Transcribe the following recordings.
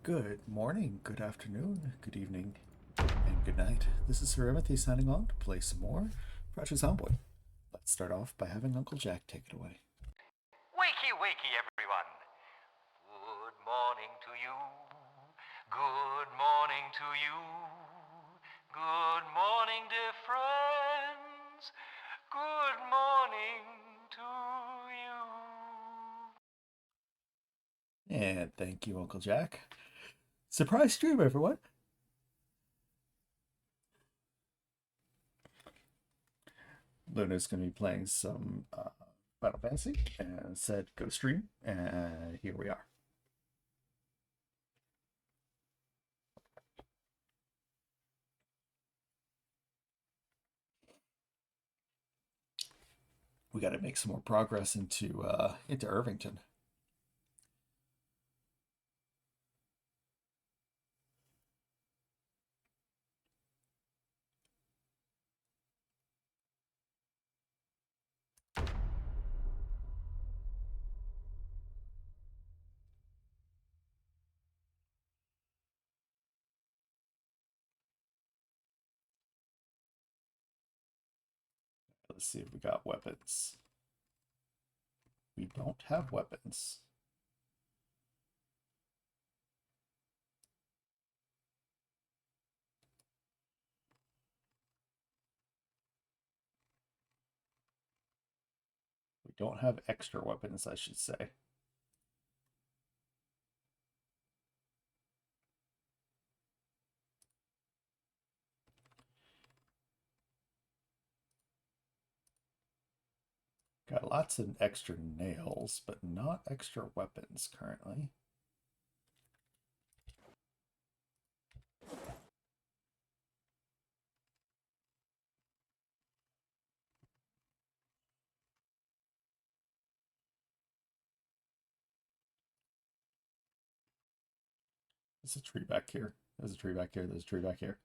Good morning, good afternoon, good evening, and good night. This is Sir Timothy signing on to play some more Project Zomboid. Let's start off by having Uncle Jack take it away. Wakey, wakey, everyone. Good morning to you. Good morning to you. Good morning, dear friends. Good morning to you. And thank you, Uncle Jack. Surprise stream, everyone! Luna's going to be playing some Final Fantasy and said go stream, and here we are. We got to make some more progress into Irvington. Let's see if we got weapons. We don't have weapons. We don't have extra weapons, I should say. Got lots of extra nails, but not extra weapons currently. There's a tree back here. There's a tree back here. There's a tree back here.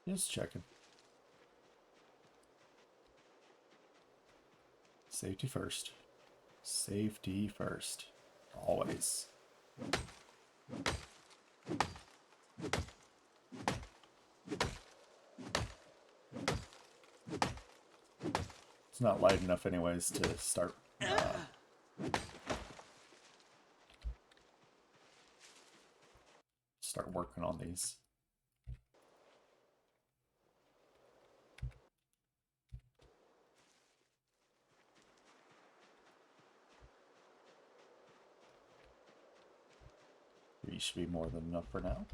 Just checking. Safety first. Safety first. Always. It's not light enough anyways to start working on these. Three should be more than enough for now.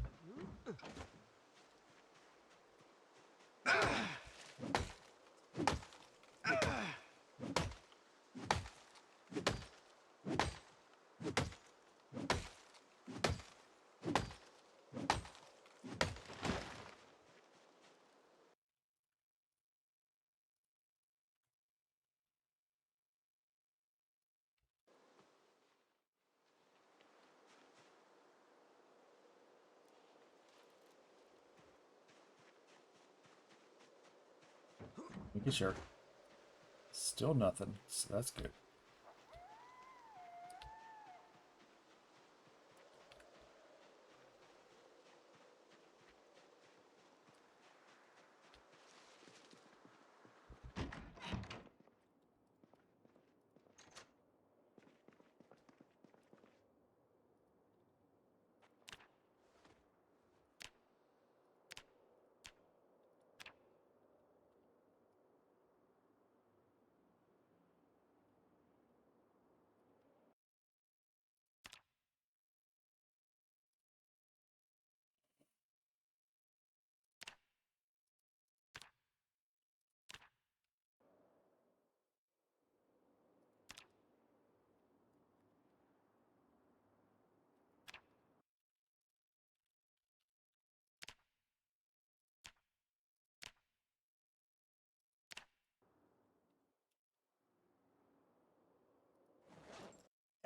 Making sure. Still nothing, so that's good.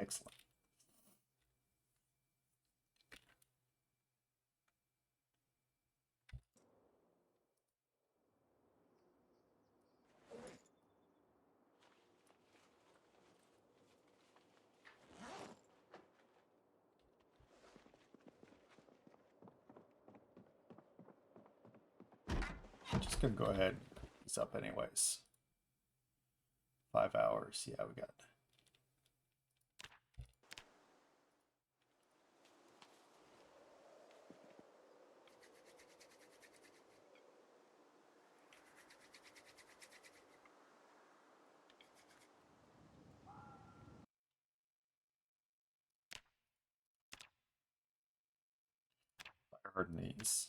Excellent. I'm just gonna go ahead and pick these up anyways. 5 hours. Yeah, we got. Fire these.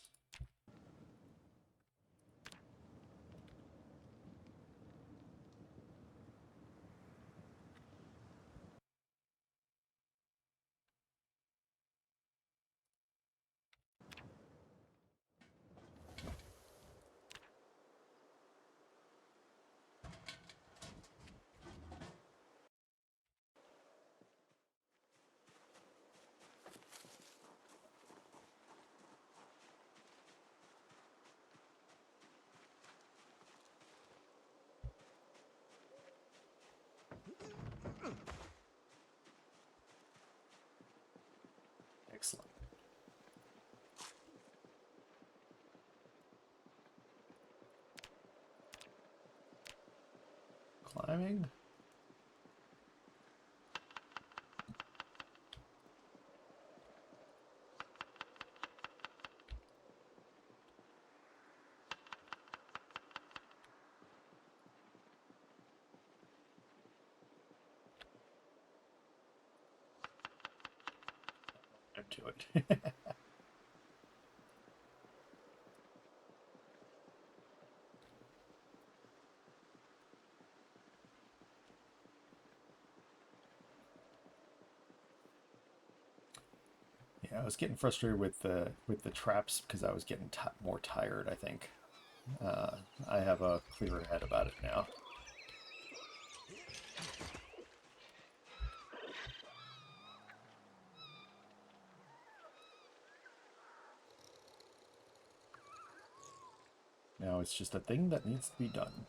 Excellent. Climbing. To it. Yeah, I was getting frustrated with the traps because I was getting more tired, I think. I have a clearer head about it now. Now it's just a thing that needs to be done.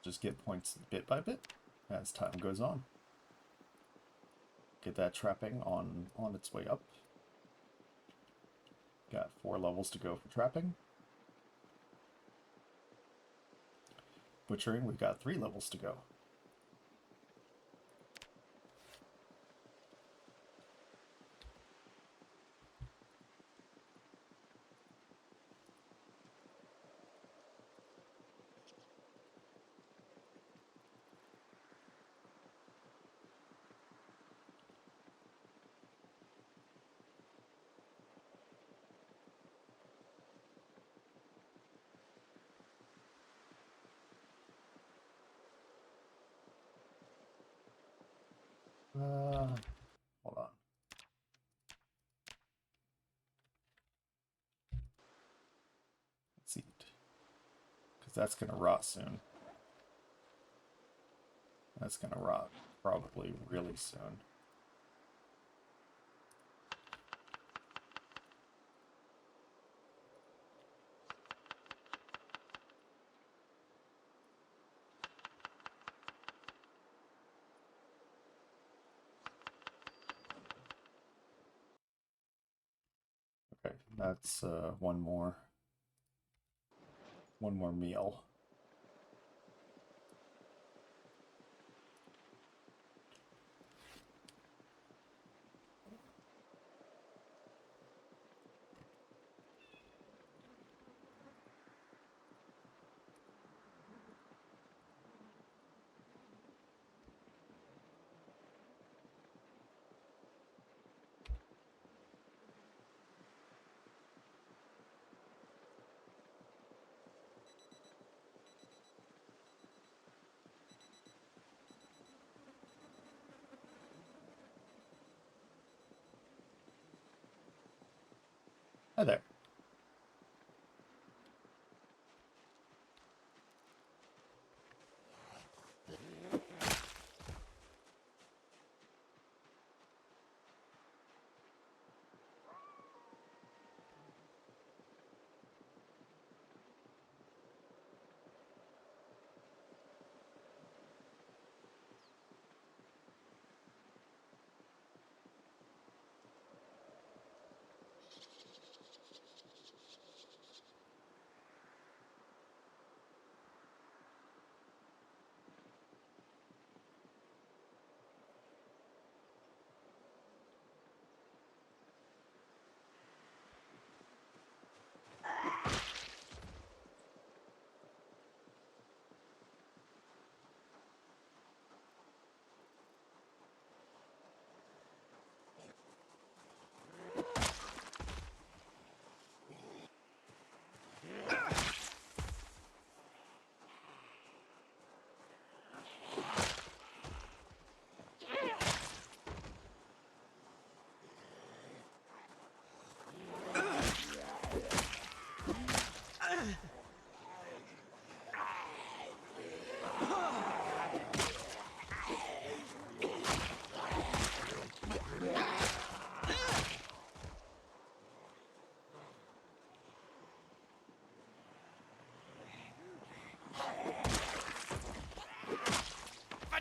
Just get points bit by bit as time goes on. Get that trapping on its way up. Got 4 levels to go for trapping. Butchering, we've got 3 levels to go. Hold on. Let's eat. Because that's going to rot soon. That's going to rot probably really soon. Okay, that's one more meal. Hi there.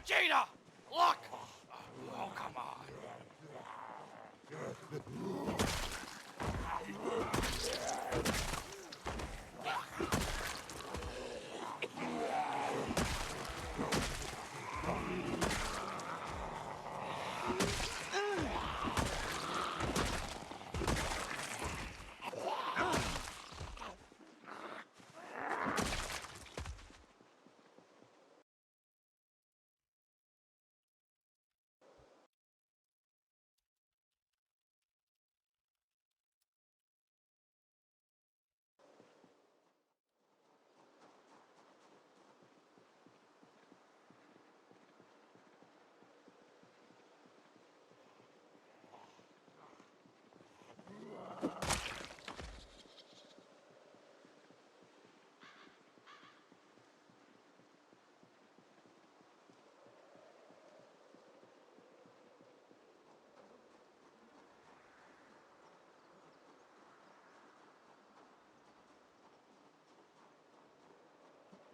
Vegeta! Look! Oh, come on.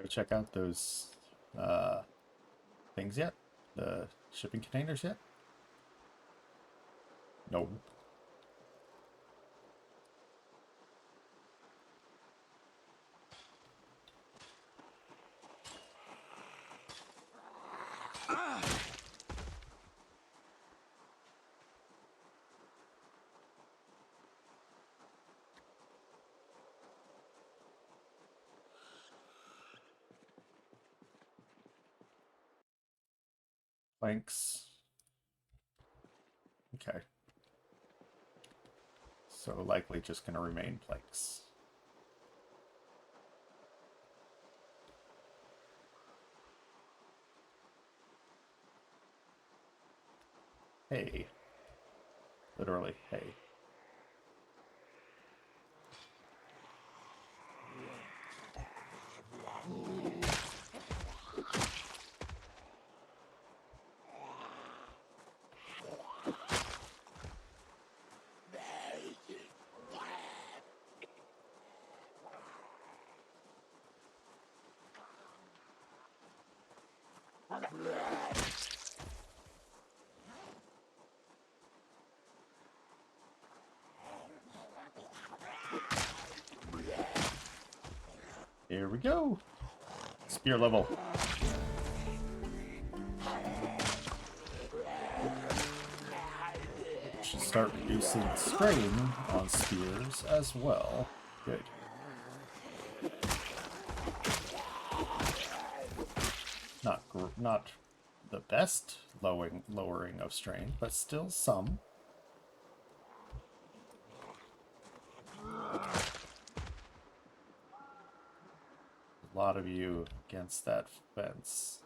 Go check out those things yet? The shipping containers yet? No. Planks. Okay. So likely just gonna remain planks. Hey. Literally, hey. Here we go. Spear level. Should start reducing strain on spears as well. Good. Not the best lowering of strain, but still some. A lot of you against that fence.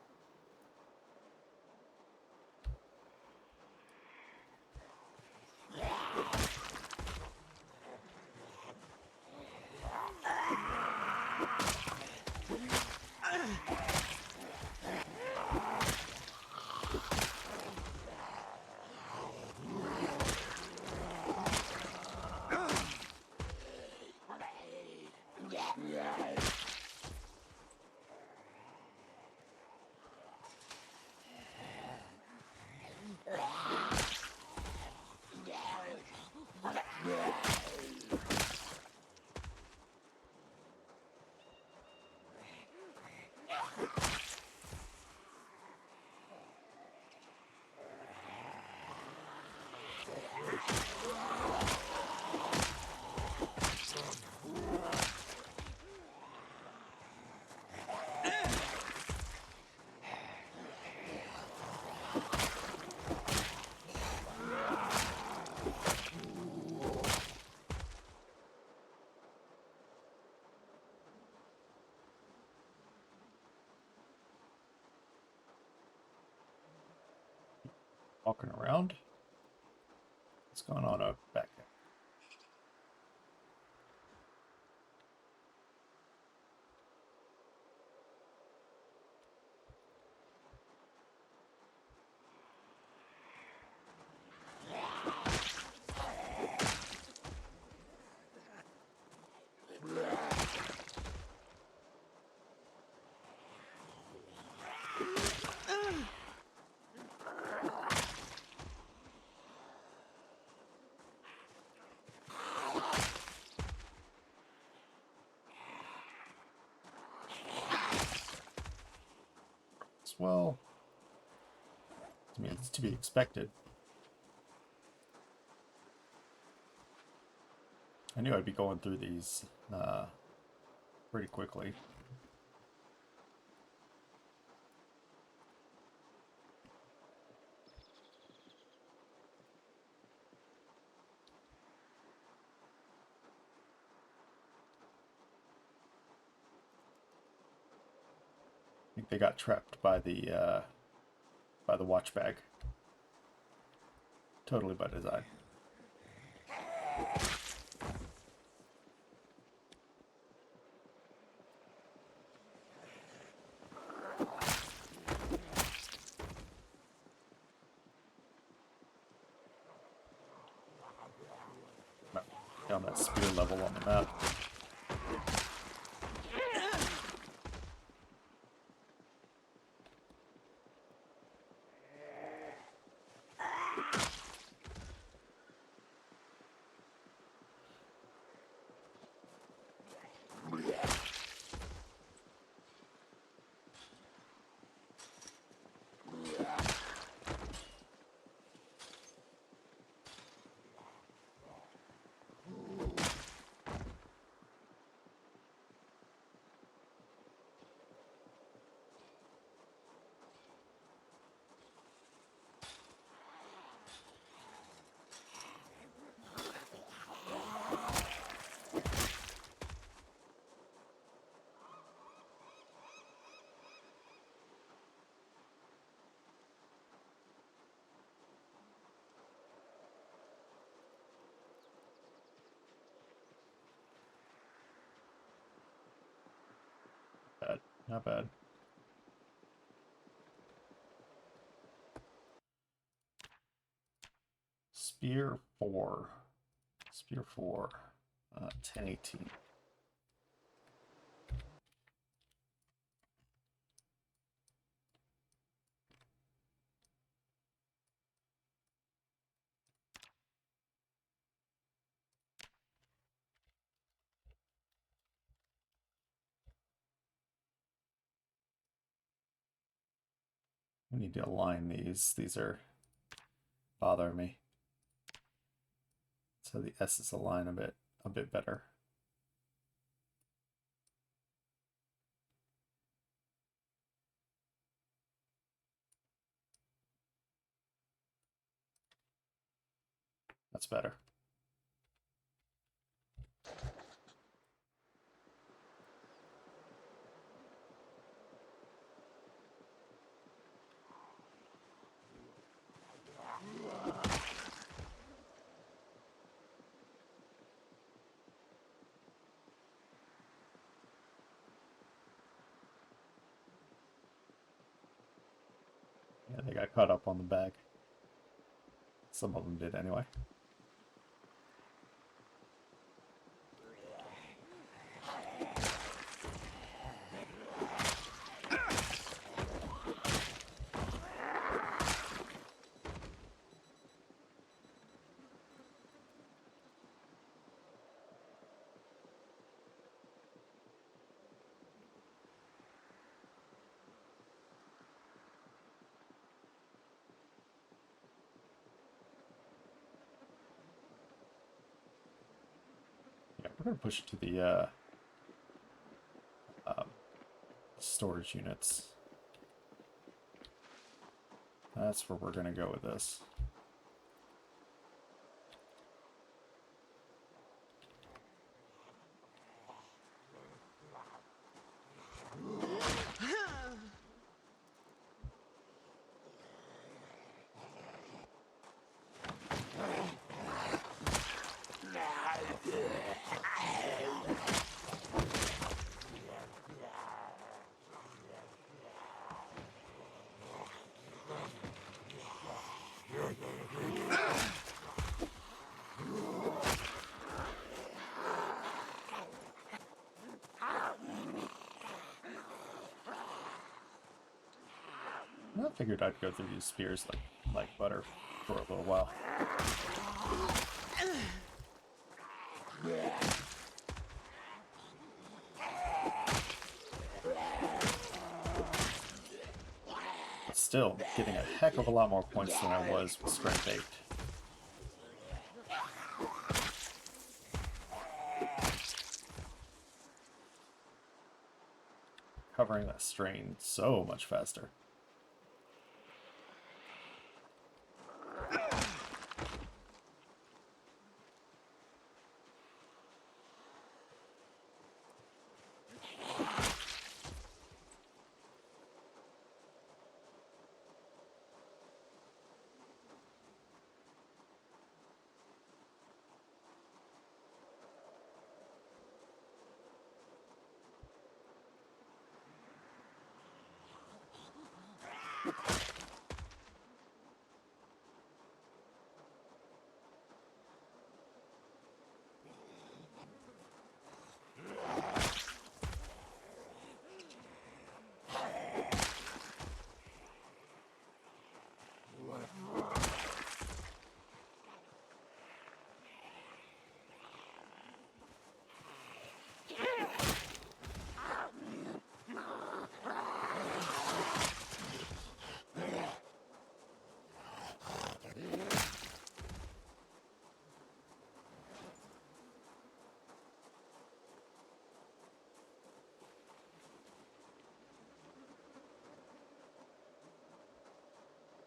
Walking around. What's going on up back there? Well, I mean, it's to be expected. I knew I'd be going through these pretty quickly. I think they got trapped by the watch bag. Totally by design. Down that spear level on the map. Bad. Not bad. Spear 4. Spear 4. 1018. We need to align these. These are bothering me. So the S's align a bit better. That's better. Yeah, they got caught up on the bag. Some of them did anyway. Yeah, we're gonna push it to the storage units. That's where we're gonna go with this. figured I'd go through these spears like butter for a little while. But still, getting a heck of a lot more points than I was with Strength 8. Covering that strain so much faster.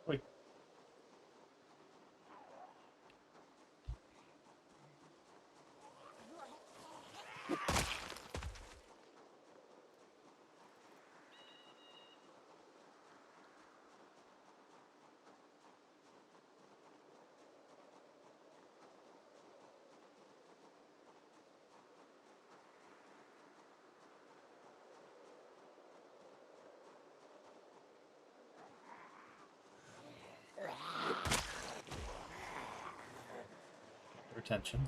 Wait. Attention.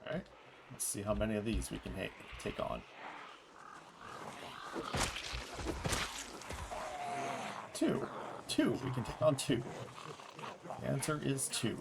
Alright, let's see how many of these we can take on. 2. 2. We can take on 2. The answer is 2.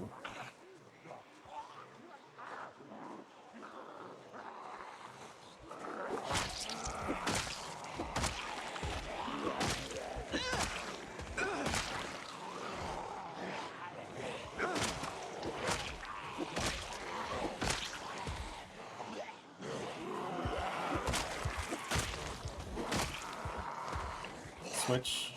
Switch.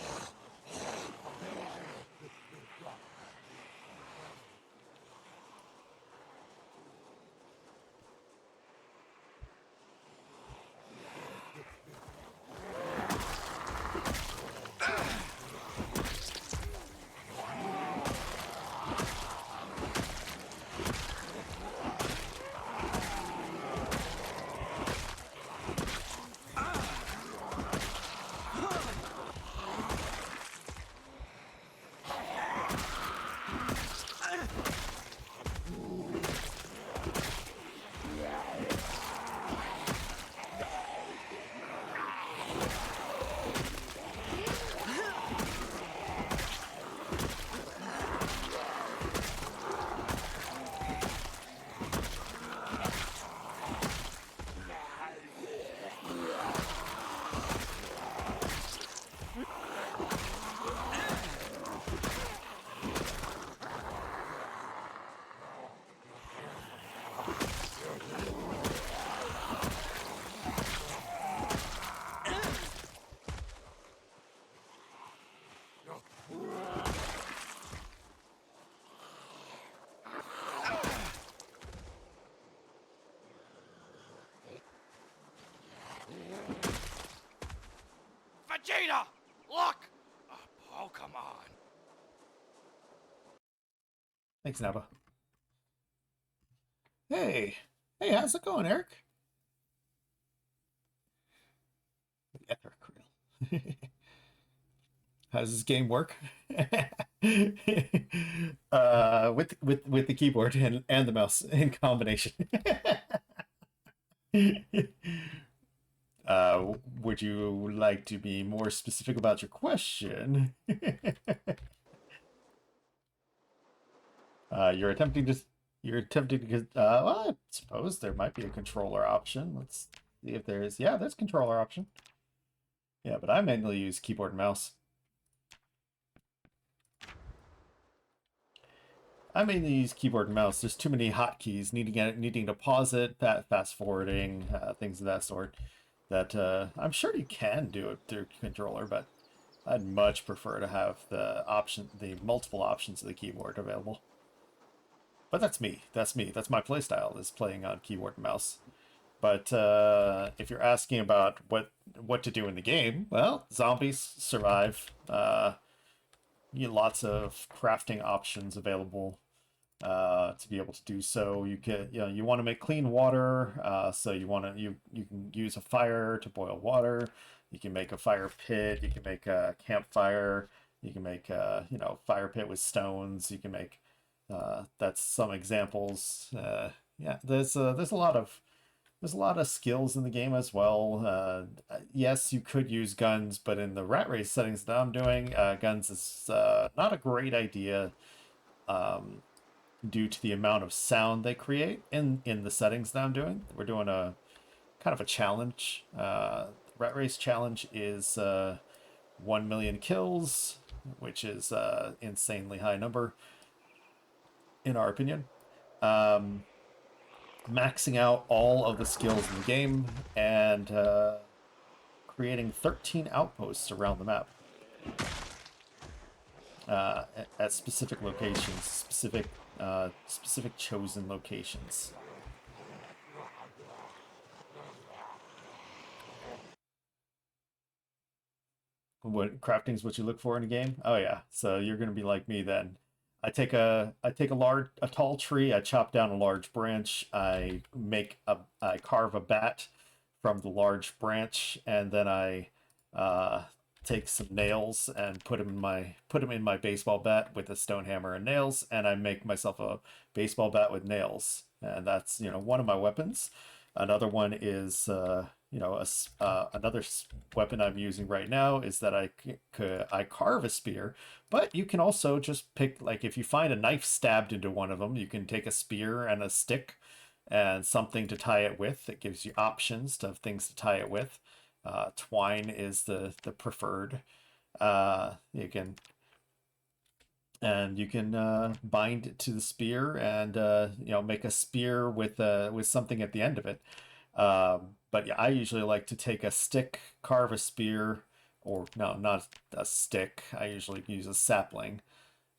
Vegeta! Look! Oh, come on. Thanks, Naba. Hey, how's it going, Eric? Eric, real. How does this game work? With the keyboard and the mouse in combination. Would you like to be more specific about your question? You're attempting to get, well, I suppose there might be a controller option. Let's see if there is. Yeah, there's controller option. Yeah, but I mainly use keyboard and mouse. I mainly use keyboard and mouse. There's too many hotkeys, needing to pause it, fast forwarding, things of that sort. That I'm sure you can do it through controller, but I'd much prefer to have the multiple options of the keyboard available. But that's me. That's my playstyle, is playing on keyboard and mouse. But if you're asking about what to do in the game, well, zombies survive. Lots of crafting options available to be able to do so. You want to make clean water, so you can use a fire to boil water. You can make a fire pit. You can make a campfire. You can make fire pit with stones. You can make that's some examples. Yeah, there's a lot of skills in the game as well. Yes, you could use guns, but in the RatRace settings that I'm doing, guns is not a great idea due to the amount of sound they create in the settings that I'm doing. We're doing a kind of a challenge. RatRace challenge is 1 million kills, which is insanely high number in our opinion. Maxing out all of the skills in the game and creating 13 outposts around the map at specific locations, specific chosen locations. What crafting is what you look for in a game? Oh yeah, so you're gonna be like me then. I take a tall tree, I chop down a large branch, I carve a bat from the large branch, and then I take some nails and put them in my baseball bat with a stone hammer and nails, and I make myself a baseball bat with nails, and that's one of my weapons. Another one is another weapon I'm using right now is that I carve a spear, but you can also just pick, like, if you find a knife stabbed into one of them, you can take a spear and a stick and something to tie it with. It gives you options of things to tie it with. Twine is the preferred. You can bind it to the spear and make a spear with something at the end of it. But yeah, I usually like to take a stick, carve a spear, or no, not a stick. I usually use a sapling.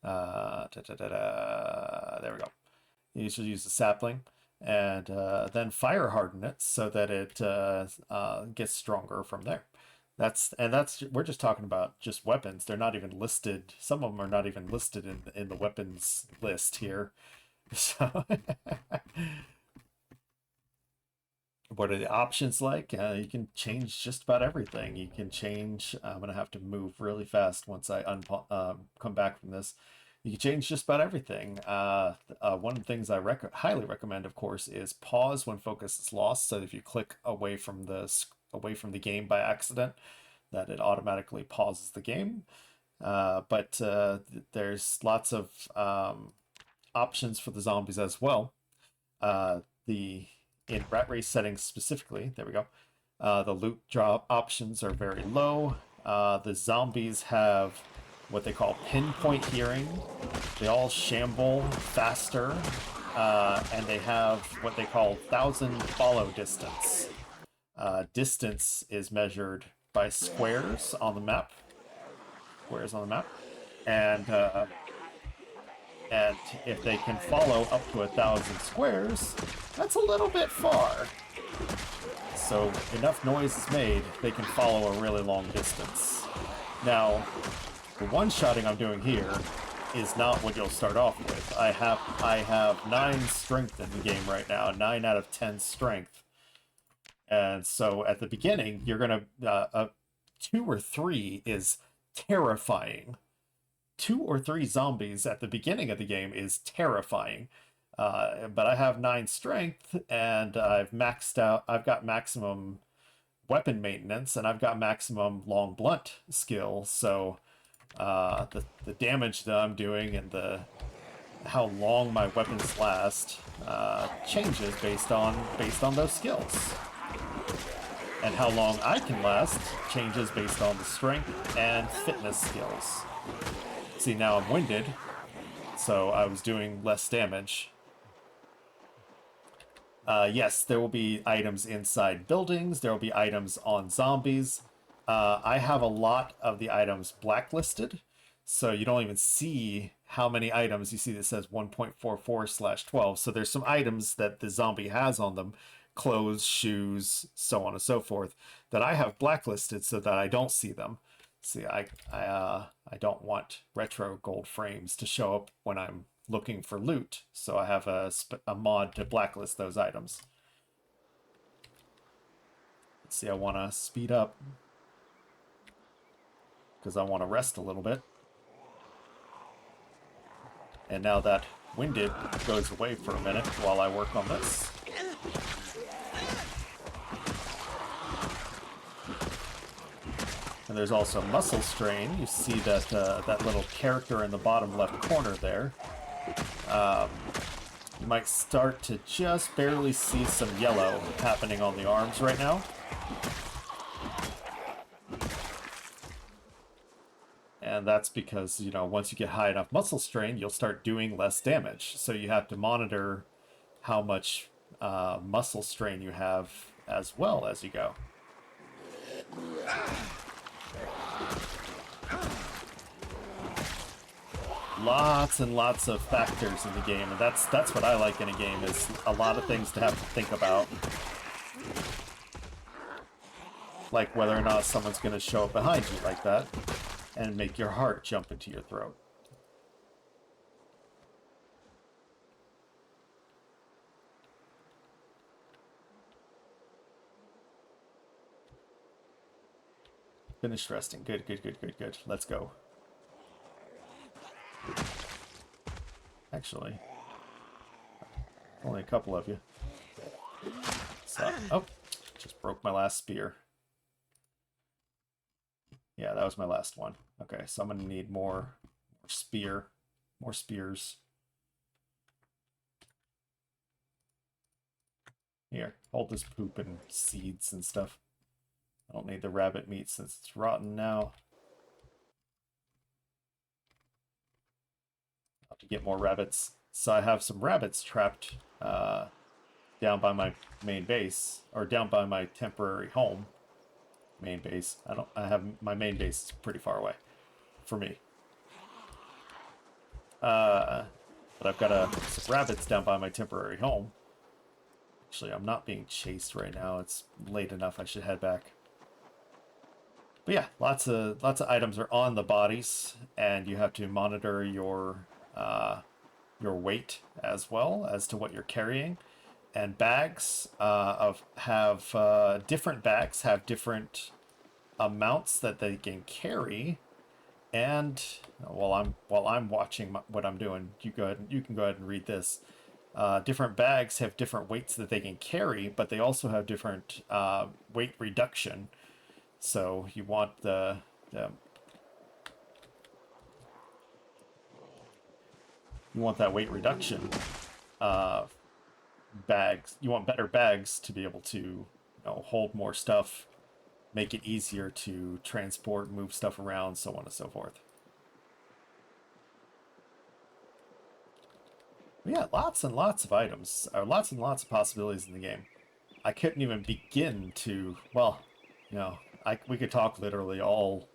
There we go. You usually use a sapling, and then fire harden it so that it gets stronger from there. We're just talking about just weapons. They're not even listed. Some of them are not even listed in the weapons list here. So what are the options like? You can change just about everything. You can change. I'm gonna have to move really fast once I come back from this. You can change just about everything. One of the things I highly recommend, of course, is pause when focus is lost. So if you click away from the game by accident, that it automatically pauses the game. But there's lots of options for the zombies as well. In RatRace settings specifically, there we go. The loot drop options are very low. The zombies have what they call pinpoint hearing. They all shamble faster, and they have what they call 1,000 follow distance. Distance is measured by squares on the map. And if they can follow up to 1,000 squares, that's a little bit far. so enough noise is made, they can follow a really long distance. Now, the one-shotting I'm doing here is not what you'll start off with. I have 9 strength in the game right now, 9 out of 10 strength. And so at the beginning, you're gonna 2 or 3 is terrifying. 2 or 3 zombies at the beginning of the game is terrifying. But I have 9 strength, and I've maxed out. I've got maximum weapon maintenance, and I've got maximum long blunt skill. So the damage that I'm doing and how long my weapons last changes based on those skills. And how long I can last changes based on the strength and fitness skills. See, now I'm winded, so I was doing less damage. Yes, there will be items inside buildings. There will be items on zombies. I have a lot of the items blacklisted, so you don't even see how many items. You see that says 1.44/12. So there's some items that the zombie has on them, clothes, shoes, so on and so forth, that I have blacklisted so that I don't see them. See, I don't want retro gold frames to show up when I'm looking for loot, so I have a mod to blacklist those items. Let's see, I want to speed up because I want to rest a little bit. And now that winded goes away for a minute while I work on this. And there's also muscle strain. You see that that little character in the bottom left corner there. You might start to just barely see some yellow happening on the arms right now. And that's because, you know, once you get high enough muscle strain, you'll start doing less damage. So you have to monitor how much muscle strain you have as well as you go. Lots and lots of factors in the game, and that's what I like in a game, is a lot of things to have to think about. Like whether or not someone's going to show up behind you like that and make your heart jump into your throat. Finished resting. Good, good, good, good, good. Let's go. Actually, only a couple of you. So, oh, just broke my last spear. Yeah, that was my last one. Okay, so I'm gonna need more spears. Here, hold this poop and seeds and stuff. I don't need the rabbit meat since it's rotten now. I'll have to get more rabbits. So I have some rabbits trapped down by my main base, or down by my temporary home. Main base. I have my main base is pretty far away for me. But I've got some rabbits down by my temporary home. Actually, I'm not being chased right now. It's late enough. I should head back. But yeah, lots of items are on the bodies, and you have to monitor your weight as well as to what you're carrying. And bags different bags have different amounts that they can carry. And while I'm watching what I'm doing, you can go ahead and read this. Different bags have different weights that they can carry, but they also have different weight reduction. So you want you want that weight reduction bags. You want better bags to be able to, hold more stuff, make it easier to transport, move stuff around, so on and so forth. But yeah, lots and lots of items, or lots and lots of possibilities in the game. I couldn't even begin to, well, we could talk literally all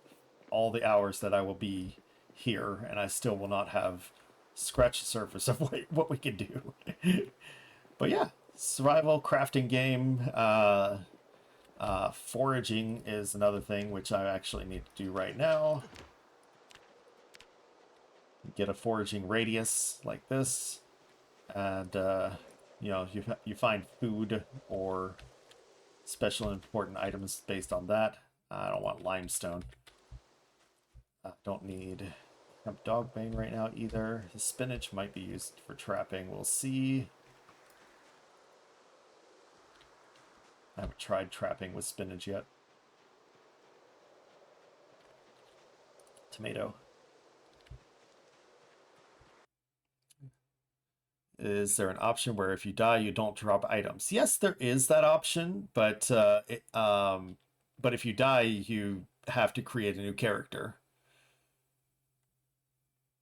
the hours that I will be here, and I still will not have scratched the surface of what we can do. But yeah, survival crafting game. Foraging is another thing which I actually need to do right now. Get a foraging radius like this, and you know, you find food or special and important items based on that. I don't want limestone. Don't need dogbane right now either. The spinach might be used for trapping. We'll see. I haven't tried trapping with spinach yet. Tomato. Is there an option where if you die, you don't drop items? Yes, there is that option, but but if you die, you have to create a new character.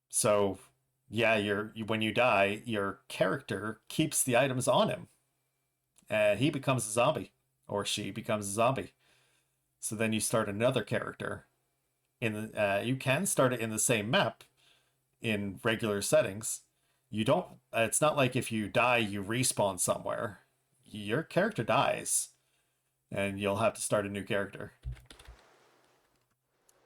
So, yeah, when you die, your character keeps the items on him, and he becomes a zombie, or she becomes a zombie. So then you start another character. You can start it in the same map in regular settings. You don't. It's not like if you die, you respawn somewhere. Your character dies, and you'll have to start a new character.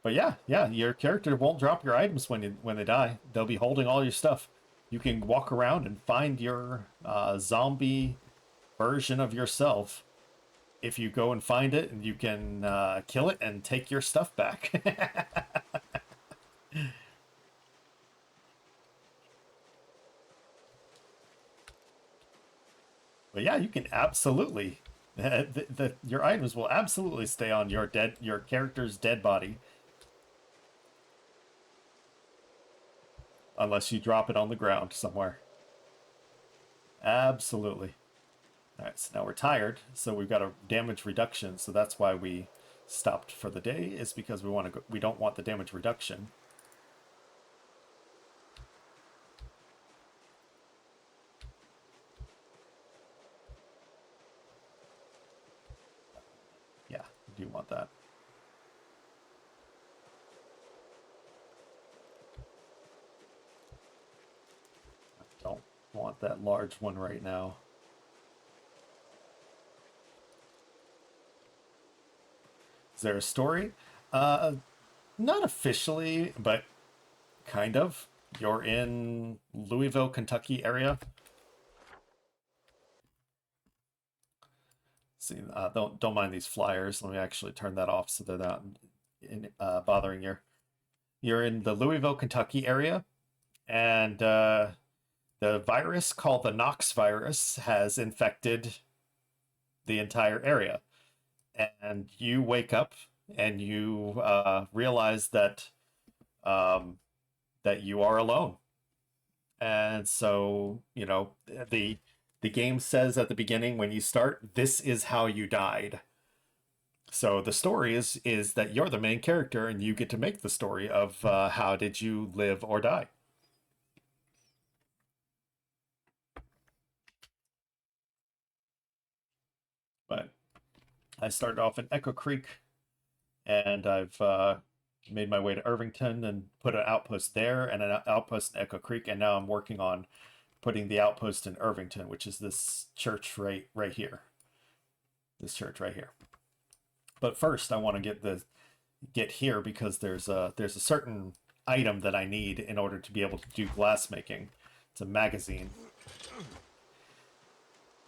But yeah, your character won't drop your items when they die. They'll be holding all your stuff. You can walk around and find your zombie version of yourself. If you go and find it, and you can kill it and take your stuff back. But yeah, you can absolutely. Your items will absolutely stay on your character's dead body. Unless you drop it on the ground somewhere. Absolutely. Alright, so now we're tired, so we've got a damage reduction, so that's why we stopped for the day, is because we don't want the damage reduction. Yeah, we do want that. I don't want that large one right now. Is there a story? Not officially, but kind of. You're in Louisville, Kentucky area. See, don't mind these flyers. Let me actually turn that off so they're not bothering you. You're in the Louisville, Kentucky area, and the virus called the Knox virus has infected the entire area. And you wake up and you realize that that you are alone. And so, you know, the game says at the beginning when you start, this is how you died. So the story is that you're the main character and you get to make the story of how did you live or die. But I started off in Echo Creek, and I've made my way to Irvington and put an outpost there and an outpost in Echo Creek, and now I'm working on putting the outpost in Irvington, which is this church right here. This church right here. But first, I want to get here because there's a certain item that I need in order to be able to do glassmaking. It's a magazine.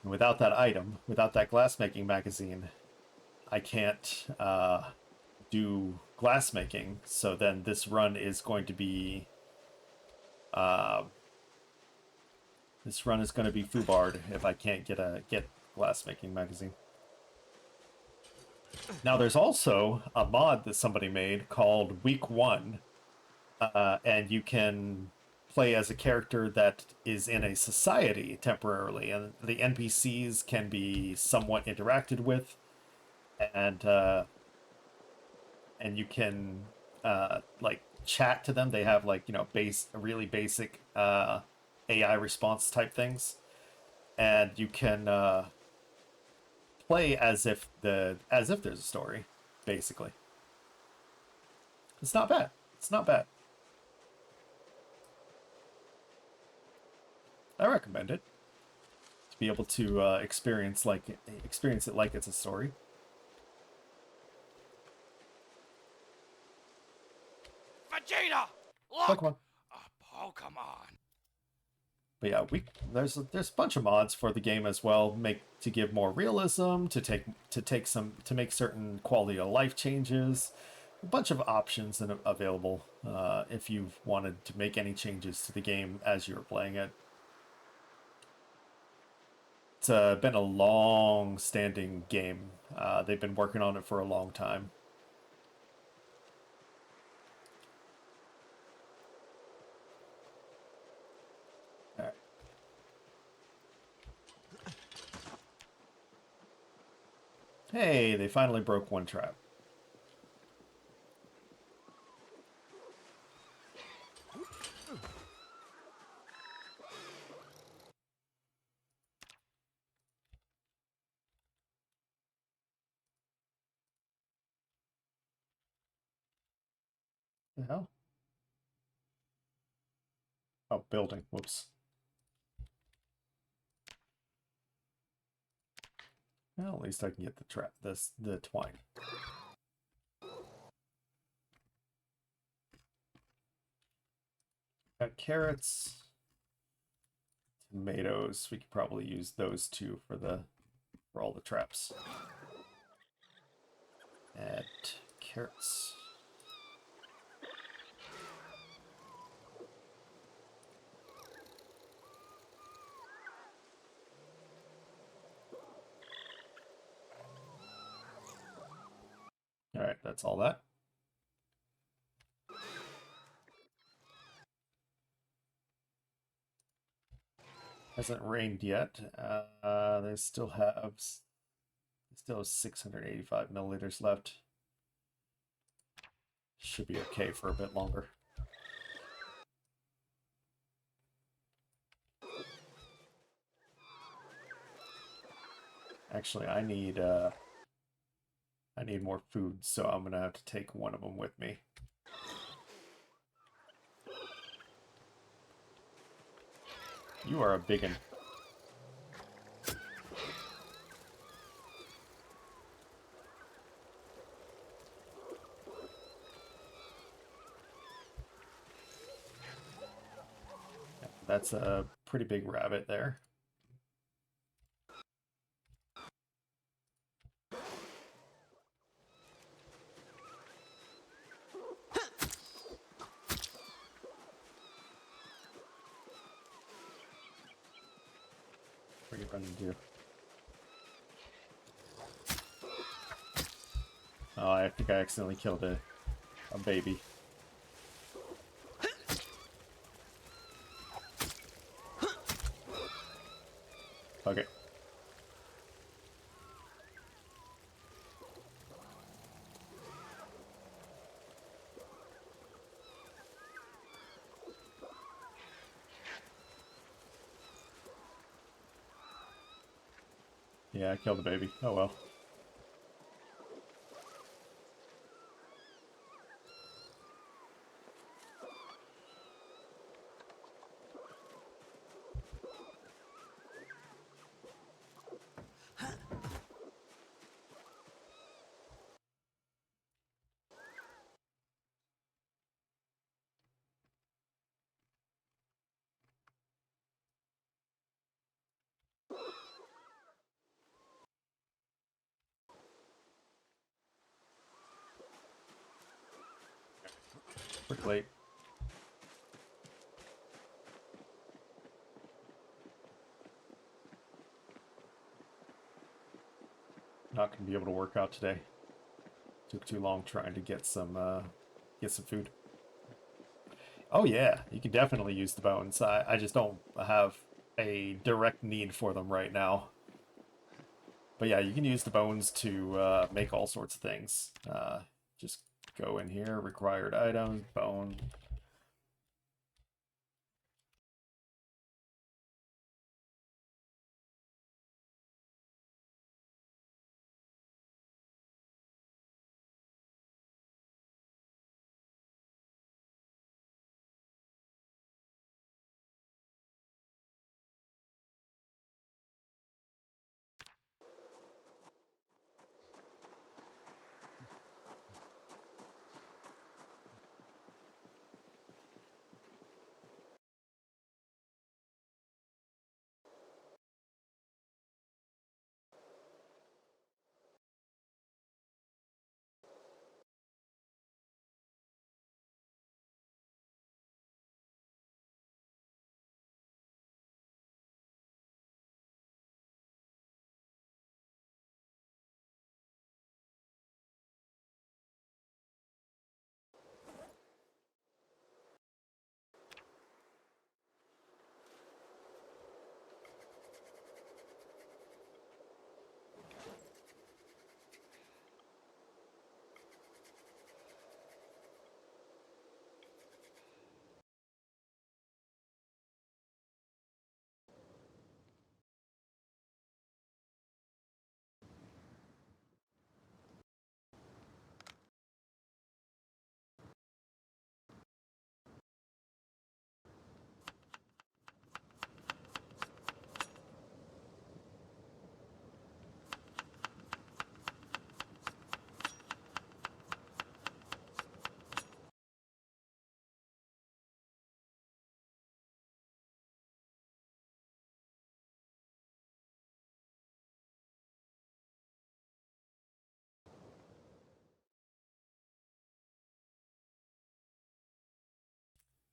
And without that item, without that glassmaking magazine, I can't do glassmaking. So then this run is going to be foobarred if I can't get glassmaking magazine. Now there's also a mod that somebody made called Week 1, and you can play as a character that is in a society temporarily, and the NPCs can be somewhat interacted with, and you can like chat to them. They have like, you know, really basic AI response type things, and you can play as if there's a story, basically. It's not bad. It's not bad. I recommend it to be able to experience it like it's a story. Vegeta! Look! Pokemon. A Pokemon! But yeah, there's a bunch of mods for the game as well, to give more realism, to make certain quality of life changes, a bunch of options available if you wanted to make any changes to the game as you were playing it. It's been a long-standing game. They've been working on it for a long time. All right. Hey, they finally broke one trap. The hell? Oh, building. Whoops. Well, at least I can get the twine. Got carrots, tomatoes. We could probably use those two for all the traps. Add carrots. All right, that's all that. Hasn't rained yet. They still have 685 milliliters left. Should be okay for a bit longer. Actually, I need more food, so I'm gonna have to take one of them with me. You are a biggin. That's a pretty big rabbit there. What are you going to do? Oh, I think I accidentally killed a baby. Okay. Yeah, I killed the baby. Oh well. Pretty late. Not gonna be able to work out today. Took too long trying to get some food. Oh yeah, you can definitely use the bones. I just don't have a direct need for them right now. But yeah, you can use the bones to make all sorts of things. Just go in here, required items, bone.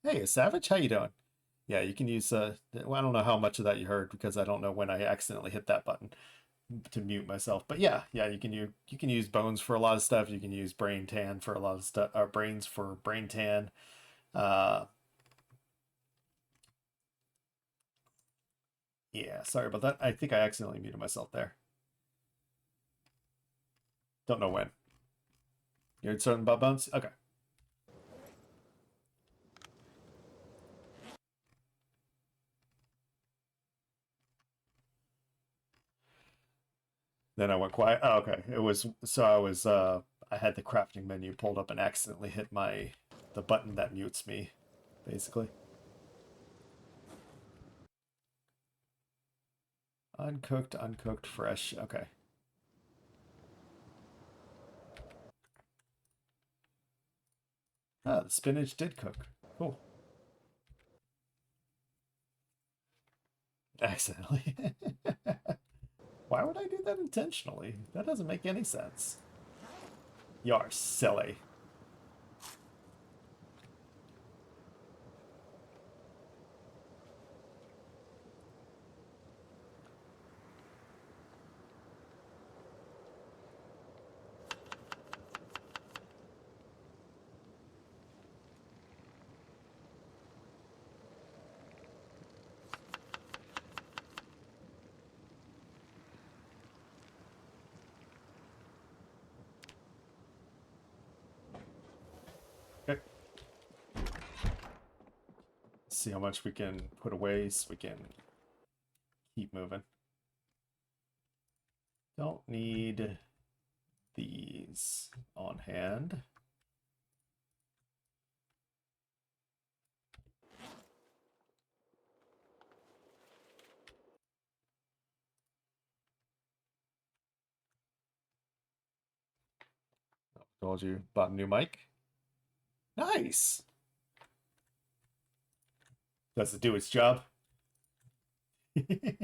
Hey, Savage, how you doing? Yeah, you can use well, I don't know how much of that you heard because I don't know when I accidentally hit that button to mute myself. But yeah, you can use bones for a lot of stuff. You can use brain tan for a lot of stuff, or brains for brain tan. Uh yeah, sorry about that. I think I accidentally muted myself there. Don't know when. You heard something about bones? Okay. Then I went quiet. Oh, okay. It was so I had the crafting menu pulled up and accidentally hit the button that mutes me, basically. Uncooked, uncooked, fresh. Okay. Ah, the spinach did cook. Cool. Accidentally. Why would I do that intentionally? That doesn't make any sense. You're silly. Okay. See how much we can put away so we can keep moving. Don't need these on hand. Told you, bought a new mic. Nice. Does it do its job? If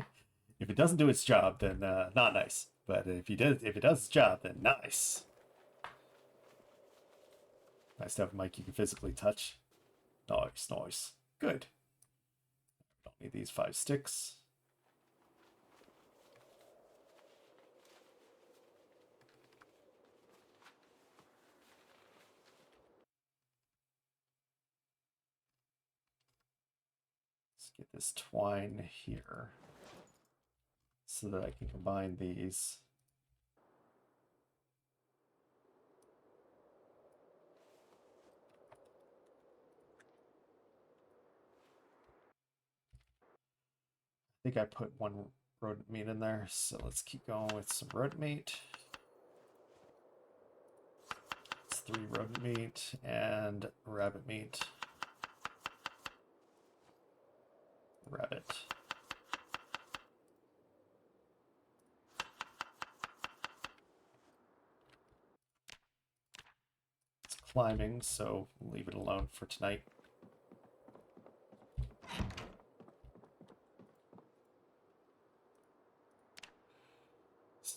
it doesn't do its job, then not nice. But if it does its job, then nice. Nice to have a mic you can physically touch. Nice, nice. Good. Don't need these 5 sticks. Let's get this twine here so that I can combine these. I think I put 1 rodent meat in there, so let's keep going with some rodent meat. It's 3 rodent meat and rabbit meat. Rabbit. It's climbing, so leave it alone for tonight.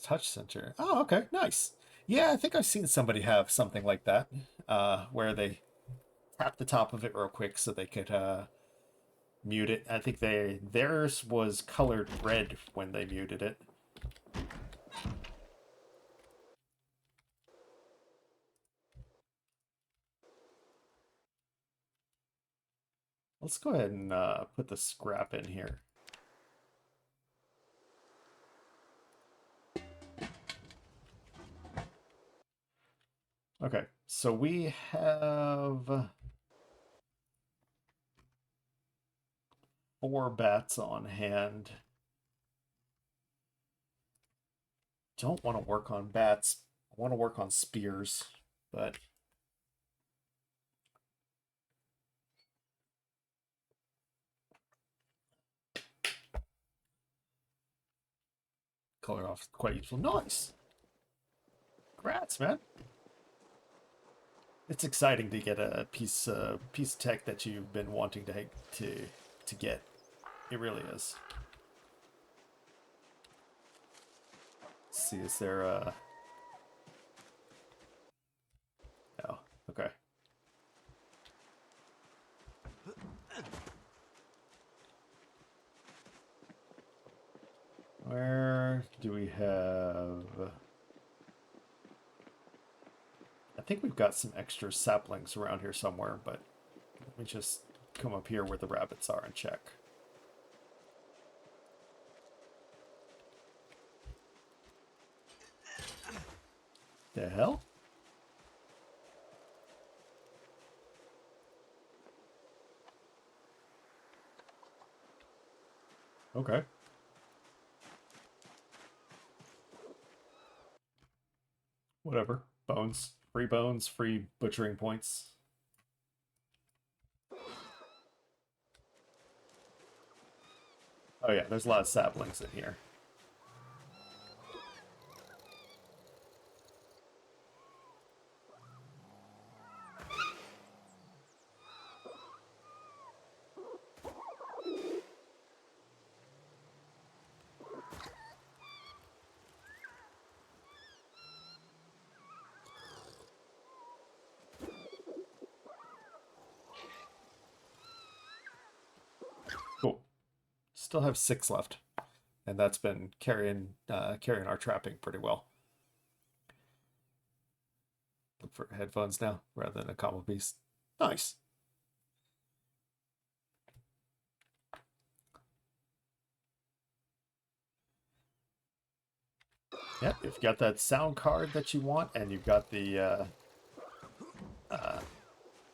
Touch center. Oh, okay, nice. Yeah, I think I've seen somebody have something like that, where they tap the top of it real quick so they could mute it. I think theirs was colored red when they muted it. Let's go ahead and put the scrap in here. Okay, so we have 4 bats on hand. Don't want to work on bats. I want to work on spears, but color off is quite useful. Nice. Congrats, man. It's exciting to get a piece of tech that you've been wanting to get. It really is. Let's see, is there a... Oh, okay. have... I think we've got some extra saplings around here somewhere, but let me just come up here where the rabbits are and check. The hell? Okay. Whatever. Bones. Free butchering points. Oh yeah, there's a lot of saplings in here. Cool. Still have 6 left. And that's been carrying our trapping pretty well. Look for headphones now rather than a combo piece. Nice. Yep, if you got that sound card that you want and you've got the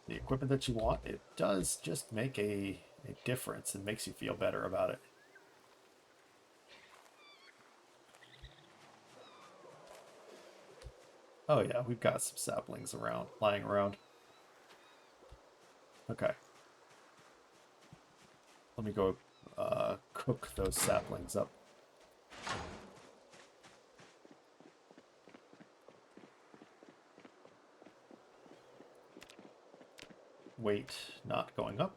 equipment that you want, it does just make a difference and makes you feel better about it. Oh yeah, we've got some saplings around, lying around. Okay. Let me go cook those saplings up. Weight not going up.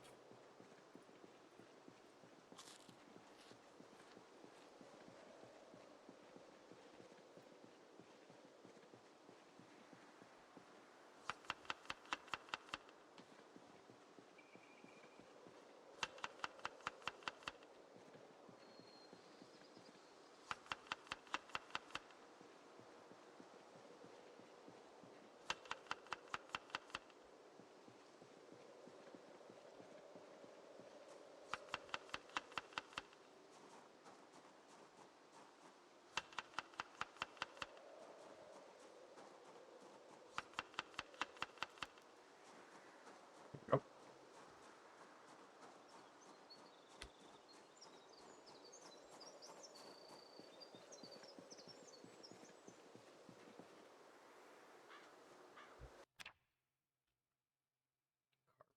Oh.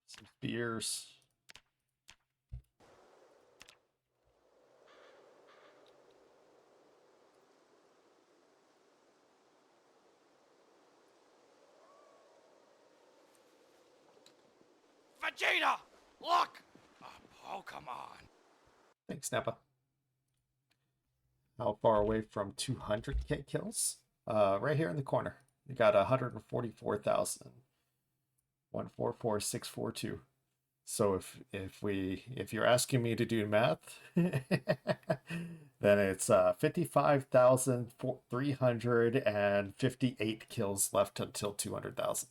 Some spears. Vegeta! Look! A Pokemon! Thanks, Nappa. How far away from 200k kills? Right here in the corner. You got 144,000. 144642. So if you're asking me to do math, then it's 55,358 kills left until 200,000.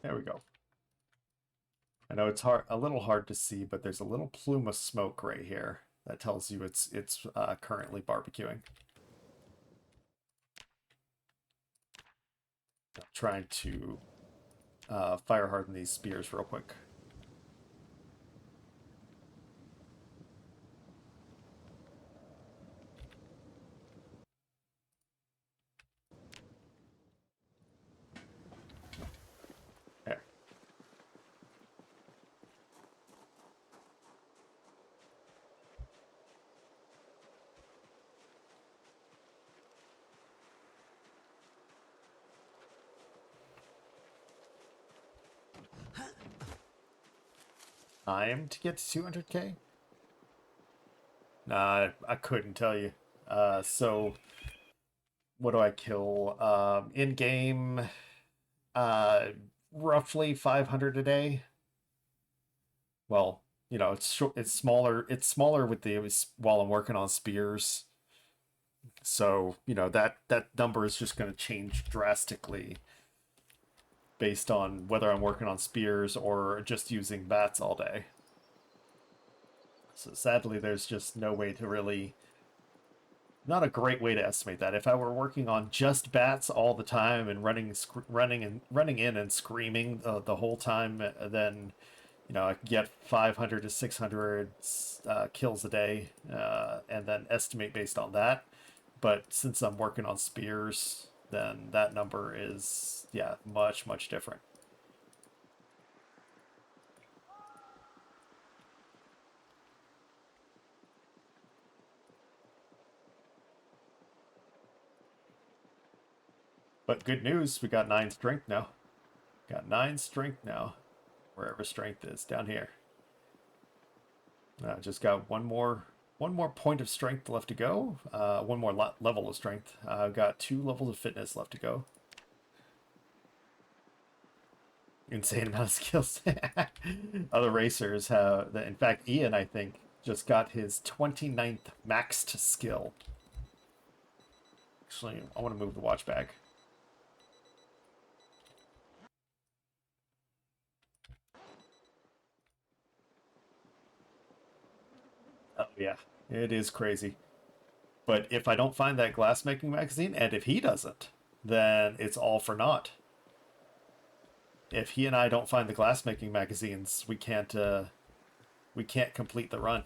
There we go. I know it's a little hard to see, but there's a little plume of smoke right here that tells you it's currently barbecuing. I'm trying to fire harden these spears real quick. There. time to get to 200k? Nah, I couldn't tell you. So what do I kill? In game, uh, roughly 500 a day. Well, you know, it's short, it's smaller. It's smaller with the while I'm working on spears. So you know that number is just going to change drastically based on whether I'm working on spears or just using bats all day. So sadly, there's just no way to really, not a great way to estimate that. If I were working on just bats all the time and running in and screaming the whole time, then you know I could get 500 to 600 kills a day, and then estimate based on that. But since I'm working on spears, then that number is, yeah, much different. But good news, we got 9 strength now. Got 9 strength now, wherever strength is down here. Just got one more point of strength left to go. One more level of strength. I've got 2 levels of fitness left to go. Insane amount of skills. Other racers have, in fact, Ian, I think, just got his 29th maxed skill. Actually, I want to move the watch back. Oh, yeah. It is crazy. But if I don't find that glassmaking magazine, and if he doesn't, then it's all for naught. If he and I don't find the glassmaking magazines, we can't complete the run.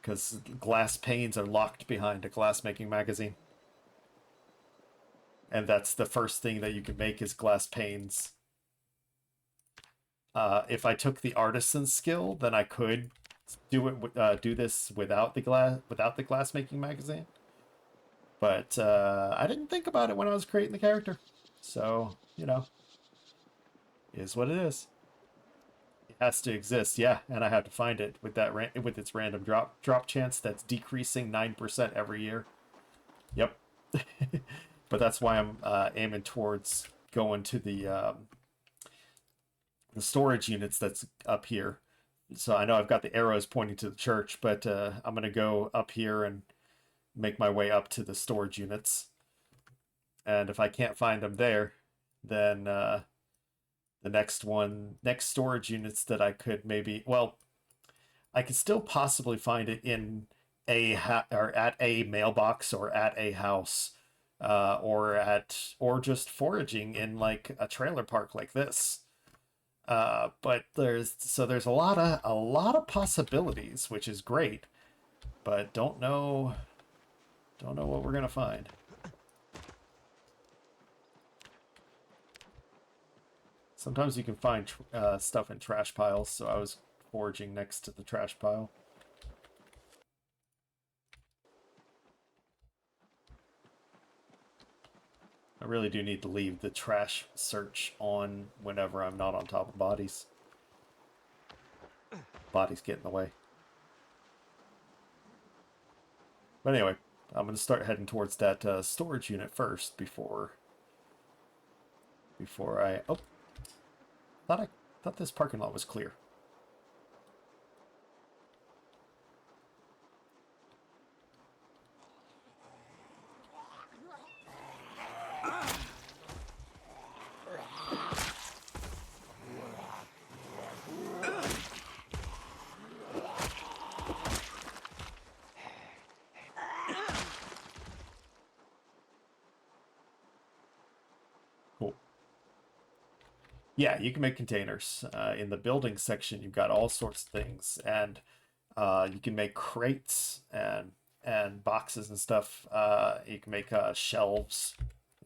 Because glass panes are locked behind a glassmaking magazine. And that's the first thing that you can make is glass panes. If I took the artisan skill, then I could do this without the glass making magazine. But I didn't think about it when I was creating the character, so you know, is what it is. It has to exist, yeah, and I have to find it with that with its random drop chance that's decreasing 9% every year. Yep, but that's why I'm aiming towards going to the storage units that's up here. So I know I've got the arrows pointing to the church, but I'm going to go up here and make my way up to the storage units. And if I can't find them there, then the next storage units that I could maybe, well, I could still possibly find it in or at a mailbox or at a house, or just foraging in like a trailer park like this. But there's a lot of possibilities, which is great, but don't know what we're gonna find. Sometimes you can find stuff in trash piles, so I was foraging next to the trash pile. I really do need to leave the trash search on whenever I'm not on top of bodies. Bodies get in the way. But anyway, I'm going to start heading towards that storage unit first before I... Oh, thought this parking lot was clear. Cool. Yeah, you can make containers. In the building section, you've got all sorts of things, and you can make crates and boxes and stuff. You can make shelves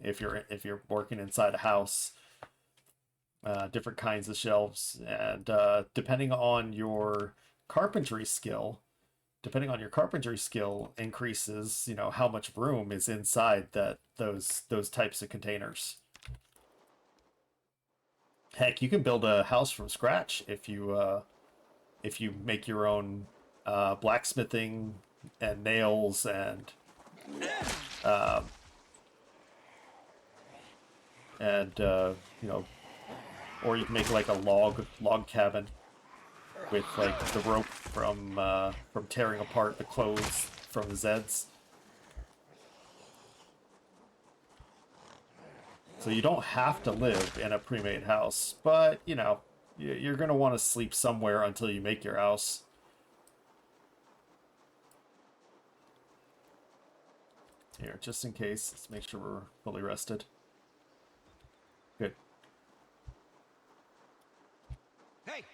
if you're working inside a house. Different kinds of shelves, and depending on your carpentry skill, increases, you know, how much room is inside those types of containers. Heck, you can build a house from scratch if you make your own blacksmithing and nails um, and you know, or you can make like a log cabin with like the rope from tearing apart the clothes from the Zeds. So you don't have to live in a pre-made house, but you know, you're gonna want to sleep somewhere until you make your house. Here, just in case, let's make sure we're fully rested. Good. Hey!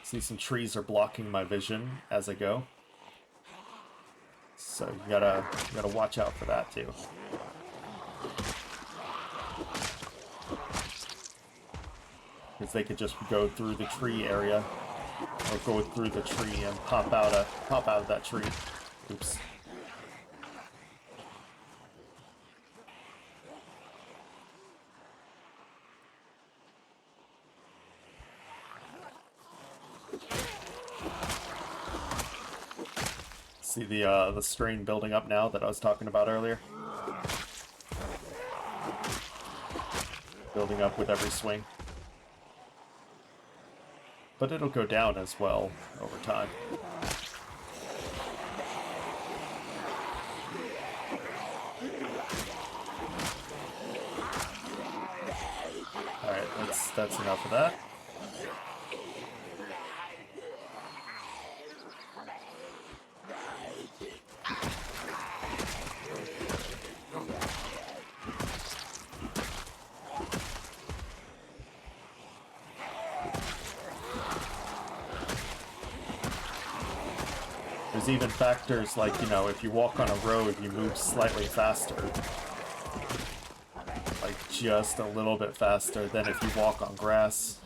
See, some trees are blocking my vision as I go. So you gotta watch out for that too. Because they could just go through the tree area, or go through the tree and pop out of that tree. Oops. See the strain building up now that I was talking about earlier? Building up with every swing. But it'll go down as well over time. Alright, that's enough of that. There's even factors like, you know, if you walk on a road, you move slightly faster. Like, just a little bit faster than if you walk on grass.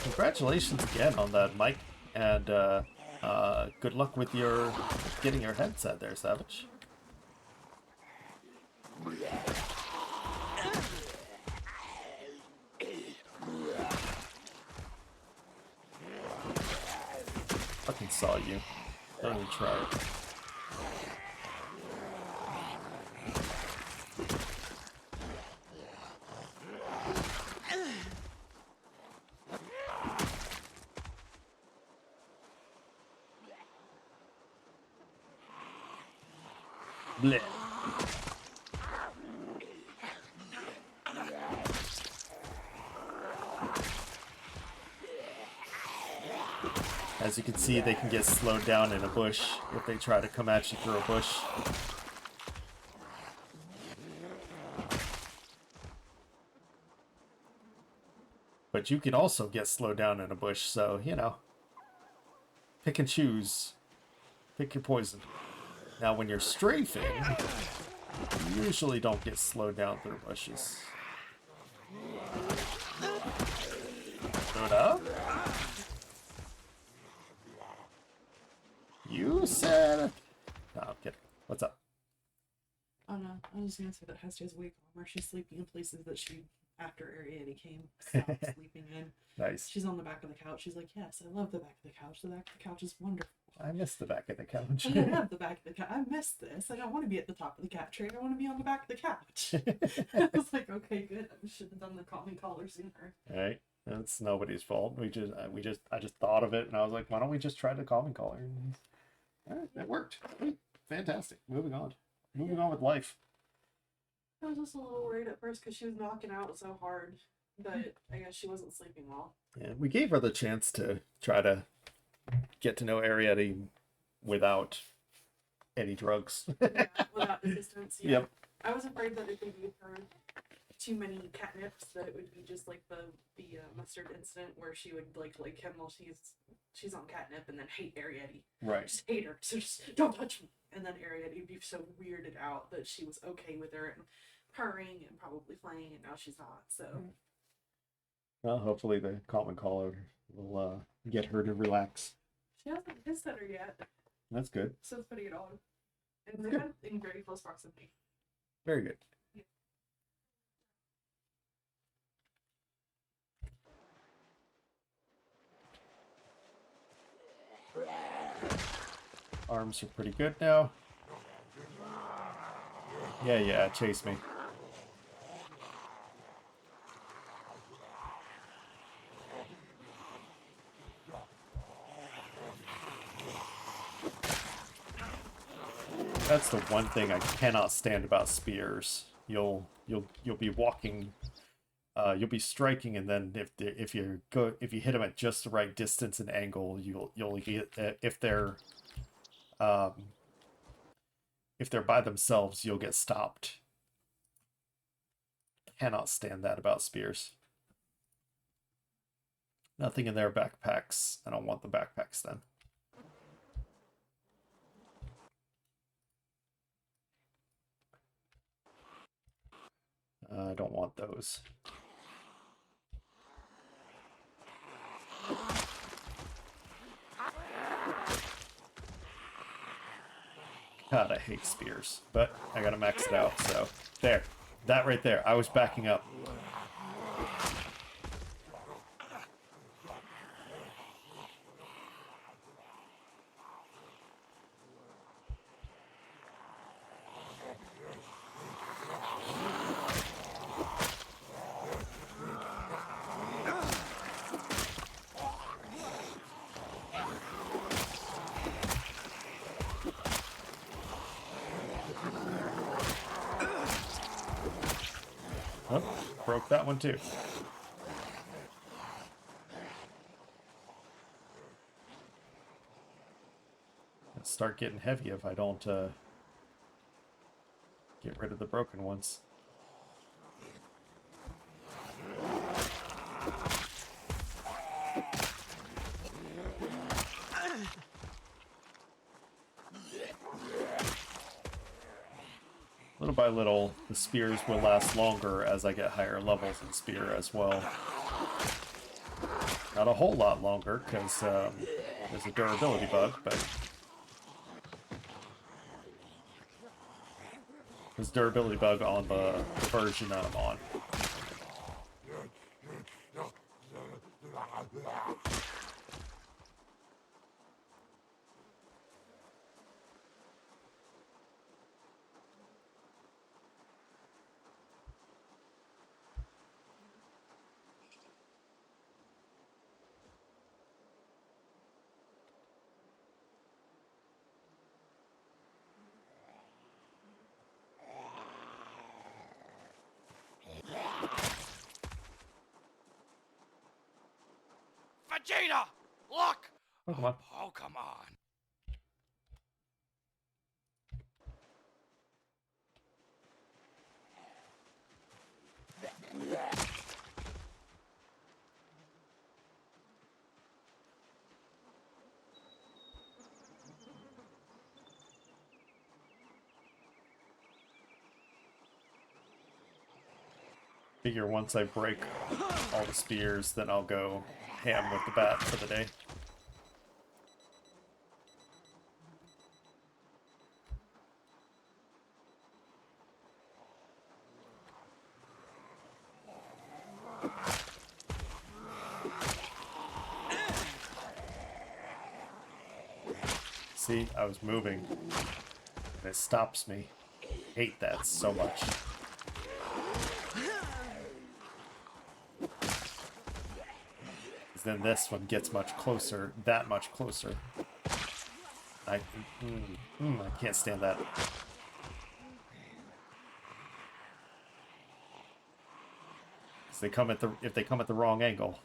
Congratulations again on that, Mike, and good luck with your getting your headset there, Savage. Fucking saw you. Don't even try it. Blech. As you can see, they can get slowed down in a bush if they try to come at you through a bush. But you can also get slowed down in a bush, so, you know, pick and choose. Pick your poison. Now, when you're strafing, you usually don't get slowed down through bushes. Throw it up. You said... No, I'm kidding. What's up? Oh no, I was just gonna say that Hester has way calmer. She's sleeping in places that she, after Ariadne came, stopped sleeping in. Nice. She's on the back of the couch. She's like, yes, I love the back of the couch. The back of the couch is wonderful. I miss the back of the couch. I love the back of the couch. I miss this. I don't want to be at the top of the cat tree. I want to be on the back of the couch. I was like, okay, good. I should have done the calming collar sooner. Right? It's nobody's fault. I just thought of it, and I was like, why don't we just try the calming collar? And, all right, that worked. Fantastic. Moving on. Moving on with life. I was just a little worried at first because she was knocking out so hard, but I guess she wasn't sleeping well. Yeah, we gave her the chance to try to get to know Ariadne without any drugs. Yeah, without assistance. Yeah. Yep. I was afraid that it could be her too many catnips that it would be just like the mustard incident where she would like him while she's on catnip and then hate Arietti. Right. Just hate her. So just don't touch me. And then Arietti would be so weirded out that she was okay with her and purring and probably playing, and now she's not. So. Well, hopefully the common caller will get her to relax. She hasn't hissed at her yet. That's good. So it's pretty dog. And they're kind of in very close proximity. Very good. Arms are pretty good now. Yeah, chase me. That's the one thing I cannot stand about spears. You'll be walking, you'll be striking, and then if you hit them at just the right distance and angle, you'll get if they're by themselves, you'll get stopped. Cannot stand that about spears. Nothing in their backpacks. I don't want the backpacks then. I don't want those. God, I hate spears, but I gotta max it out, so there. That right there. I was backing up. Oh, broke that one too. Let's start getting heavy if I don't get rid of the broken ones. Little by little, the spears will last longer as I get higher levels in spear as well. Not a whole lot longer, because there's a durability bug, but... There's a durability bug on the version that I'm on. Vegeta! Look! Oh, come on. Oh, come on. Figure once I break all the spears, then I'll go ham with the bat for the day. See, I was moving, and it stops me. Hate that so much. Then this one gets much closer, that much closer. I can't stand that. If they come at the wrong angle.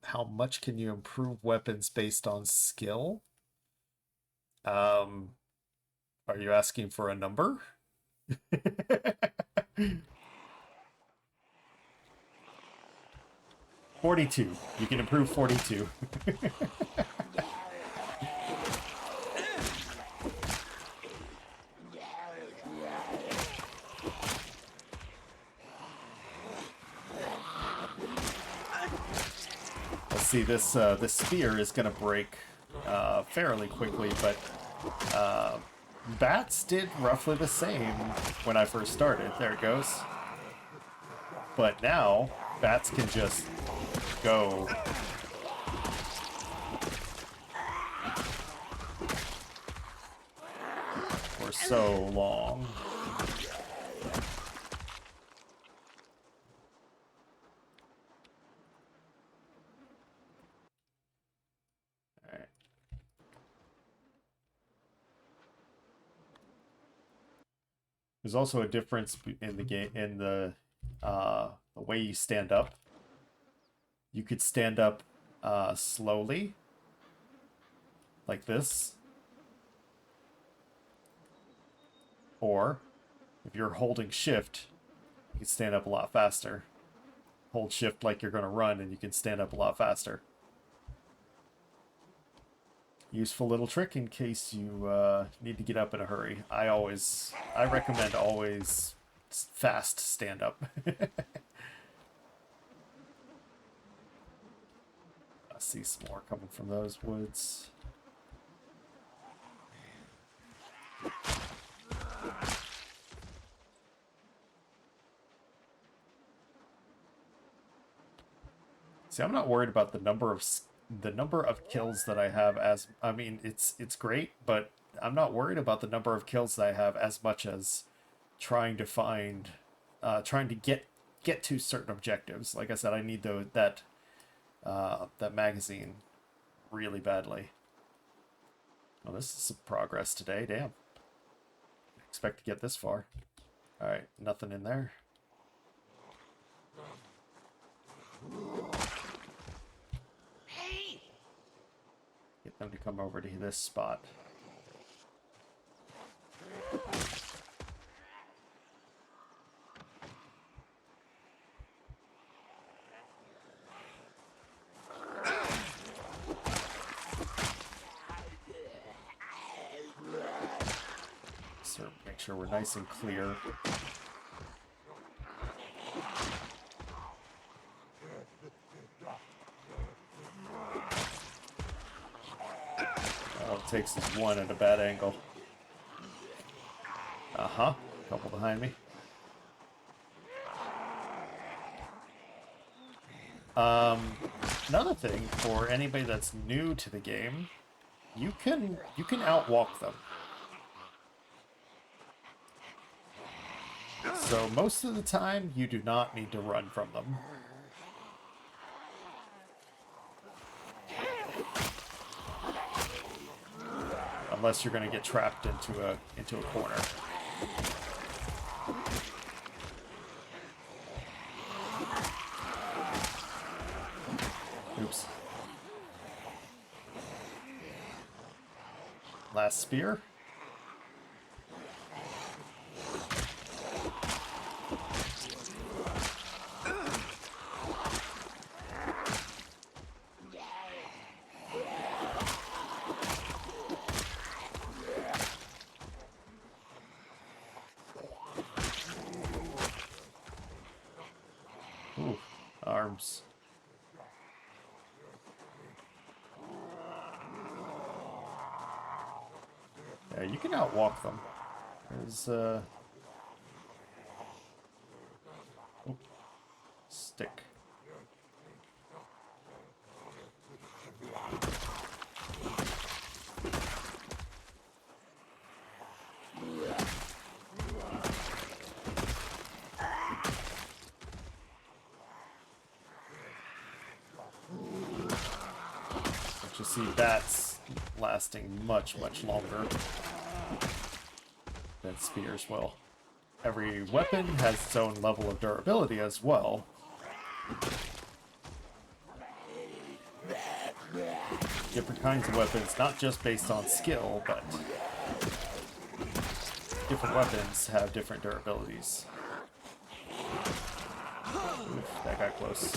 How much can you improve weapons based on skill? Are you asking for a number? "42. You can improve 42." Let's see, this spear is gonna break fairly quickly, but bats did roughly the same when I first started. There it goes. But now bats can just go. For so long. Alright. There's also a difference in the game, in the way you stand up. You could stand up slowly, like this. Or, if you're holding shift, you can stand up a lot faster. Hold shift like you're going to run, and you can stand up a lot faster. Useful little trick in case you need to get up in a hurry. I recommend always fast stand up. I see some more coming from those woods. See, I'm not worried about the number of kills that I have. I mean, it's great, but I'm not worried about the number of kills that I have as much as trying to get to certain objectives. Like I said, I need that magazine really badly. Oh, this is some progress today. Damn. Expect to get this far. All right, nothing in there. Get them to come over to this spot. So make sure we're nice and clear. All it takes is one at a bad angle. Uh-huh. Couple behind me. Another thing for anybody that's new to the game, you can outwalk them. So most of the time, you do not need to run from them. Unless you're going to get trapped into a corner. Oops. Last spear. Ooh, arms. Yeah, you can outwalk them. There's stick. But you see bats lasting much longer than spears will. Every weapon has its own level of durability as well. Different kinds of weapons, not just based on skill, but different weapons have different durabilities. Oof, that got close.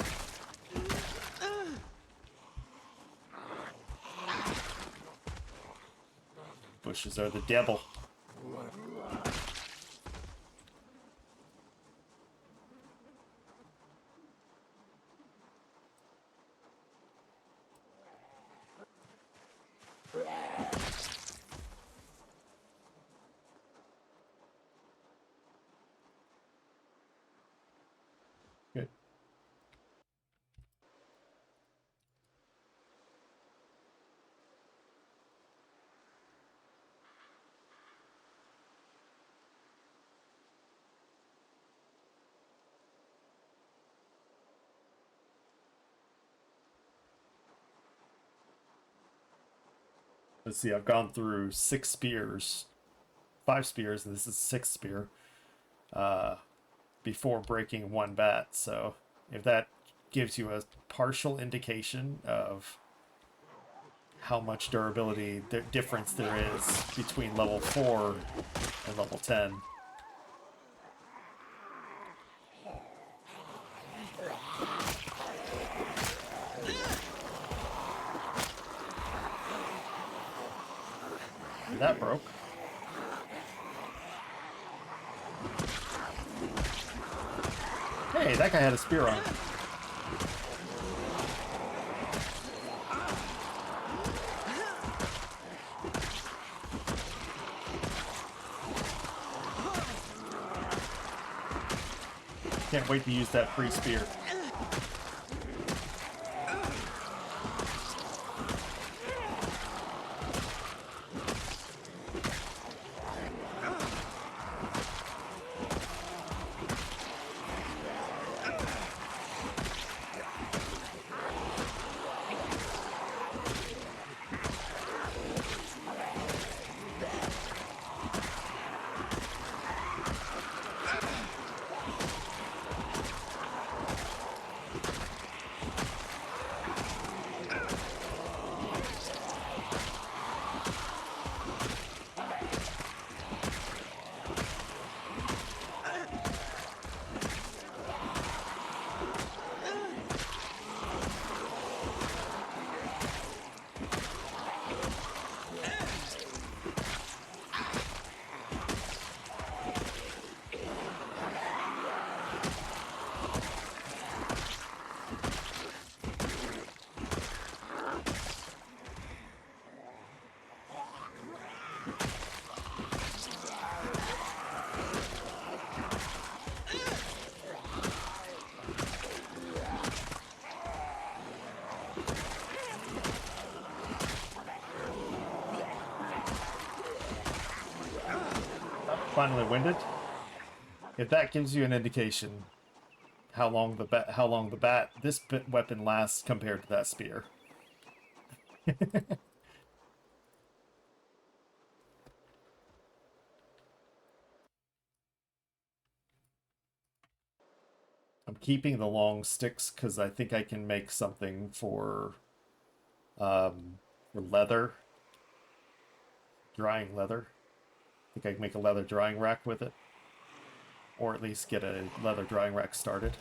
Bushes are the devil. Good. Let's see, I've gone through 6 spears, 5 spears, and this is 6th spear, before breaking 1 bat. So if that gives you a partial indication of how much durability difference there is between level 4 and level 10. And that broke. Hey, that guy had a spear on. Can't wait to use that free spear. Finally winded. If that gives you an indication how long this weapon lasts compared to that spear. I'm keeping the long sticks because I think I can make something for leather, drying leather. I think I can make a leather drying rack with it, or at least get a leather drying rack started.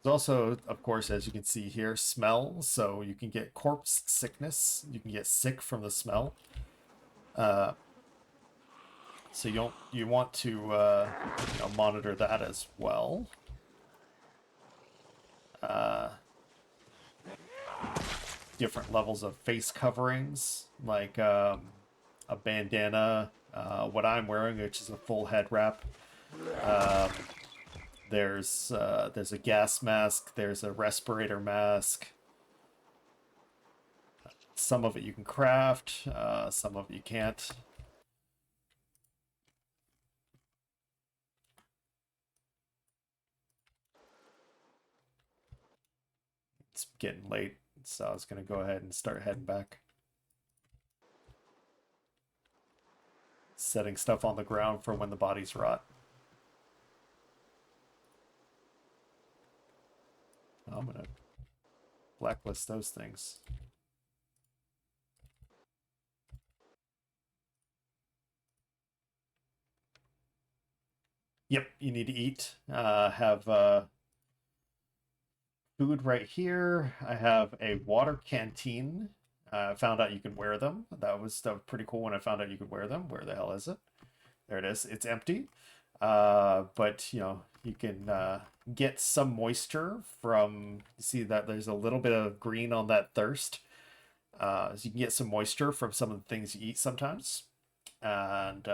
There's also, of course, as you can see here, smell. So you can get corpse sickness. You can get sick from the smell. So you want to monitor that as well. Different levels of face coverings, like a bandana, what I'm wearing, which is a full head wrap. There's a gas mask. There's a respirator mask. Some of it you can craft. Some of it you can't. It's getting late, so I was gonna go ahead and start heading back. Setting stuff on the ground for when the bodies rot. I'm gonna blacklist those things. Yep, you need to eat. Have food right here. I have a water canteen. I found out you can wear them. That was pretty cool when I found out you could wear them. Where the hell is it? There it is. It's empty. But you can get some moisture from. You see that there's a little bit of green on that thirst. So you can get some moisture from some of the things you eat sometimes, and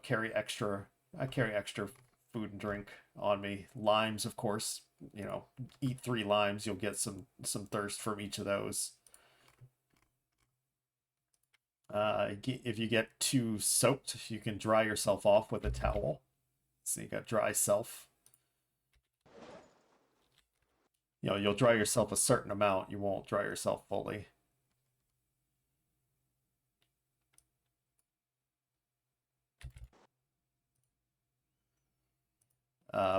carry extra. I carry extra food and drink on me. Limes, of course. Eat 3 limes, you'll get some thirst from each of those. If you get too soaked, you can dry yourself off with a towel. So you got dry self. You'll dry yourself a certain amount. You won't dry yourself fully.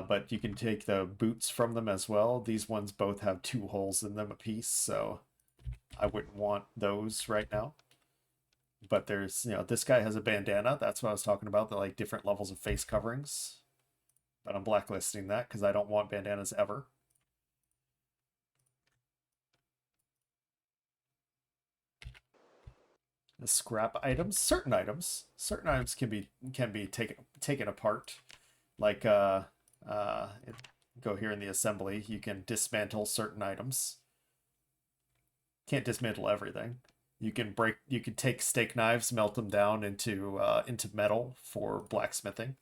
But you can take the boots from them as well. These ones both have 2 holes in them apiece, so I wouldn't want those right now. But there's, this guy has a bandana. That's what I was talking about, the like different levels of face coverings. But I'm blacklisting that because I don't want bandanas ever. The scrap items, certain items can be taken apart. Like go here in the assembly, you can dismantle certain items. Can't dismantle everything. You can take steak knives, melt them down into metal for blacksmithing.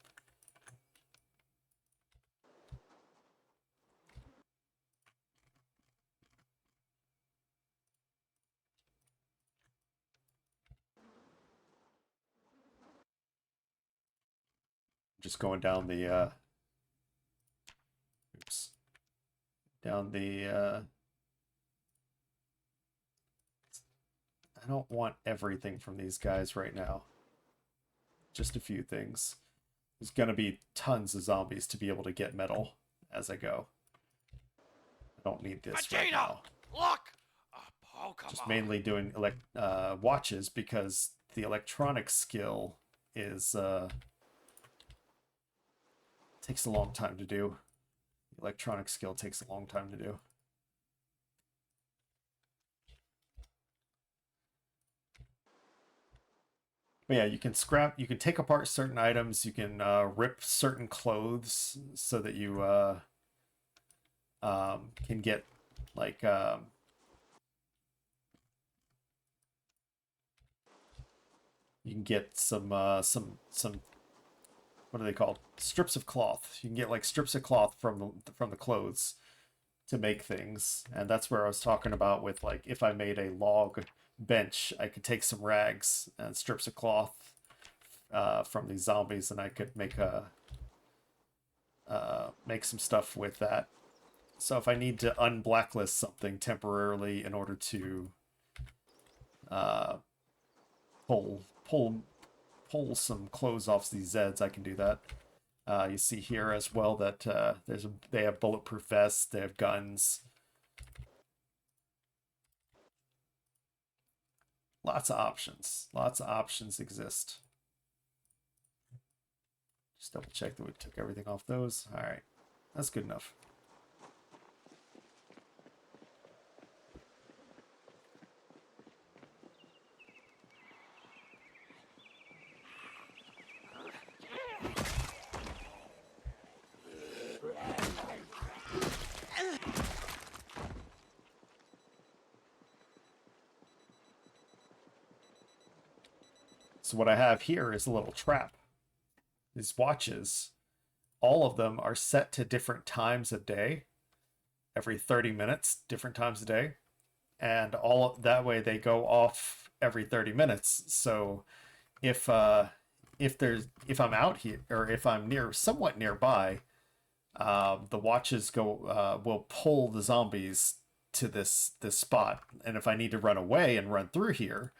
Just going down the oops. Down the I don't want everything from these guys right now. Just a few things. There's gonna be tons of zombies to be able to get metal as I go. I don't need this right now. Look! A Pokemon! Just mainly doing watches because the electronic skill is takes a long time to do. The electronic skill takes a long time to do. But yeah, you can take apart certain items, you can rip certain clothes so that you can get like you can get some what are they called? Strips of cloth. You can get like strips of cloth from the clothes to make things, and that's where I was talking about with like if I made a log bench, I could take some rags and strips of cloth from these zombies, and I could make some stuff with that. So if I need to unblacklist something temporarily in order to pull some clothes off these Zeds, I can do that. You see here as well that they have bulletproof vests, they have guns. Lots of options. Lots of options exist. Just double check that we took everything off those. All right, that's good enough. So what I have here is a little trap. These watches, all of them are set to different times of day, every 30 minutes, different times a day. And all that way they go off every 30 minutes. So if I'm out here, or if I'm somewhat nearby, the watches will pull the zombies to this spot. And if I need to run away and run through here,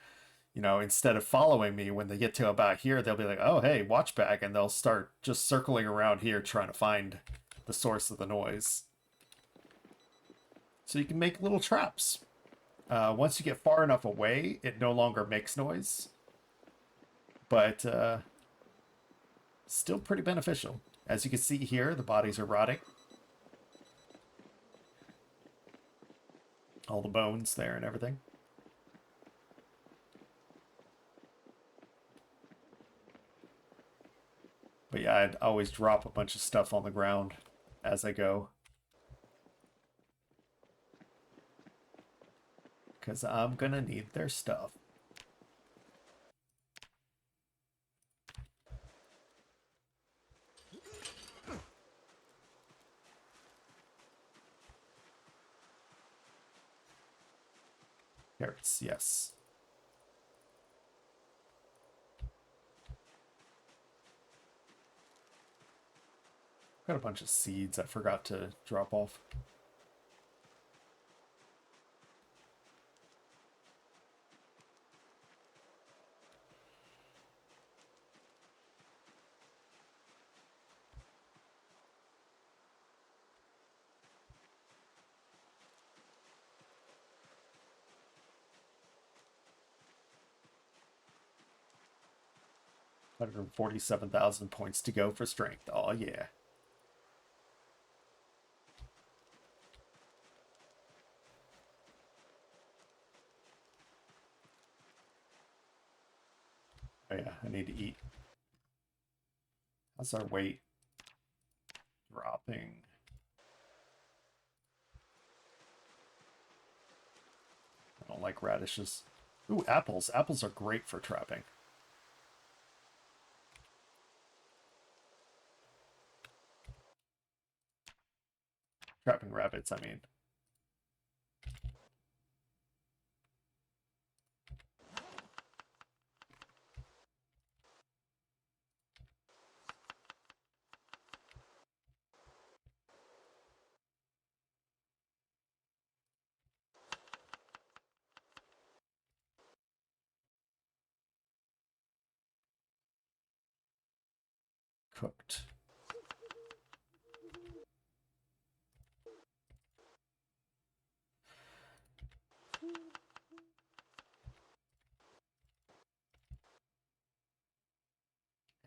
you know, instead of following me, when they get to about here, they'll be like, oh, hey, watch back. And they'll start just circling around here trying to find the source of the noise. So you can make little traps. Once you get far enough away, it no longer makes noise. But still pretty beneficial. As you can see here, the bodies are rotting. All the bones there and everything. But yeah, I'd always drop a bunch of stuff on the ground as I go. Because I'm gonna need their stuff. Carrots, yes. Got a bunch of seeds I forgot to drop off. $147,000 points to go for strength. Oh yeah. Oh yeah, I need to eat. How's our weight dropping? I don't like radishes. Ooh, apples. Apples are great for trapping. Trapping rabbits, I mean. Cooked.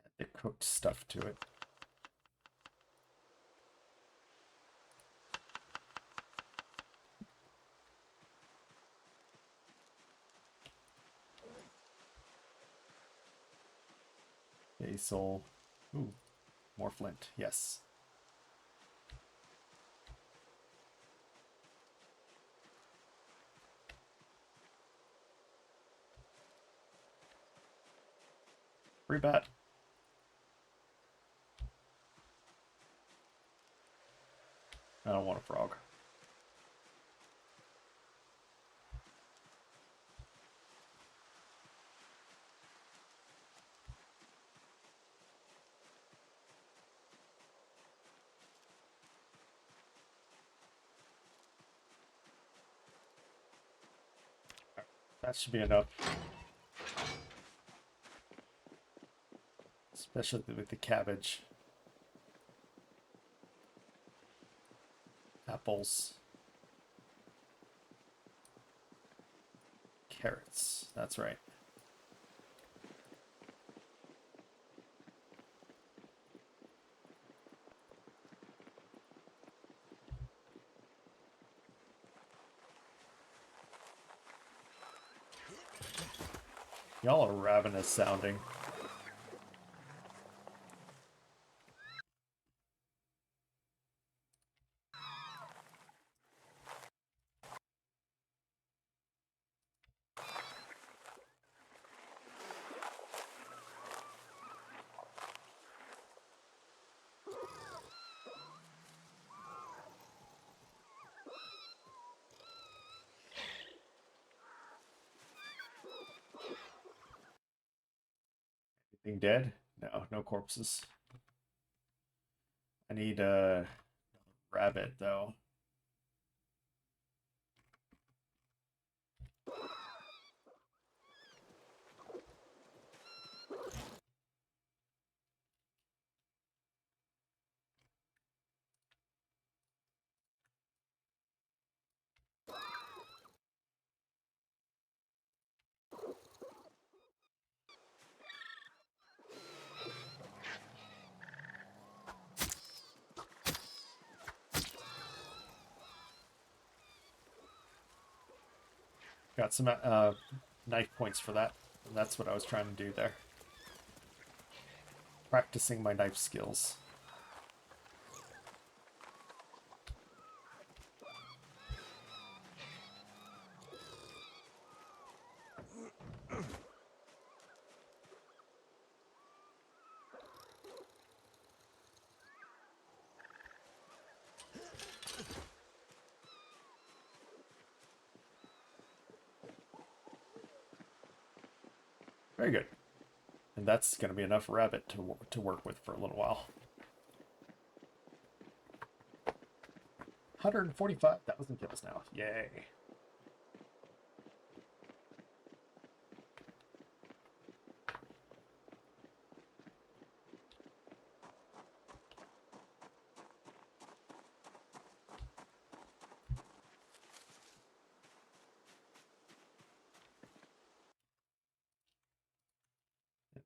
Add the cooked stuff to it. Basil. Ooh, more flint. Yes. Free bat. I don't want a frog. That should be enough. Especially with the cabbage. Apples. Carrots. That's right. Y'all are ravenous sounding. Being dead? No, no corpses. I need a rabbit though. Got some knife points for that. And that's what I was trying to do there. Practicing my knife skills. Very good. And that's going to be enough rabbit to work with for a little while. 145,000 kills now. Yay.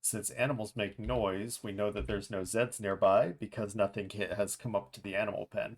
Since animals make noise, we know that there's no Zeds nearby because nothing has come up to the animal pen.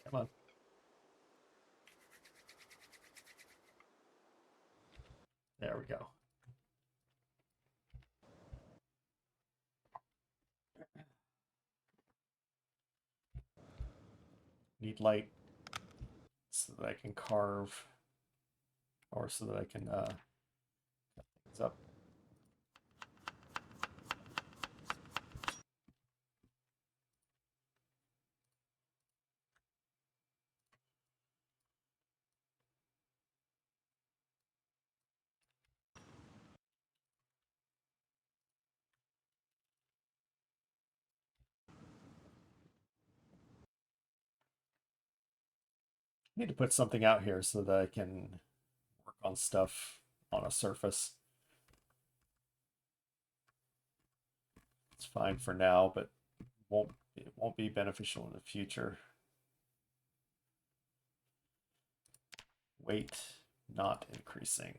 Come on. There we go. Need light so that I can carve, or so that I can cut things up. Need to put something out here so that I can work on stuff on a surface. It's fine for now, but it won't be beneficial in the future. Weight not increasing.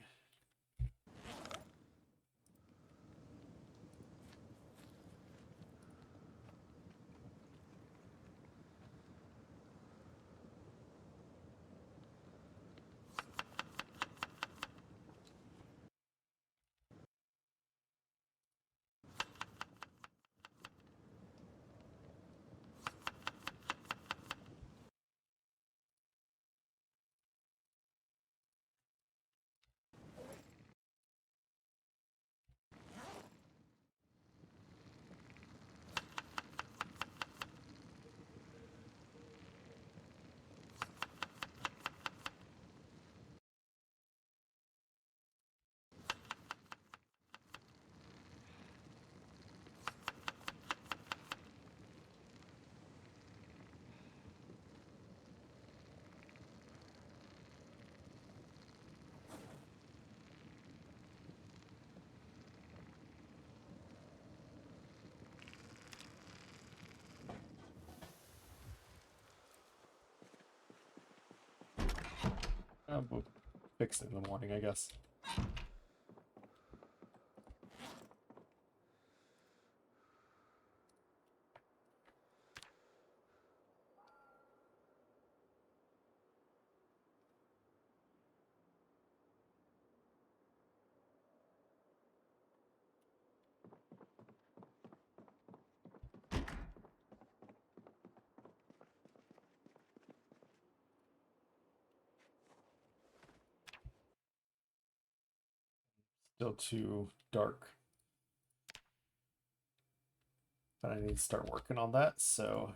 We'll fix it in the morning, I guess. Still too dark. But I need to start working on that, so...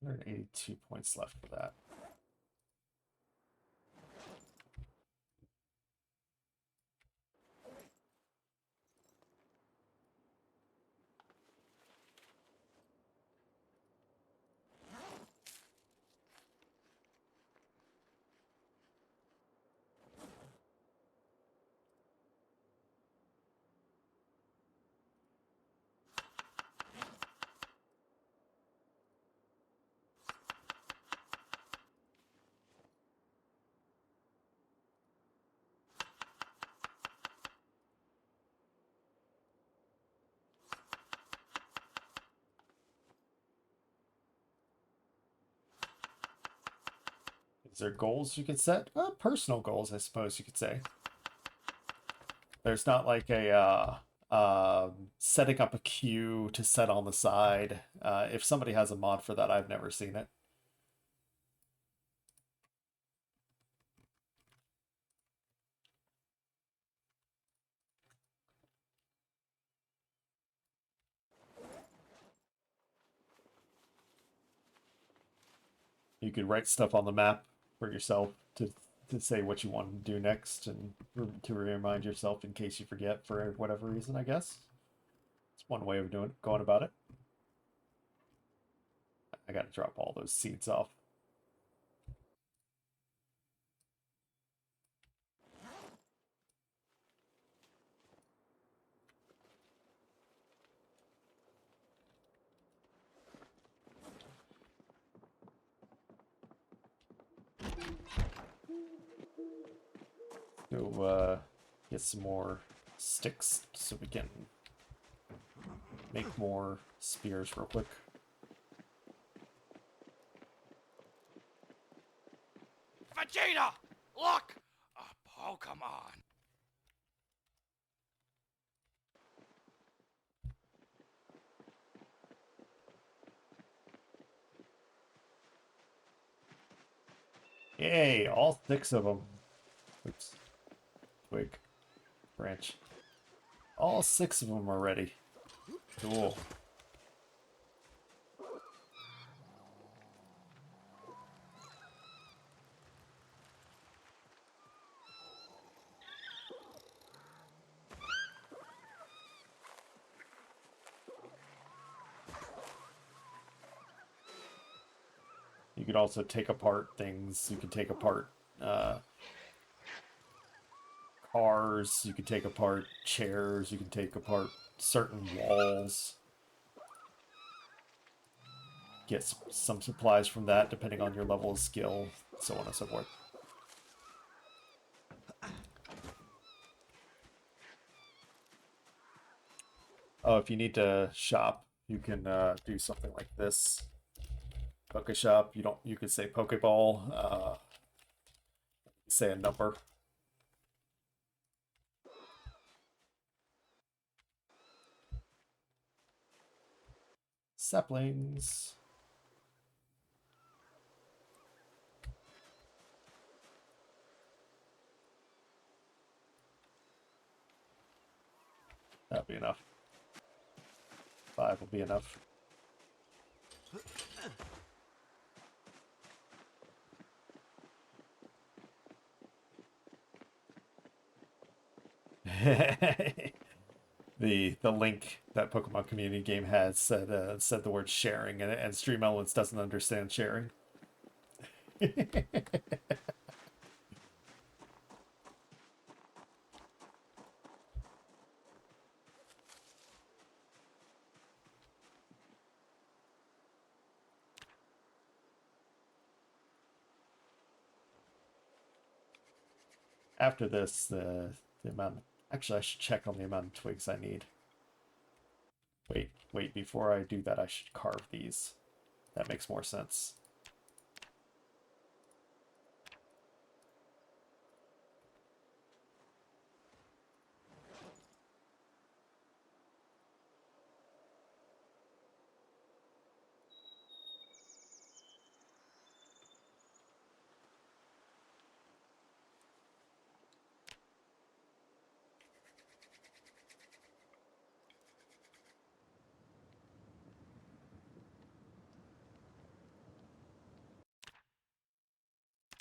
There are 82 points left for that. Is there goals you can set? Personal goals, I suppose you could say. There's not like a setting up a queue to set on the side. If somebody has a mod for that, I've never seen it. You could write stuff on the map for yourself to say what you want to do next and to remind yourself in case you forget for whatever reason, I guess. It's one way of going about it. I gotta drop all those seeds off. Go get some more sticks so we can make more spears real quick. Vegeta! Look! A Pokemon! Yay, all 6 of them. Oops. Twig. Branch. All 6 of them are ready. Cool. You could also take apart things. You can take apart cars. You can take apart chairs. You can take apart certain walls. Get some supplies from that depending on your level of skill, so on and so forth. Oh, if you need to shop, you can do something like this. Poke shop. You could say Pokeball. Say a number. Saplings. That'll be enough. 5 will be enough. The link that Pokemon community game has said the word sharing, and Stream Elements doesn't understand sharing. After this, the amount. Actually, I should check on the amount of twigs I need. Wait. Wait, before I do that, I should carve these. That makes more sense.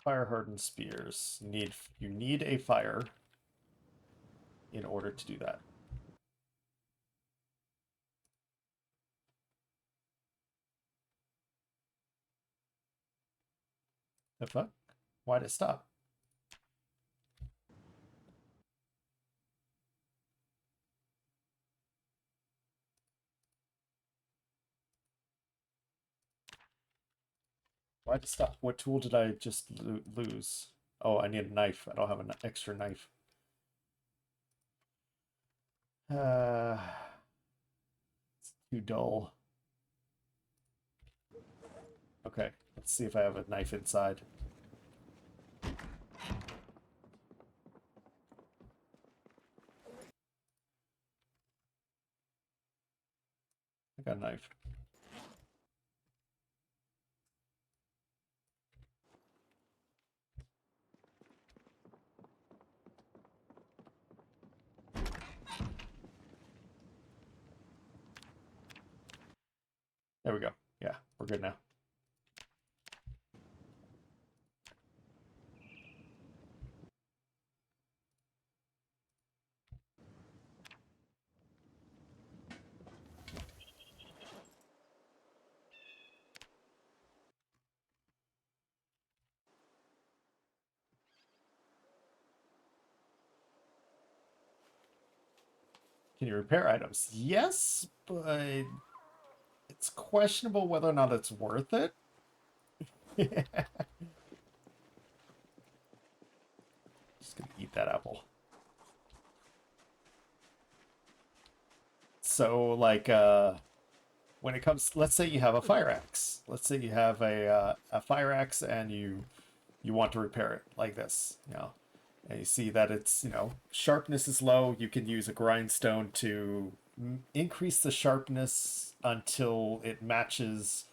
Fire hardened spears. You need a fire in order to do that. The fuck? Why'd it stop? Why'd it stop? What tool did I just lose? Oh, I need a knife. I don't have an extra knife. It's too dull. Okay, let's see if I have a knife inside. I got a knife. There we go. Yeah, we're good now. Can you repair items? Yes, but it's questionable whether or not it's worth it. Just gonna eat that apple. So, like, when it comes, let's say you have a fire axe. Let's say you have a fire axe and you want to repair it like this, you know, and you see that it's, you know, sharpness is low. You can use a grindstone to increase the sharpness until it matches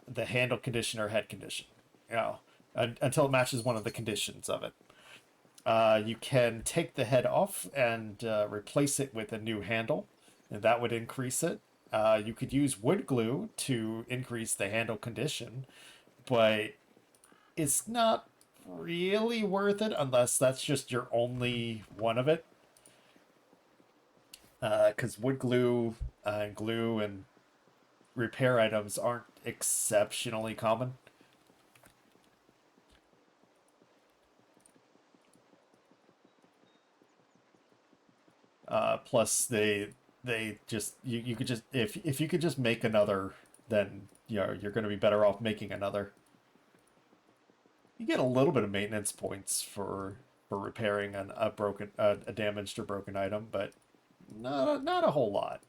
the handle condition or head condition, you know, until it matches one of the conditions of it. You can take the head off and replace it with a new handle, and that would increase it. You could use wood glue to increase the handle condition, but it's not really worth it unless that's just your only one of it. Because wood glue and glue and repair items aren't exceptionally common. Plus they just you could just if you could just make another, then you know you're going to be better off making another. You get a little bit of maintenance points for repairing a broken a damaged or broken item, but not a whole lot.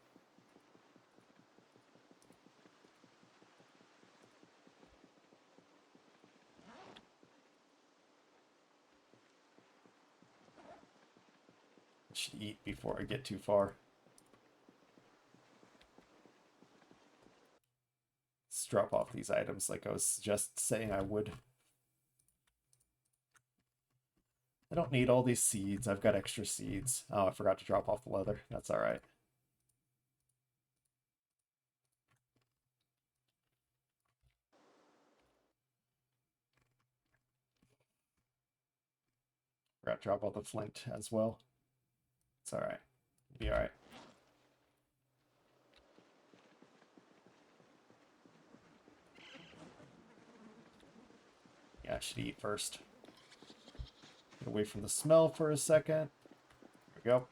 Should eat before I get too far. Let's drop off these items like I was just saying I would. I don't need all these seeds. I've got extra seeds. Oh, I forgot to drop off the leather. That's all right. Forgot to drop off the flint as well. It's all right. Be all right. Yeah, I should eat first. Get away from the smell for a second. There we go.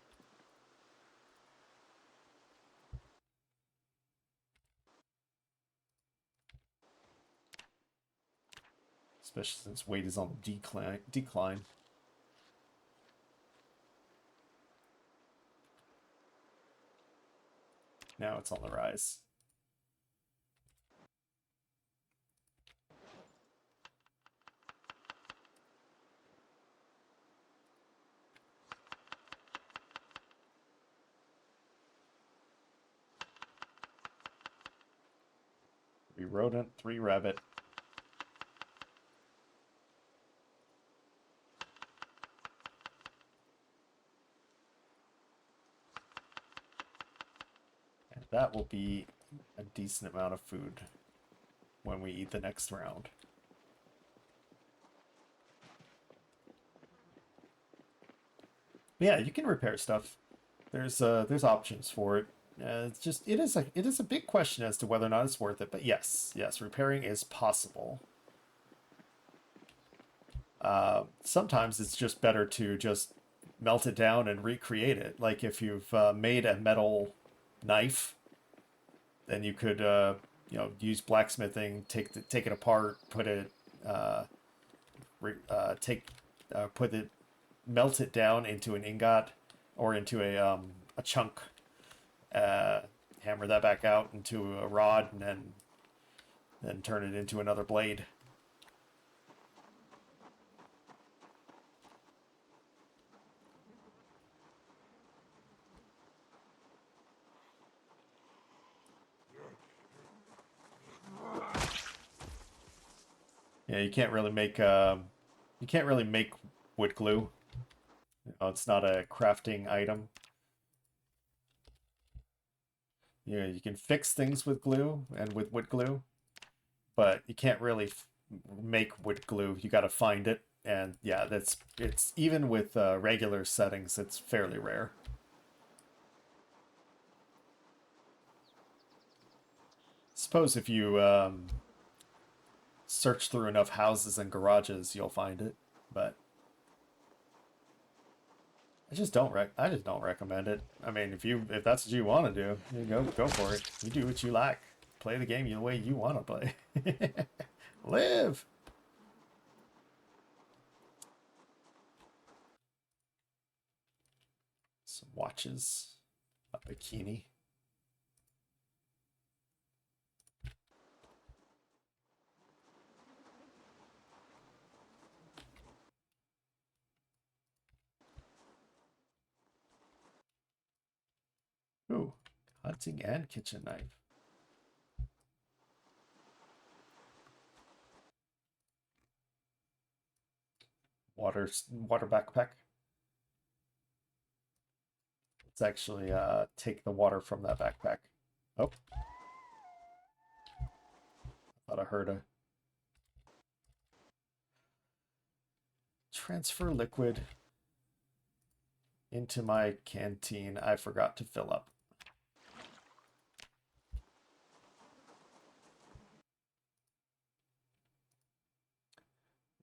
Especially since weight is on the decline. Now it's on the rise. Three rodent, three rabbit. And that will be a decent amount of food when we eat the next round. Yeah, you can repair stuff. There's options for it. It's just it is a big question as to whether or not it's worth it. But yes, repairing is possible. Sometimes it's just better to just melt it down and recreate it. Like if you've made a metal knife, then you could use blacksmithing, take it apart, put it melt it down into an ingot or into a chunk, hammer that back out into a rod, and then turn it into another blade. Yeah, you can't really make wood glue. It's not a crafting item. Yeah, you can fix things with glue and with wood glue, but you can't really make wood glue. You got to find it, and yeah, it's even with regular settings, it's fairly rare. Suppose if you search through enough houses and garages, you'll find it, but I just don't recommend it. I mean, if that's what you want to do, you go for it. You do what you like. Play the game the way you want to play. Live. Some watches, a bikini. Ooh, hunting and kitchen knife. Water backpack. Let's actually take the water from that backpack. Oh. Thought I heard a transfer liquid into my canteen. I forgot to fill up.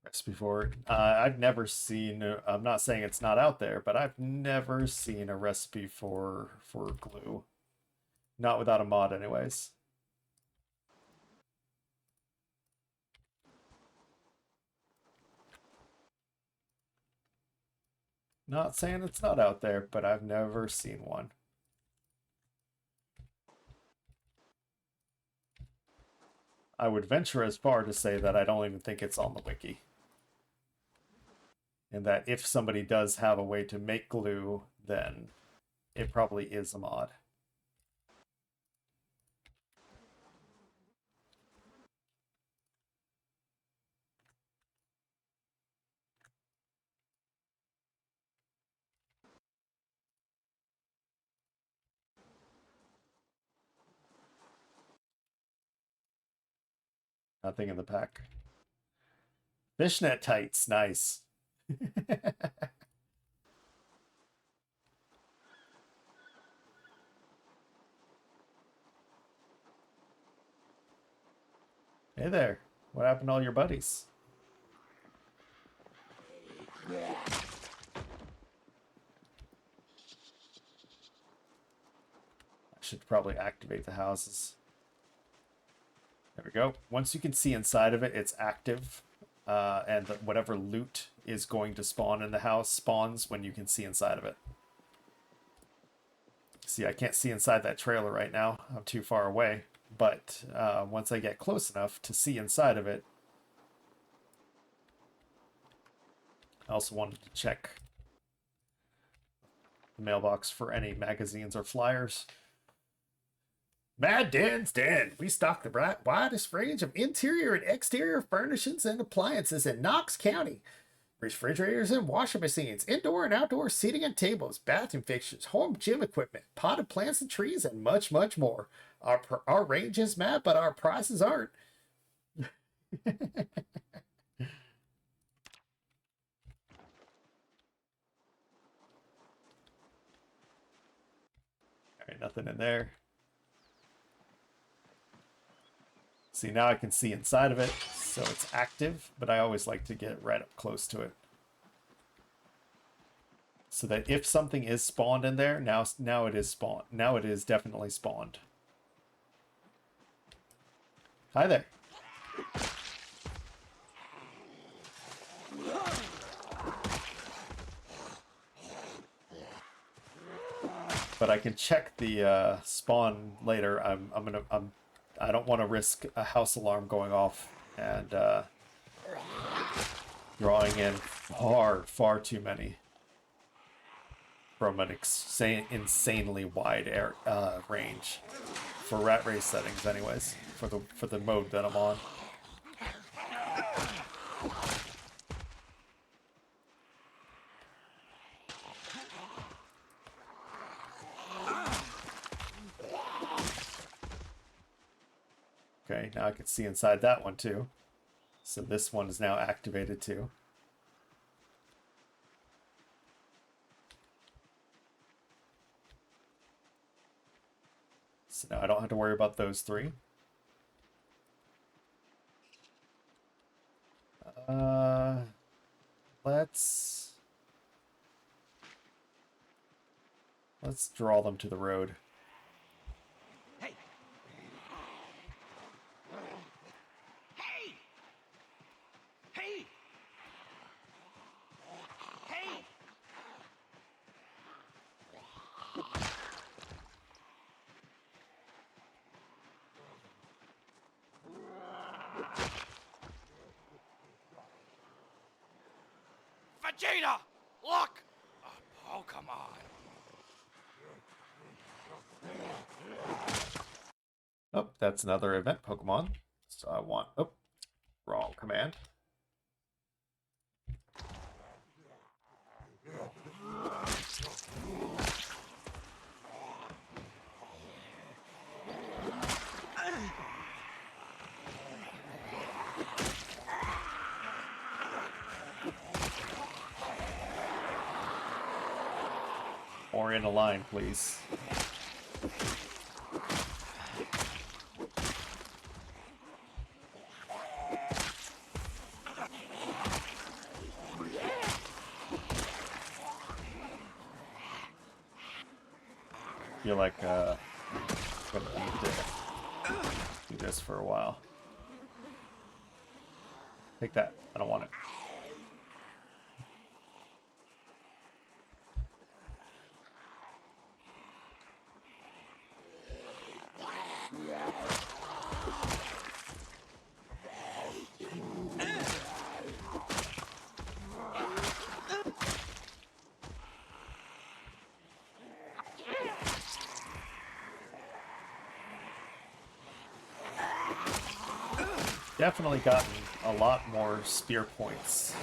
Recipe for it. I've never seen. I'm not saying it's not out there, but I've never seen a recipe for glue. Not without a mod, anyways. Not saying it's not out there, but I've never seen one. I would venture as far to say that I don't even think it's on the wiki. And that if somebody does have a way to make glue, then it probably is a mod. Nothing in the pack. Fishnet tights, nice. Hey there. What happened to all your buddies? I should probably activate the houses. There we go. Once you can see inside of it, it's active. And whatever loot is going to spawn in the house spawns when you can see inside of it. See, I can't see inside that trailer right now. I'm too far away. But once I get close enough to see inside of it, I also wanted to check the mailbox for any magazines or flyers. Mad Dan's Den. We stock the widest range of interior and exterior furnishings and appliances in Knox County. Refrigerators and washing machines, indoor and outdoor seating and tables, bathroom fixtures, home gym equipment, potted plants and trees, and much, much more. Our range is mad, but our prices aren't. Alright, nothing in there. See, now I can see inside of it, so it's active, but I always like to get right up close to it. So that if something is spawned in there, now it is spawned. Now it is definitely spawned. Hi there. But I can check the spawn later. I don't want to risk a house alarm going off and drawing in far too many from an insanely wide range for RatRace settings, anyways. For the mode that I'm on. Okay, now I can see inside that one too. So this one is now activated too. So now I don't have to worry about those three. Let's draw them to the road. Hey! Hey! Hey! Hey! Vegeta! Look! A Pokemon! Oh, that's another event Pokemon. So I want... Oh, wrong command. Or in a line, please. I feel like I'm gonna need to do this for a while. Take that. I don't want it. Definitely gotten a lot more spear points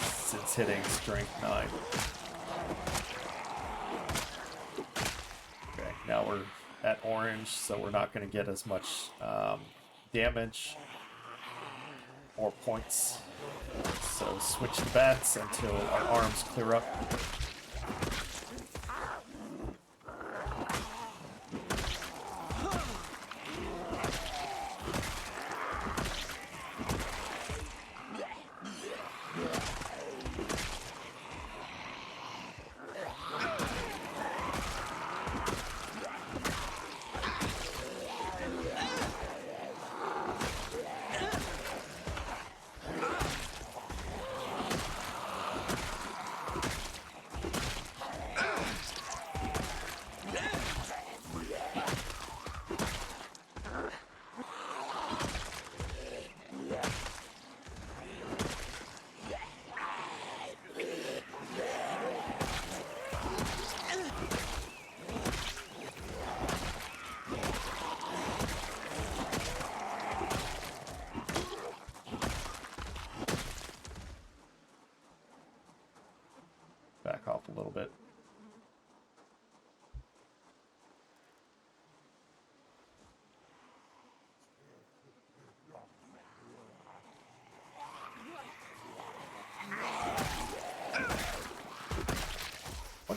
since hitting strength 9. Okay, now we're at orange, so we're not going to get as much damage or points. So switch the bats until our arms clear up.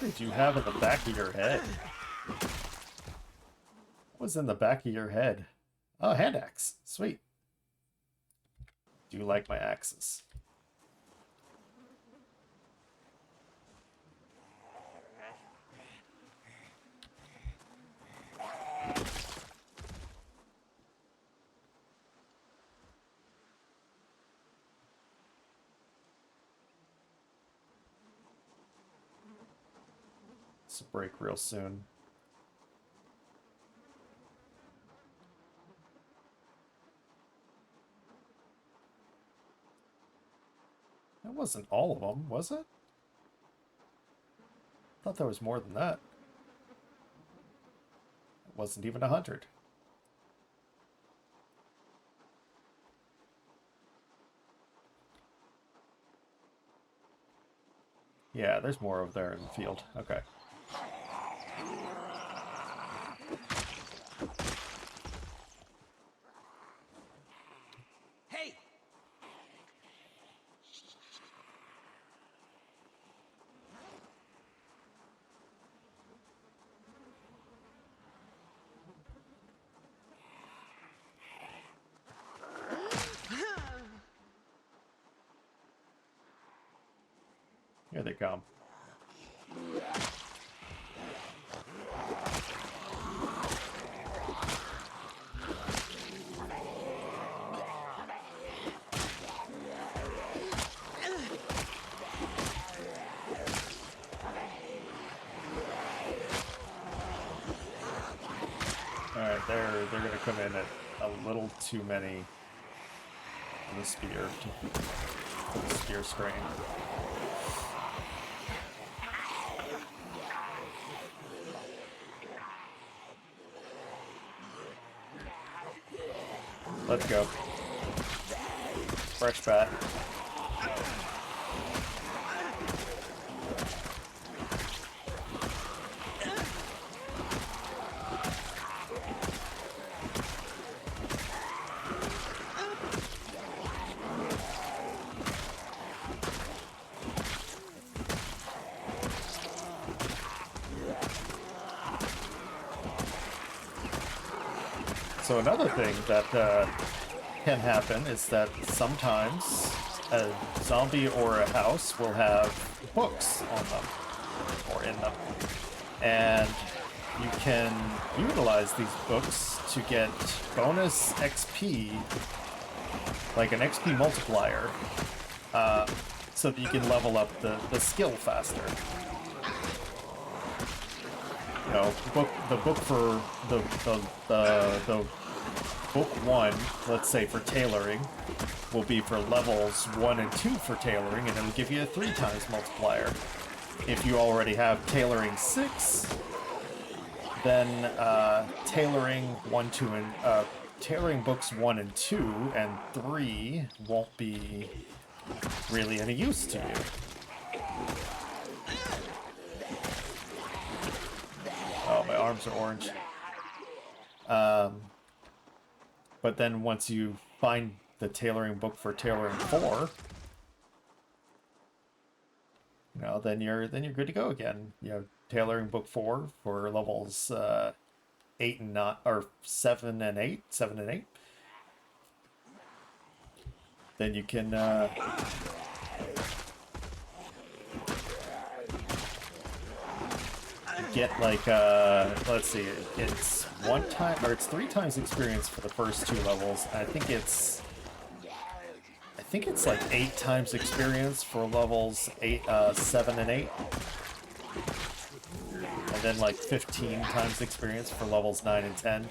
What did you have in the back of your head? What was in the back of your head? Oh, hand axe. Sweet. Do you like my axes? This will break real soon. That wasn't all of them, was it? I thought there was more than that. It wasn't even 100. Yeah, there's more over there in the field. Okay. Hey! Here they come. Alright, they're gonna come in at a little too many for the spear for the spear strain. Let's go. Fresh bat. So another thing that can happen is that sometimes a zombie or a house will have books on them, or in them. And you can utilize these books to get bonus XP, like an XP multiplier, so that you can level up the skill faster. You know, the book for the book 1, let's say for tailoring, will be for levels 1 and 2 for tailoring, and it'll give you a 3 times multiplier. If you already have tailoring 6, then tailoring tailoring books 1 and 2 and 3 won't be really any use to you. Oh, my arms are orange. But then once you find the tailoring book for tailoring 4, you know, then you're good to go again. You know, tailoring book 4 for levels 8 and 9, or 7 and 8, 7 and 8. Then you can get like let's see, it's 1 time, or it's 3 times experience for the first 2 levels. I think it's like 8 times experience for levels 7 and 8, and then like 15 times experience for levels 9 and 10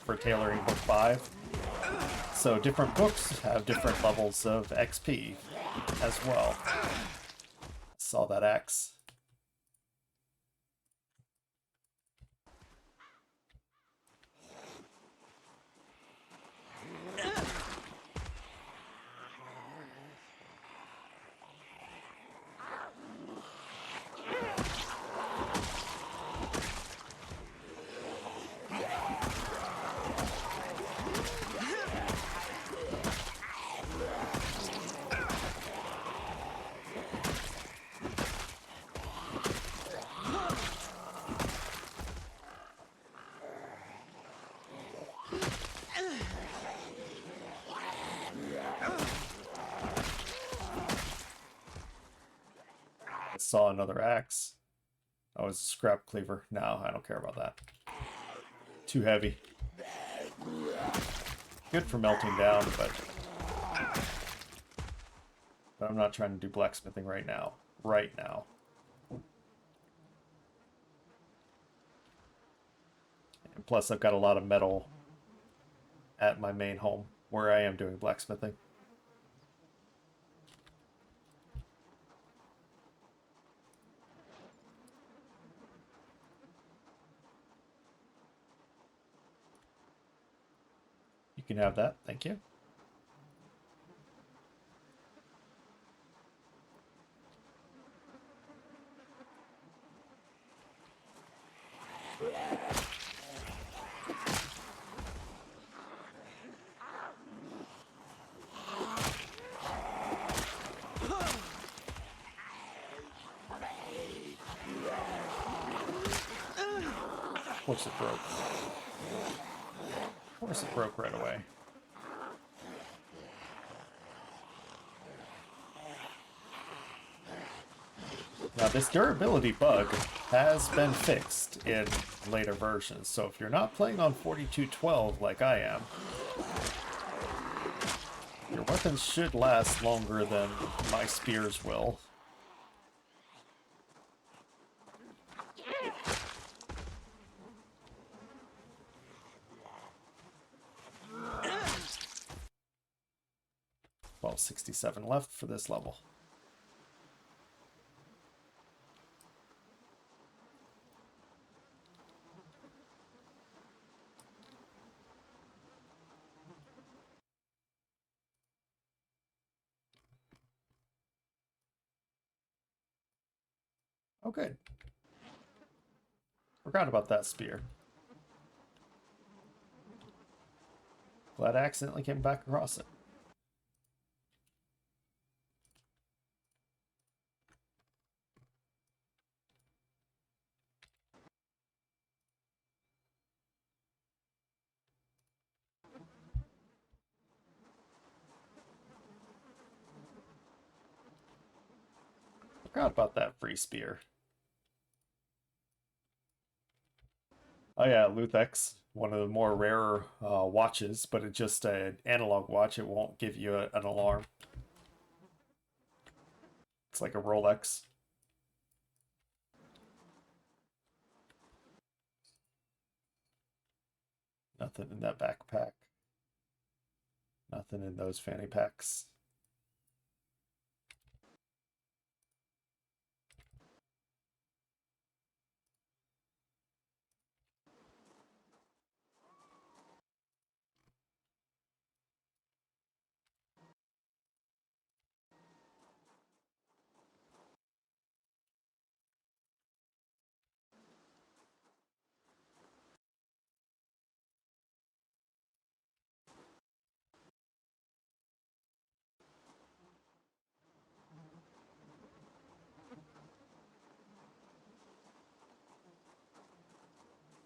for tailoring book 5. So different books have different levels of XP as well. Saw that axe. saw another axe. Oh, it's a scrap cleaver. No, I don't care about that. Too heavy. Good for melting down, but I'm not trying to do blacksmithing right now. Right now. And plus, I've got a lot of metal at my main home where I am doing blacksmithing. You can have that. Thank you. Of course it broke. Of course it broke right away. Now this durability bug has been fixed in later versions, so if you're not playing on 4212 like I am, your weapons should last longer than my spears will. Well, 67 left for this level. Oh, good. Forgot about that spear. Glad I accidentally came back across it. Forgot about that free spear. Oh yeah, Luthex, one of the more rarer watches, but it's just an analog watch. It won't give you an alarm. It's like a Rolex. Nothing in that backpack. Nothing in those fanny packs.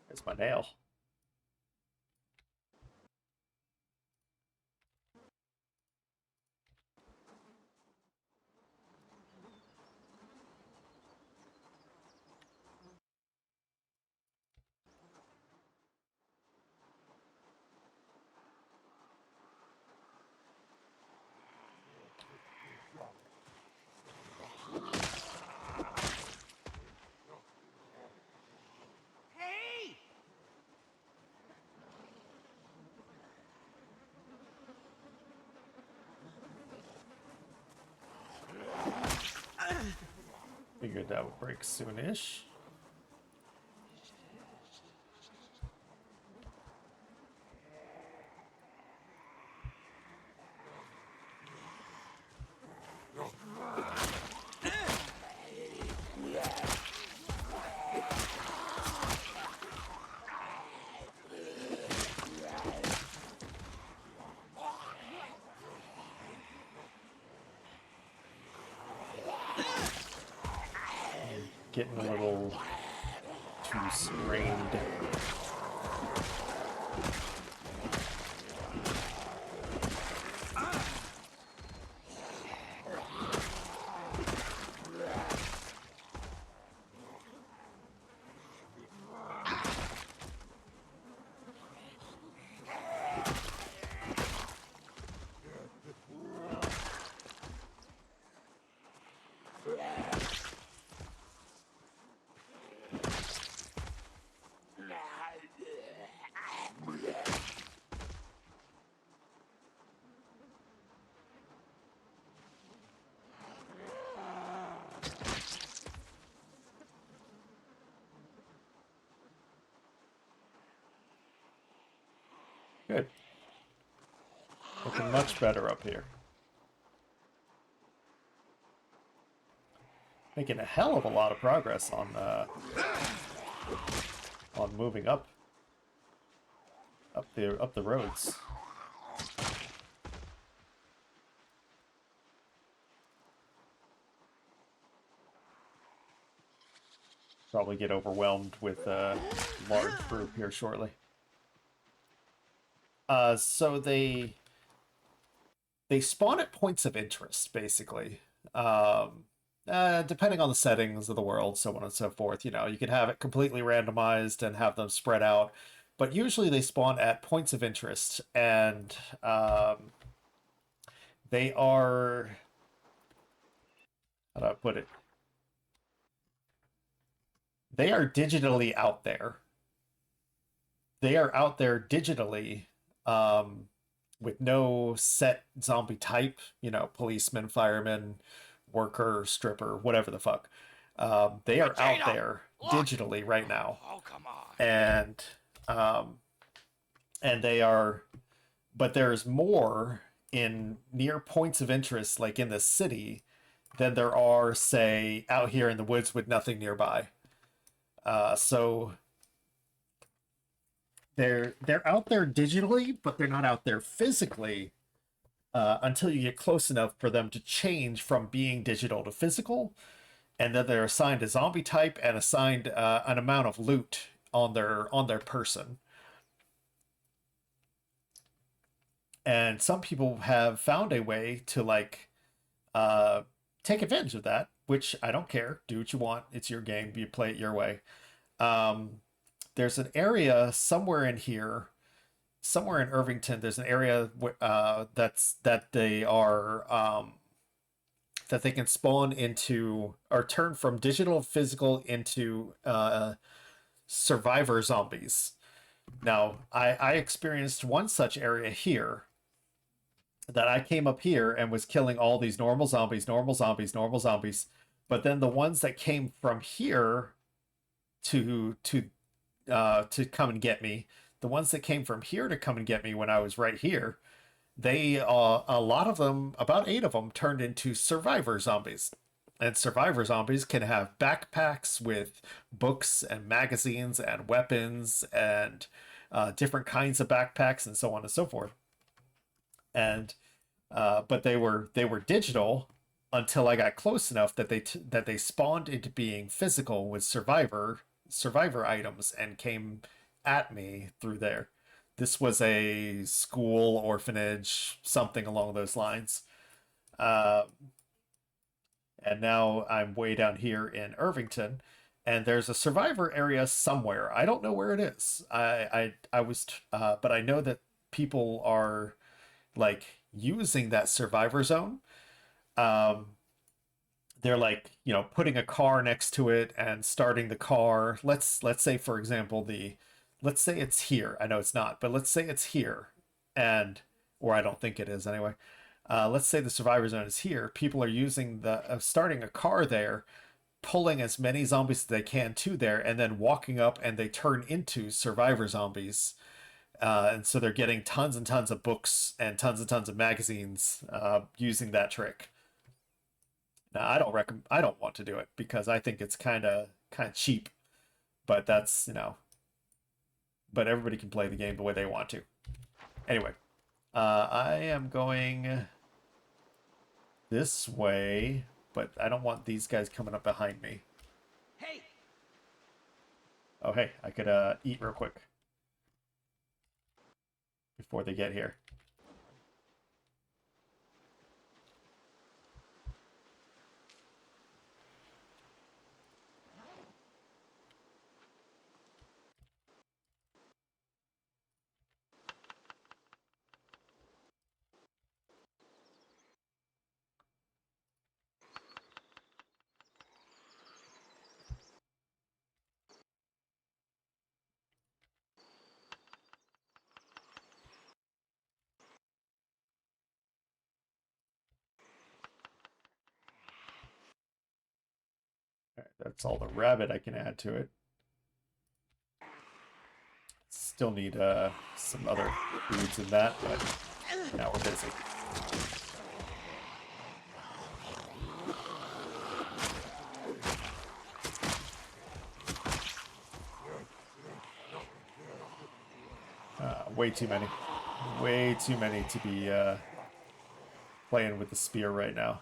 There's my nail. Hey! Figured that would break soon-ish. Getting a little too strained. Good. Looking much better up here. Making a hell of a lot of progress on moving up the roads. Probably get overwhelmed with a large group here shortly. So they spawn at points of interest, basically. Depending on the settings of the world, so on and so forth. You know, you can have it completely randomized and have them spread out, but usually they spawn at points of interest, and they are, how do I put it? They are digitally out there. They are out there digitally, with no set zombie type, you know, policeman, fireman, worker, stripper, whatever the fuck. They are out Vegeta, there look! digitally right now, Oh, come on. um, and they are, but there's more in near points of interest, like in the city, than there are, say, out here in the woods with nothing nearby. So they're out there digitally, but they're not out there physically until you get close enough for them to change from being digital to physical, and then they're assigned a zombie type and assigned an amount of loot on their person. And some people have found a way to like take advantage of that, which I don't care. Do what you want. It's your game. You play it your way. There's an area somewhere in here, somewhere in Irvington. There's an area that they are that they can spawn into or turn from digital physical into survivor zombies. Now, I experienced one such area here, that I came up here and was killing all these normal zombies, normal zombies, normal zombies. But then the ones that came from here to come and get me, the ones that came from here to come and get me when I was right here, they a lot of them, about 8 of them, turned into survivor zombies. And survivor zombies can have backpacks with books and magazines and weapons and different kinds of backpacks and so on and so forth. And but they were digital until I got close enough that they spawned into being physical with survivor items and came at me through there. This was a school, orphanage, something along those lines. Uh, and now I'm way down here in Irvington, and there's a survivor area somewhere. I don't know where it is. But I know that people are like using that survivor zone. Um, they're like, you know, putting a car next to it and starting the car. Let's say, for example, let's say it's here. I know it's not, but let's say it's here, and or I don't think it is anyway. Let's say the survivor zone is here. People are using the starting a car there, pulling as many zombies as they can to there, and then walking up, and they turn into survivor zombies. And so they're getting tons and tons of books and tons of magazines using that trick. Now, I don't want to do it because I think it's kind of cheap, but that's, you know, but everybody can play the game the way they want to. Anyway, I am going this way, but I don't want these guys coming up behind me. Hey! Oh, hey, I could eat real quick before they get here. All right, that's all the rabbit I can add to it. Still need some other foods in that, but now we're busy. Way too many. Way too many to be playing with the spear right now.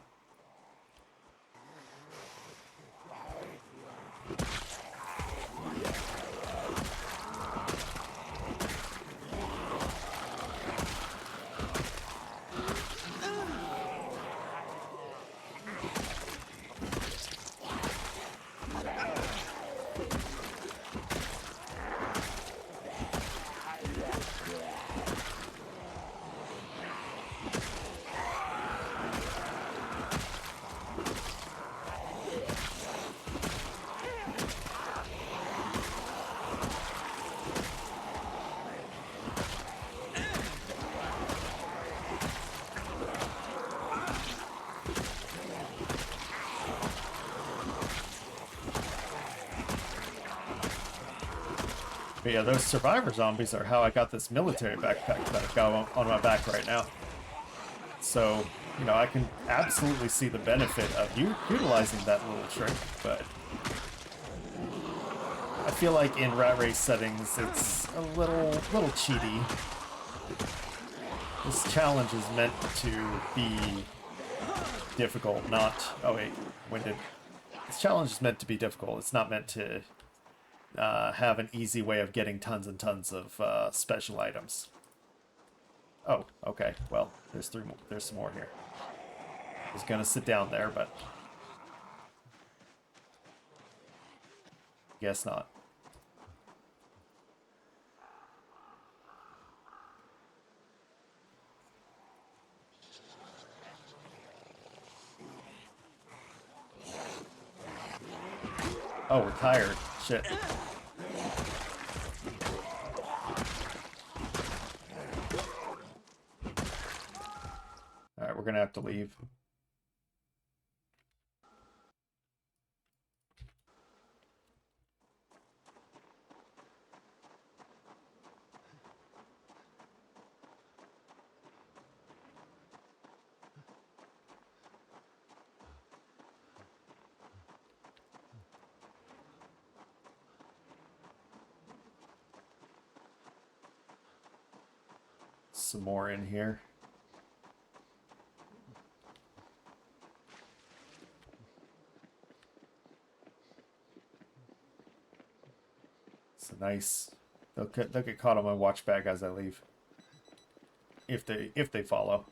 But yeah, those survivor zombies are how I got this military backpack that I've got on my back right now. So, you know, I can absolutely see the benefit of utilizing that little trick, but I feel like in RatRace settings, it's a little cheaty. This challenge is meant to be difficult, not... Oh wait, when did... This challenge is meant to be difficult. It's not meant to have an easy way of getting tons and tons of special items. Oh, okay. Well, there's three more. There's some more here. I was gonna sit down there, but guess not. Oh, we're tired. Shit. Alright, we're gonna have to leave. Some more in here. It's nice. They'll get caught on my watch bag as I leave. If they follow.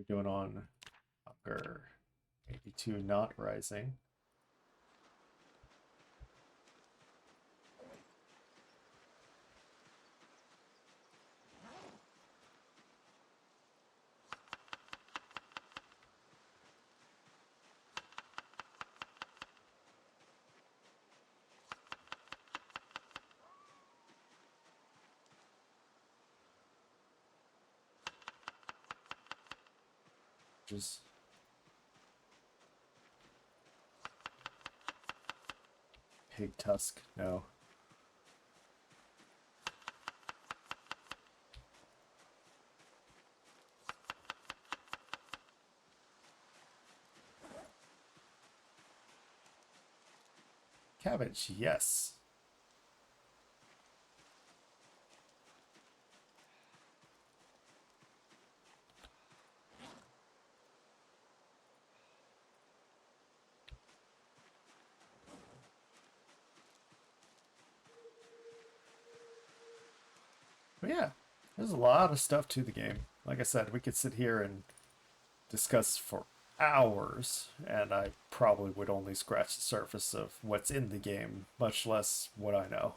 We're doing on hunger. 82 not rising. Just pig tusk, no. Cabbage, yes. But yeah, there's a lot of stuff to the game. Like I said, we could sit here and discuss for hours, and I probably would only scratch the surface of what's in the game, much less what I know.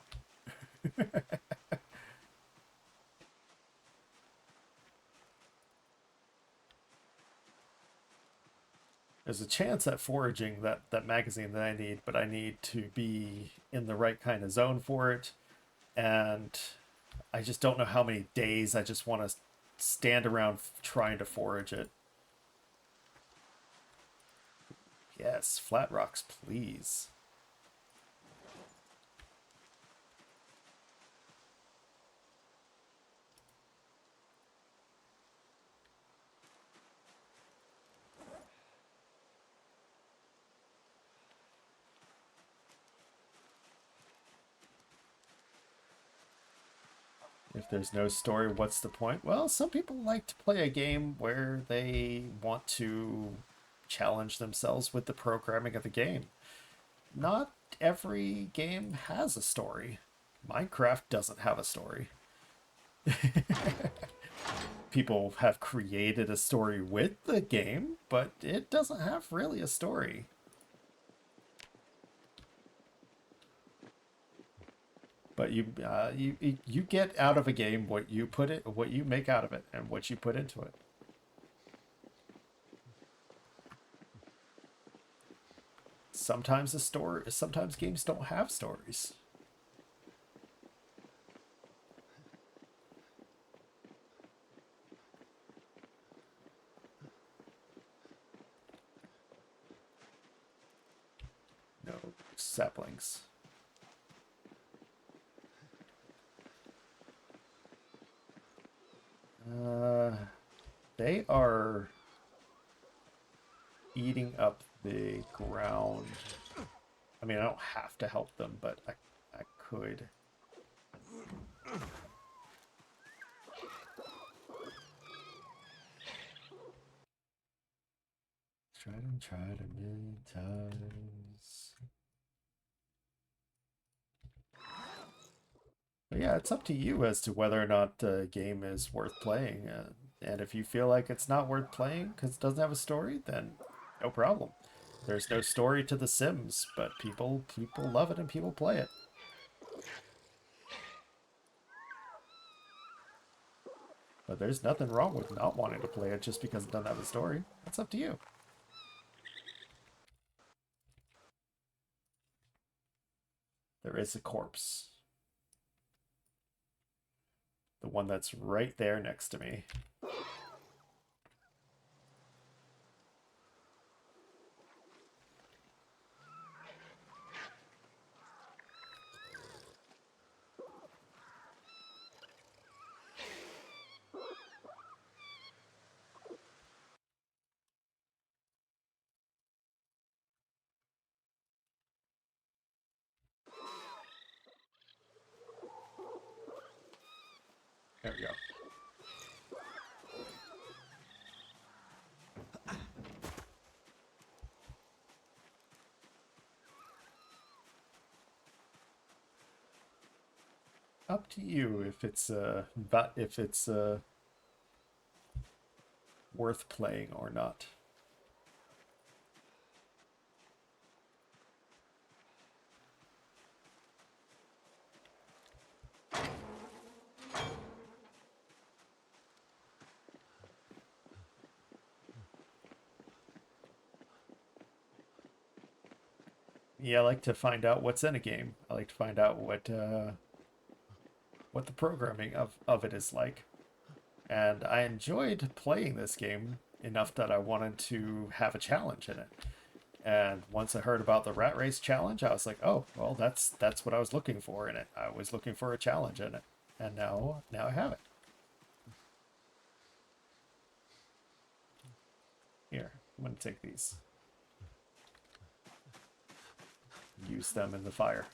There's a chance at foraging that magazine that I need, but I need to be in the right kind of zone for it, and I just don't know how many days I just want to stand around trying to forage it. Yes, flat rocks, please. If there's no story, what's the point? Well, some people like to play a game where they want to challenge themselves with the programming of the game. Not every game has a story. Minecraft doesn't have a story. People have created a story with the game, but it doesn't have really a story. But you get out of a game what you make out of it, and what you put into it. Sometimes games don't have stories. No saplings. They are eating up the ground. I mean, I don't have to help them, but I could. Tried a million times. But yeah, it's up to you as to whether or not the game is worth playing. And if you feel like it's not worth playing because it doesn't have a story, then no problem. There's no story to The Sims, but people love it and people play it. But there's nothing wrong with not wanting to play it just because it doesn't have a story. That's up to you. There is a corpse. The one that's right there next to me. There we go. Up to you if it's worth playing or not. Yeah, I like to find out what's in a game. I like to find out what the programming of it is like. And I enjoyed playing this game enough that I wanted to have a challenge in it. And once I heard about the RatRace challenge, I was like, "Oh, well, that's what I was looking for in it. I was looking for a challenge in it, and now I have it." Here, I'm gonna take these, use them in the fire.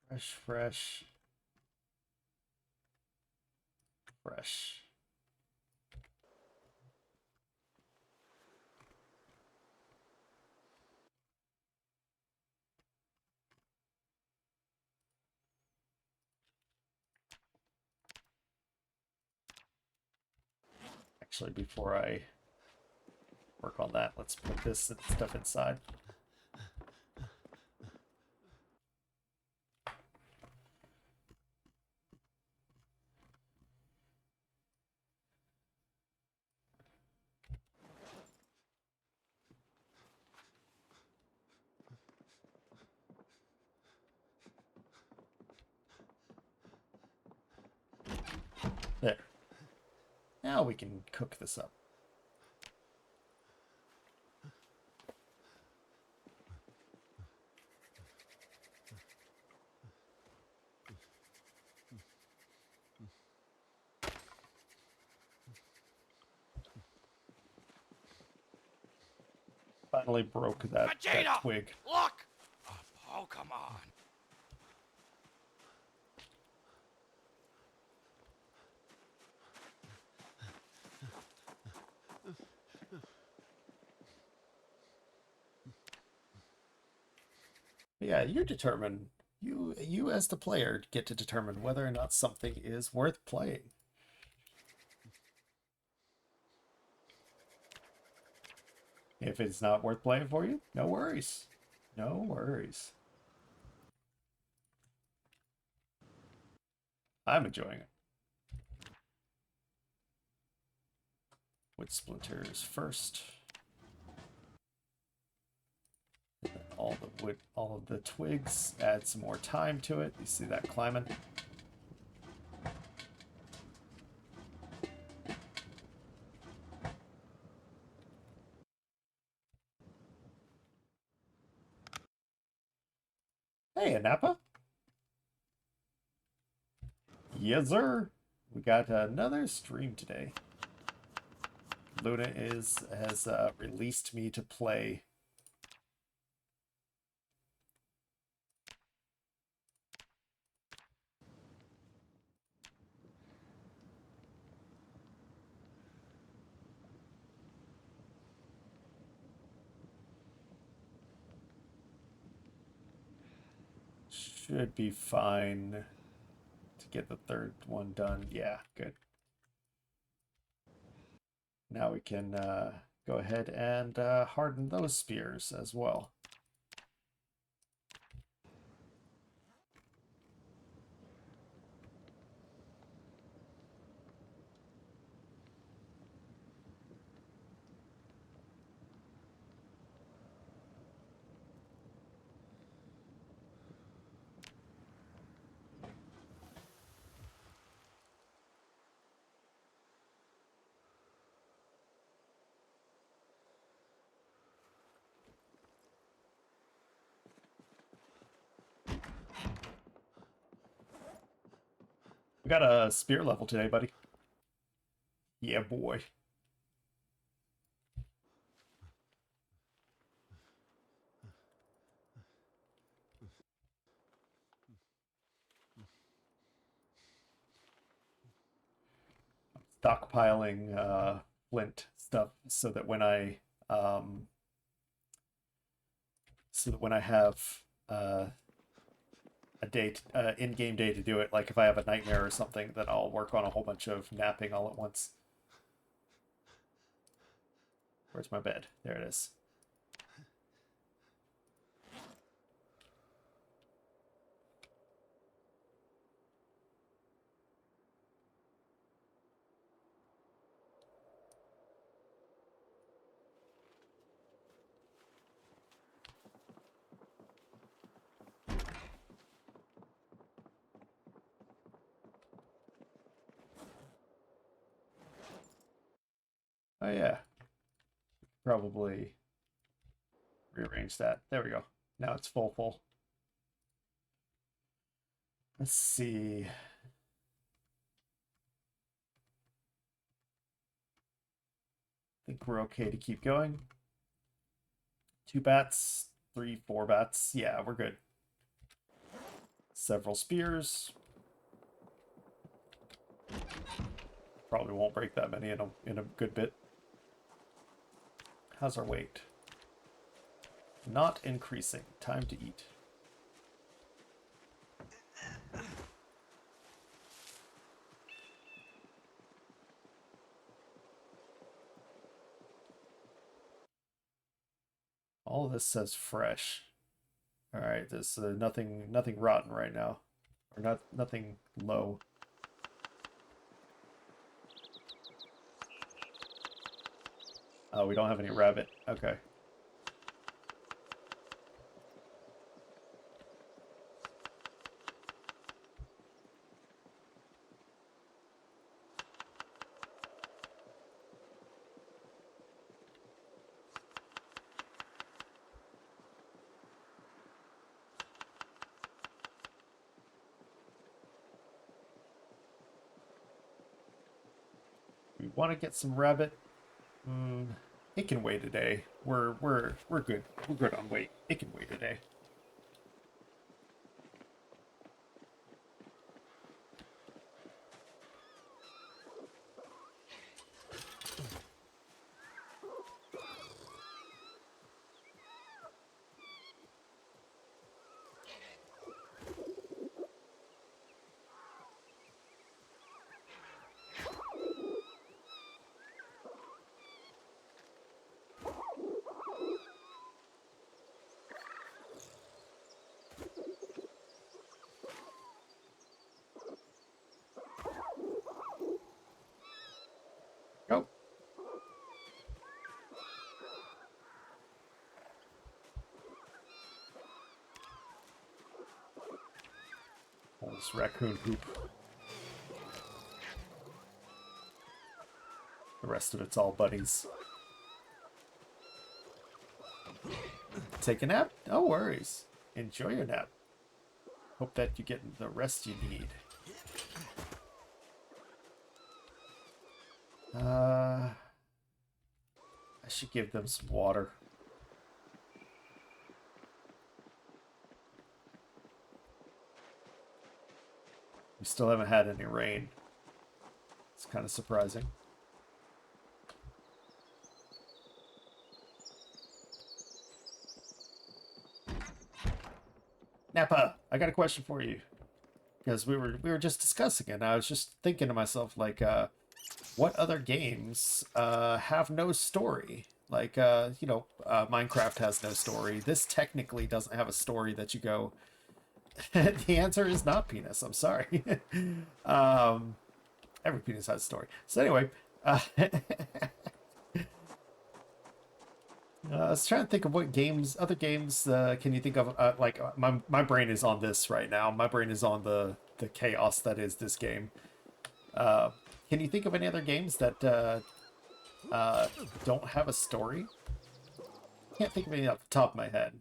Fresh, fresh, fresh. Actually, before I work on that, let's put this stuff inside. There. Now we can cook this up. Finally broke that Vegeta! twig. Look! Oh, come on. Yeah, you determine. You as the player get to determine whether or not something is worth playing. If it's not worth playing for you, no worries. No worries. I'm enjoying it. Wood splinters first. All the wood, all of the twigs, add some more time to it. You see that climbing? Hey, Anapa. Yes, sir. We got another stream today. Luna has released me to play. Should be fine to get the third one done. Yeah, good. Now we can go ahead and harden those spears as well. We got a spear level today, buddy. Yeah, boy. Stockpiling flint stuff so that when I have a date, in-game day to do it, like if I have a nightmare or something, then I'll work on a whole bunch of napping all at once. Where's my bed? There it is. Oh yeah. Probably rearrange that. There we go. Now it's full. Let's see. I think we're okay to keep going. 2 bats, 3, 4 bats. Yeah, we're good. Several spears. Probably won't break that many in a good bit. How's our weight? Not increasing. Time to eat. All of this says fresh. All right, there's nothing rotten right now, or nothing low. Oh, we don't have any rabbit. Okay. We want to get some rabbit. It can wait a day. We're good. We're good on wait. It can wait a day. Go. Oh, this raccoon poop. The rest of it's all buddies. Take a nap? No worries. Enjoy your nap. Hope that you get the rest you need. I should give them some water. We still haven't had any rain. It's kind of surprising. Nappa, I got a question for you. Because we were just discussing it, and I was just thinking to myself, like, what other games have no story? Like, Minecraft has no story. This technically doesn't have a story that you go. The answer is not penis. I'm sorry. Every penis has a story. So anyway, I was trying to think of what other games, can you think of? My brain is on this right now. My brain is on the chaos that is this game. Can you think of any other games that don't have a story? Can't think of any off the top of my head.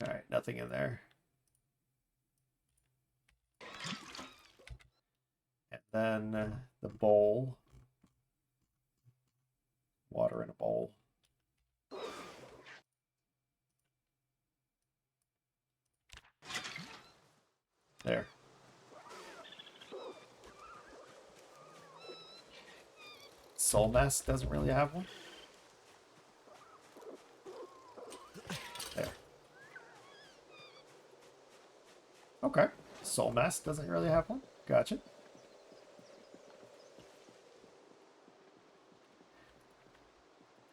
All right, nothing in there. And then the bowl. Water in a bowl. There. Soul Mask doesn't really have one. There. Okay. Soul Mask doesn't really have one. Gotcha.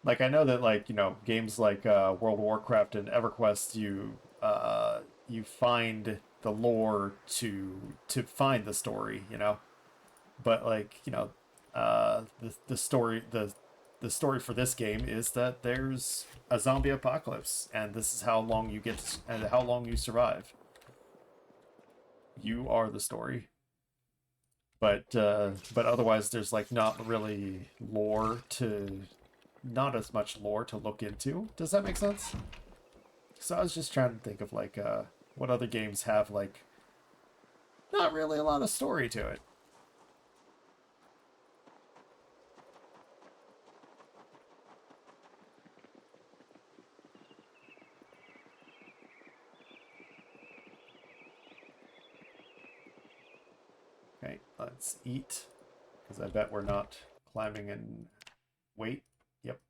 Like, I know that, like, games like World of Warcraft and EverQuest, you find the lore to find the story, But, like, the story for this game is that there's a zombie apocalypse, and this is how long you get and how long you survive. You are the story. But otherwise there's, like, not as much lore to look into. Does that make sense? So I was just trying to think of, like, what other games have, like, not really a lot of story to it. Okay, let's eat, because I bet we're not climbing in weight. Yep.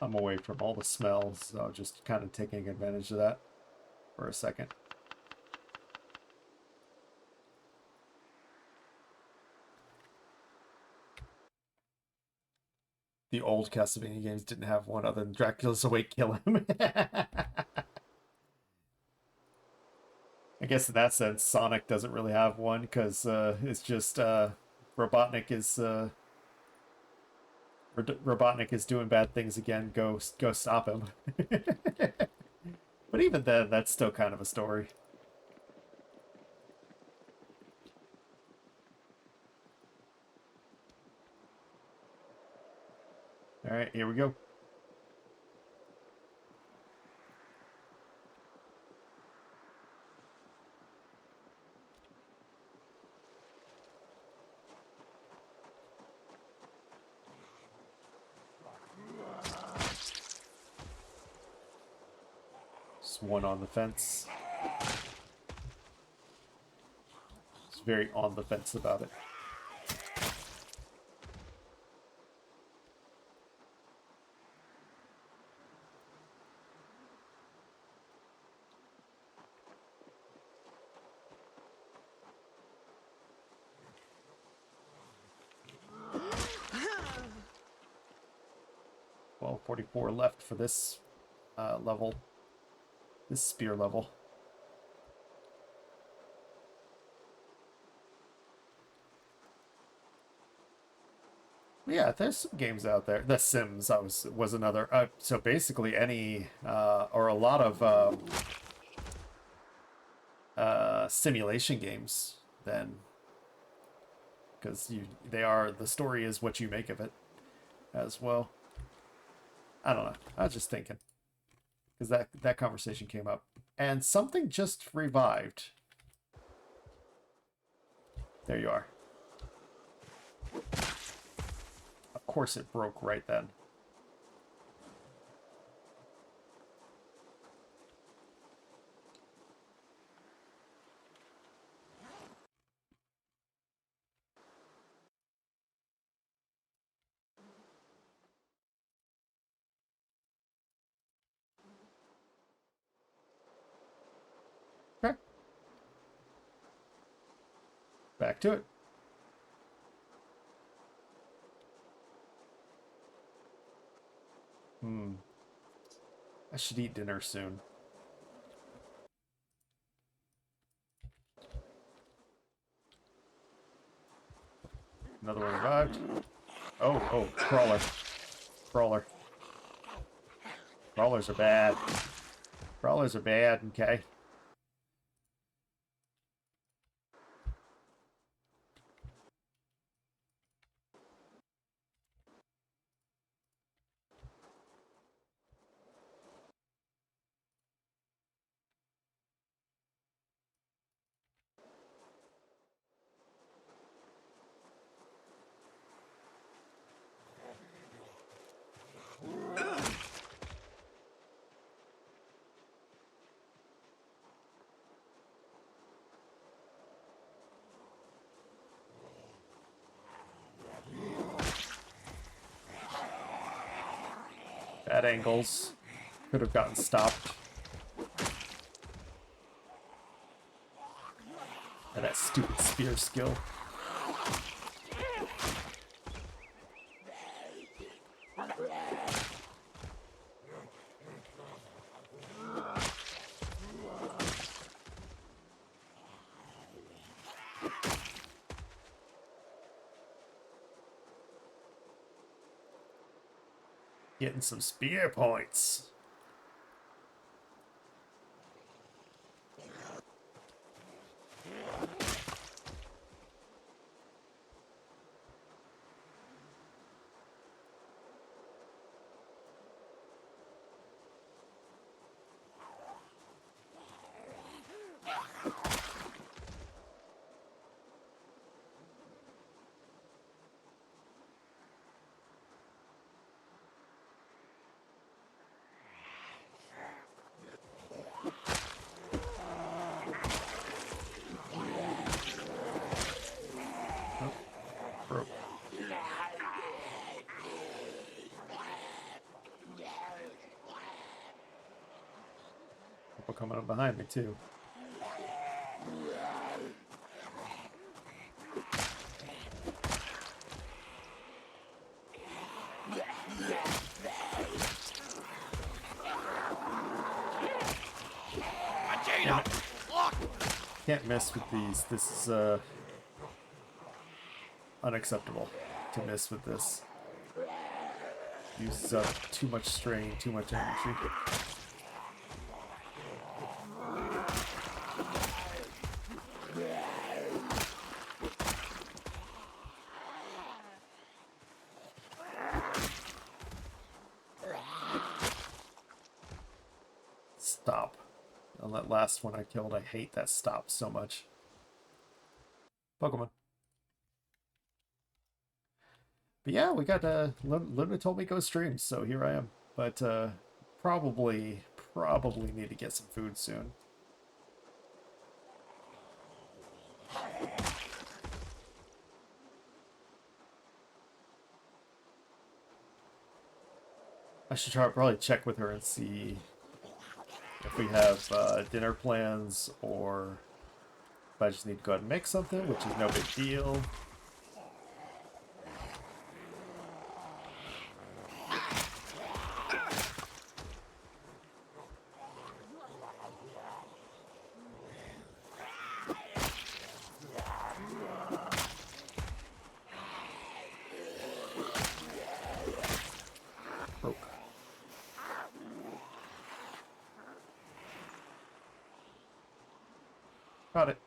I'm away from all the smells, so just kind of taking advantage of that for a second. The old Castlevania games didn't have one other than Dracula's Awake Kill Him. I guess in that sense, Sonic doesn't really have one because it's just Robotnik is Robotnik is doing bad things again. Go stop him. But even then, that's still kind of a story. All right, here we go. Just one on the fence. It's very on the fence about it. Well, 44 left for this level. This spear level. Yeah, there's some games out there. The Sims was another. So basically, any or a lot of simulation games. Then, because the story is what you make of it, as well. I don't know. I was just thinking because that conversation came up, and something just revived. There you are. Of course it broke right then. Okay. Back to it. I should eat dinner soon. Another one revived. Oh, crawler. Crawler. Crawlers are bad. Crawlers are bad, okay? Bad angles. Could have gotten stopped. And that stupid spear skill. Getting some spear points. couple coming up behind me too. Vegeta! Look! Can't mess with these. This is unacceptable to miss with this. Uses up too much strain, too much energy. Stop. On that last one I killed, I hate that stop so much. Pokemon. But yeah, we got Luna told me go stream, so here I am. But probably need to get some food soon. I should probably check with her and see if we have dinner plans, or if I just need to go ahead and make something, which is no big deal. Broke. Got it.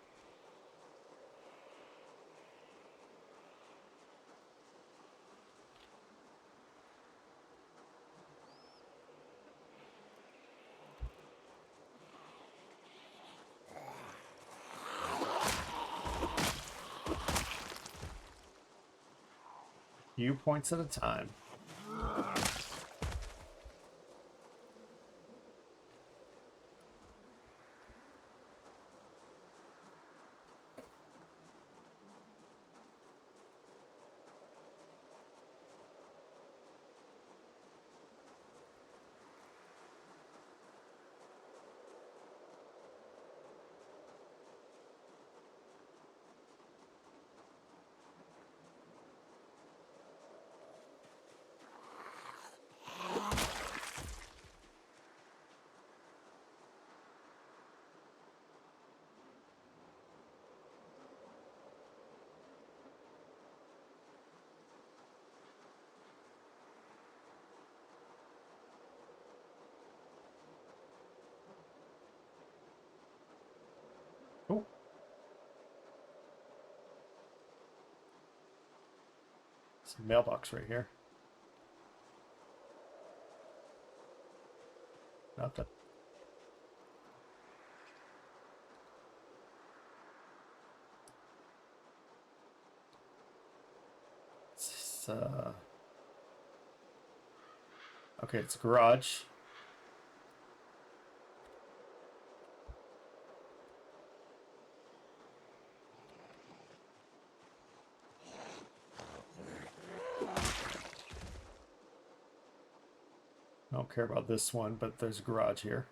Few points at a time. Oh. It's a mailbox right here. Nothing. It's, okay, it's a garage. I don't care about this one, but there's a garage here.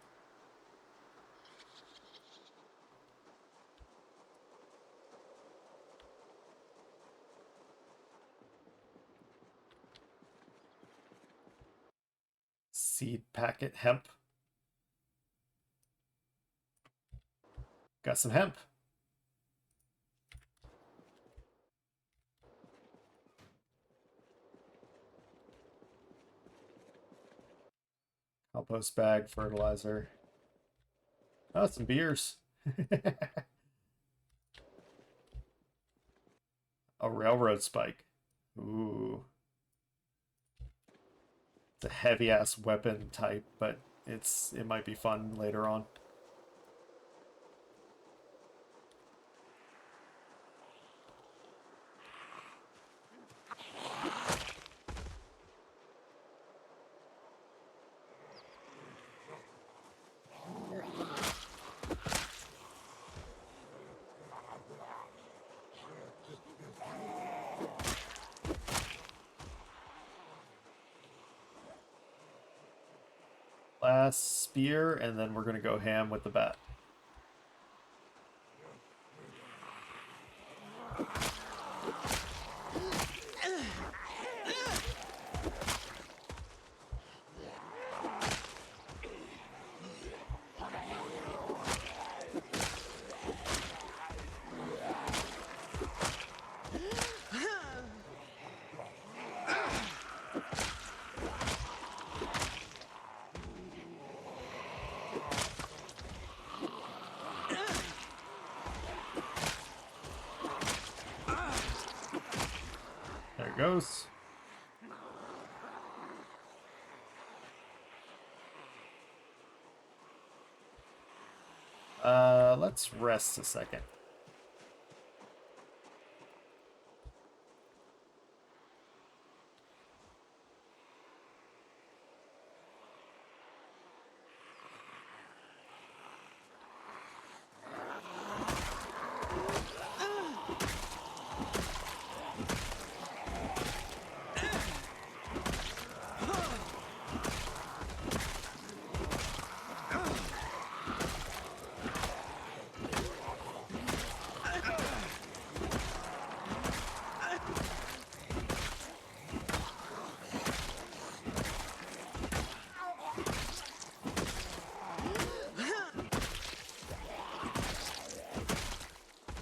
Seed packet hemp. Got some hemp. Compost bag, fertilizer. Oh, some beers. A railroad spike. Ooh. It's a heavy ass weapon type, but it might be fun later on. last spear, and then we're gonna go ham with the bat. There it goes. Let's rest a second.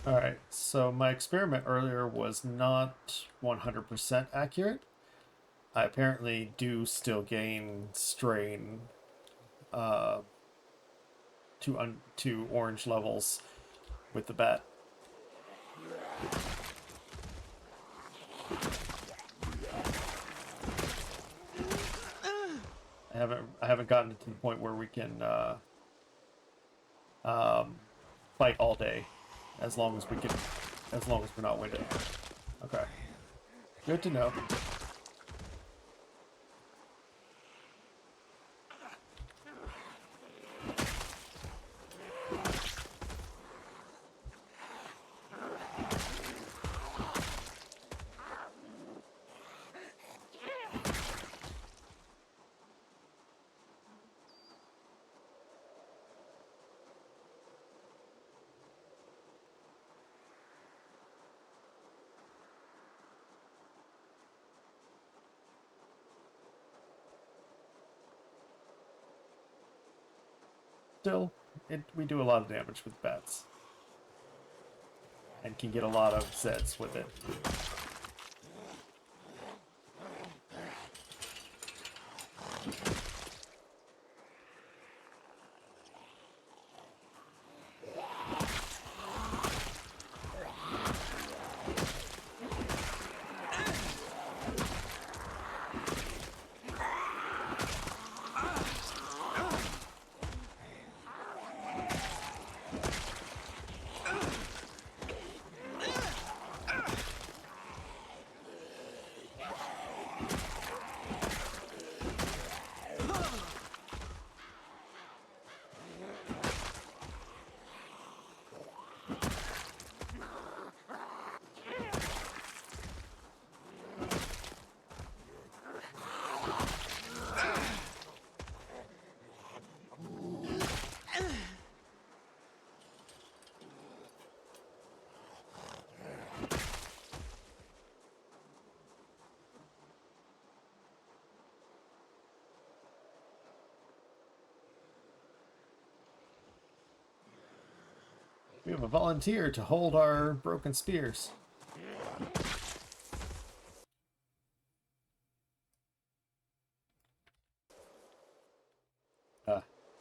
Alright, so my experiment earlier was not 100% accurate. I apparently do still gain strain to orange levels with the bat. I haven't gotten to the point where we can fight all day, as long as we're not winded. Okay, good to know. Still, we do a lot of damage with bats. And can get a lot of Zeds with it. We have a volunteer to hold our broken spears.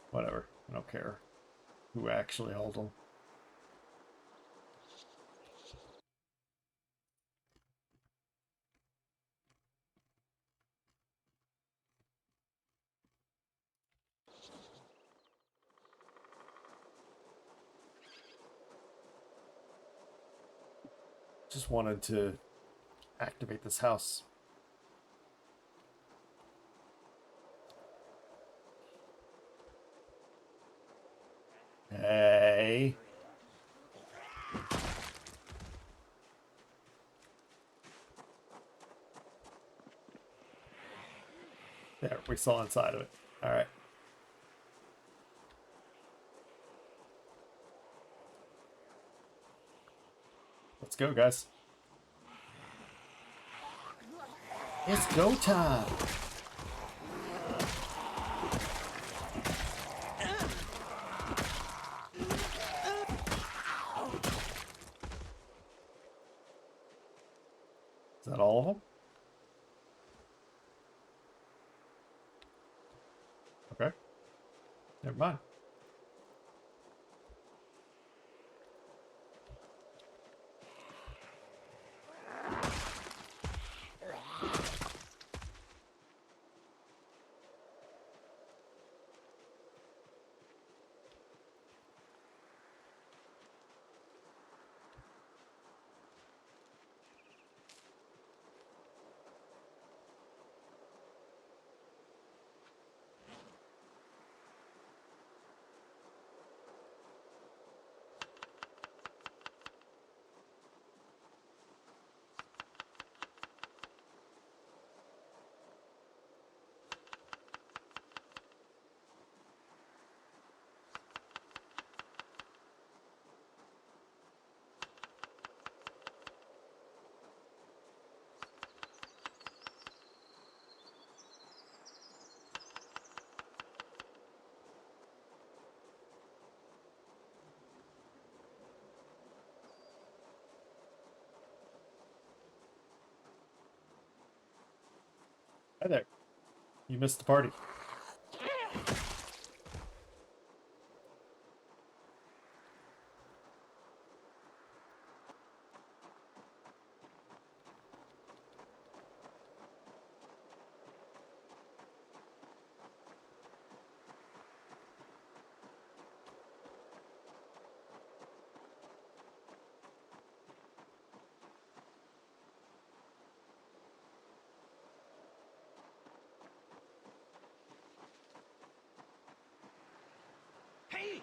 Whatever. I don't care who actually holds them. Just wanted to activate this house. Hey. There, we saw inside of it. All right. Let's go, guys. It's go time. Is that all of them? Okay. Never mind. Hi there. You missed the party. Hey!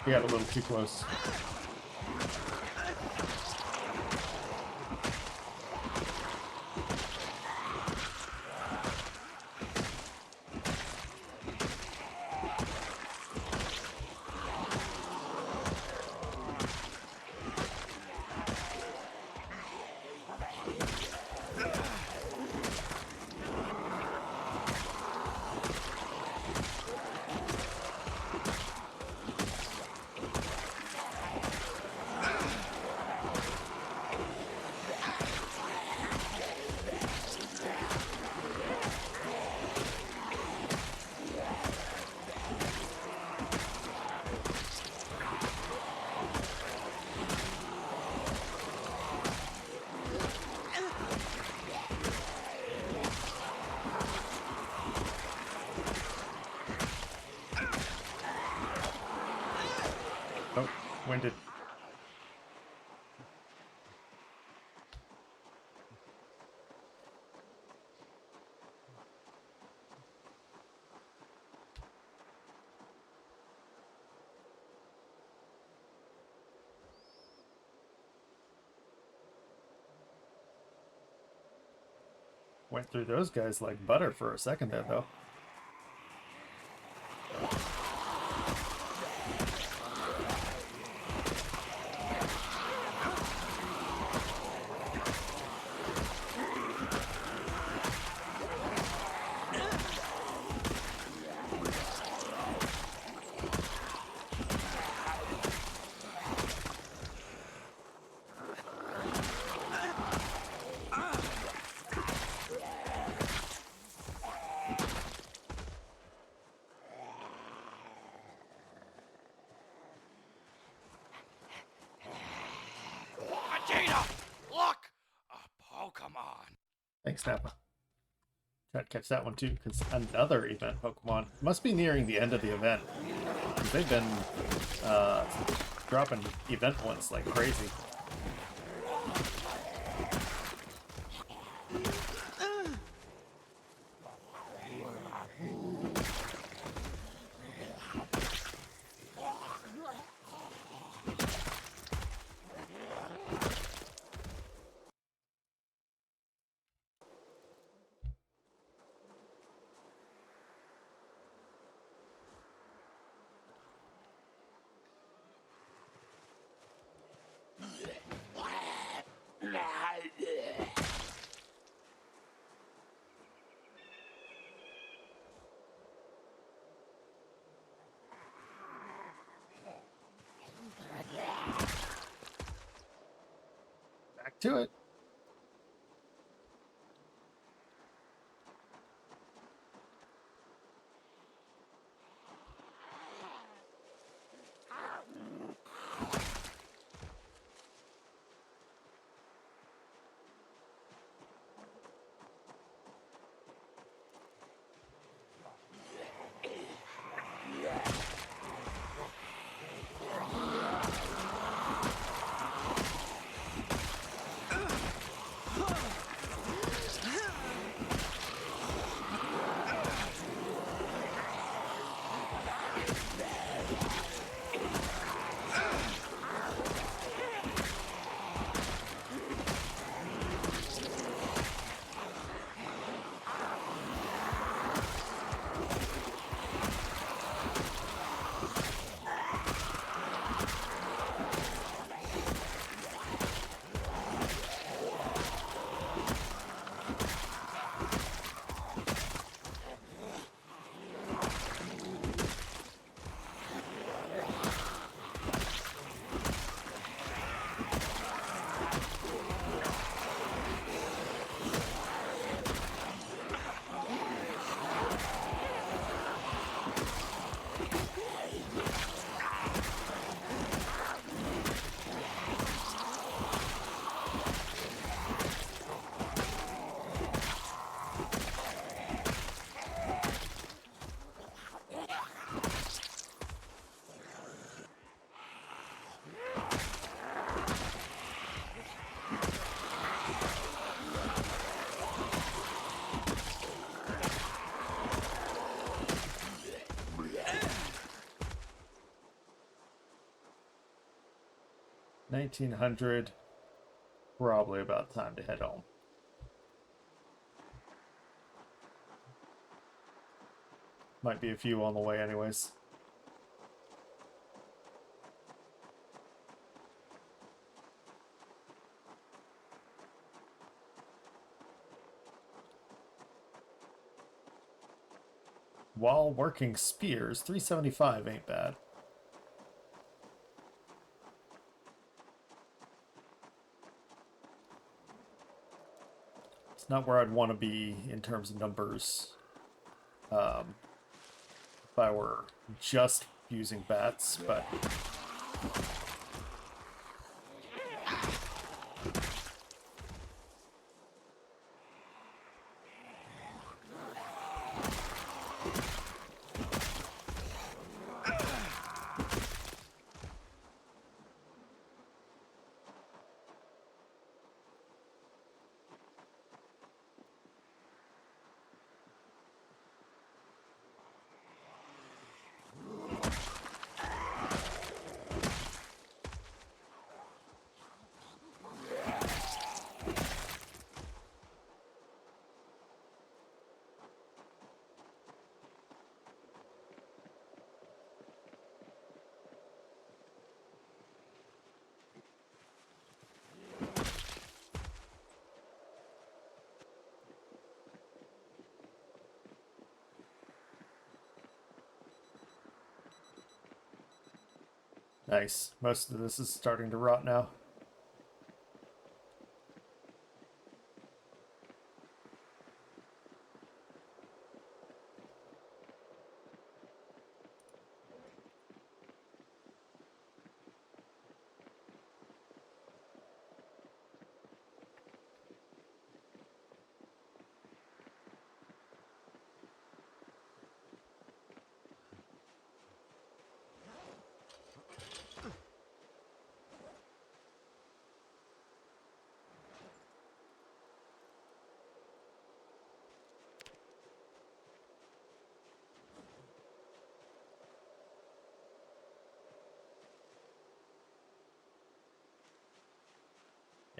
We got a little too close. Oh, winded. Went through those guys like butter for a second there, though. Thanks, Nappa. Try to catch that one too, because another event Pokemon must be nearing the end of the event. 'Cause they've been dropping event ones like crazy. Back to it. $1900. Probably about time to head home. Might be a few on the way anyways. While working spears, 375 ain't bad. It's not where I'd want to be in terms of numbers. If I were just using bats, but nice. Most of this is starting to rot now.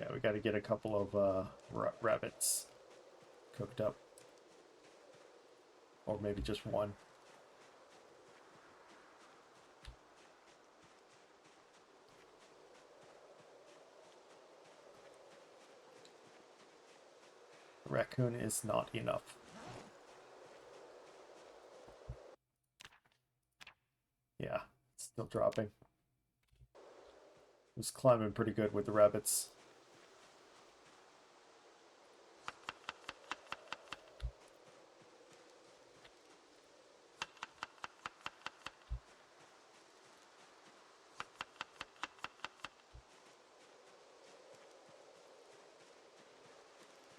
Yeah, we got to get a couple of rabbits cooked up. Or maybe just one. A raccoon is not enough. Yeah, it's still dropping. Was climbing pretty good with the rabbits.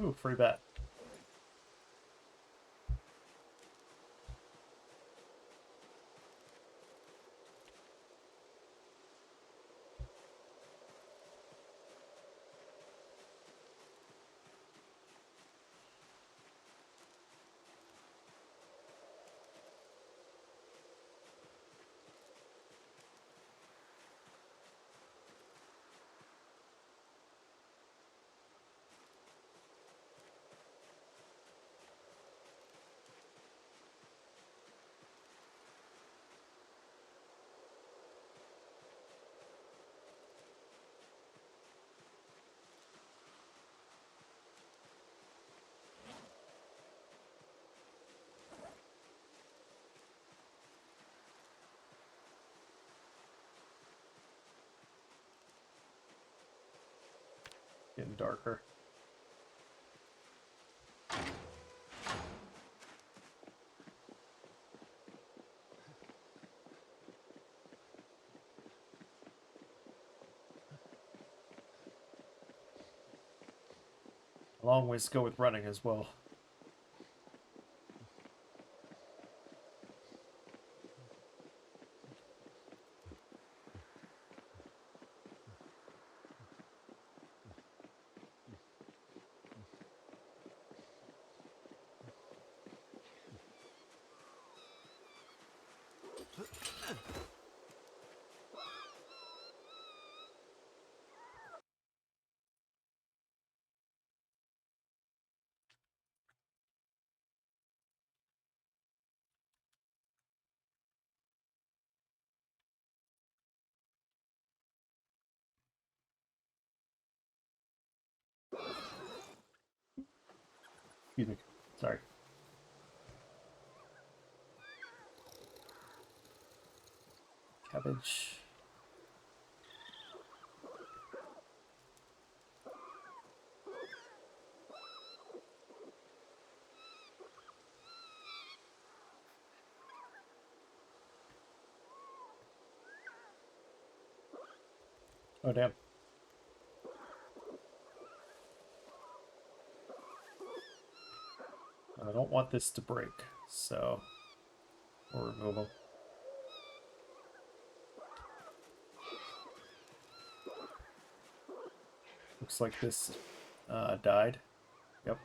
Ooh, free bat. Getting darker. A long ways to go with running as well. Excuse me. Sorry. Cabbage. Oh, damn. I don't want this to break, so we'll remove them. Looks like this died. Yep.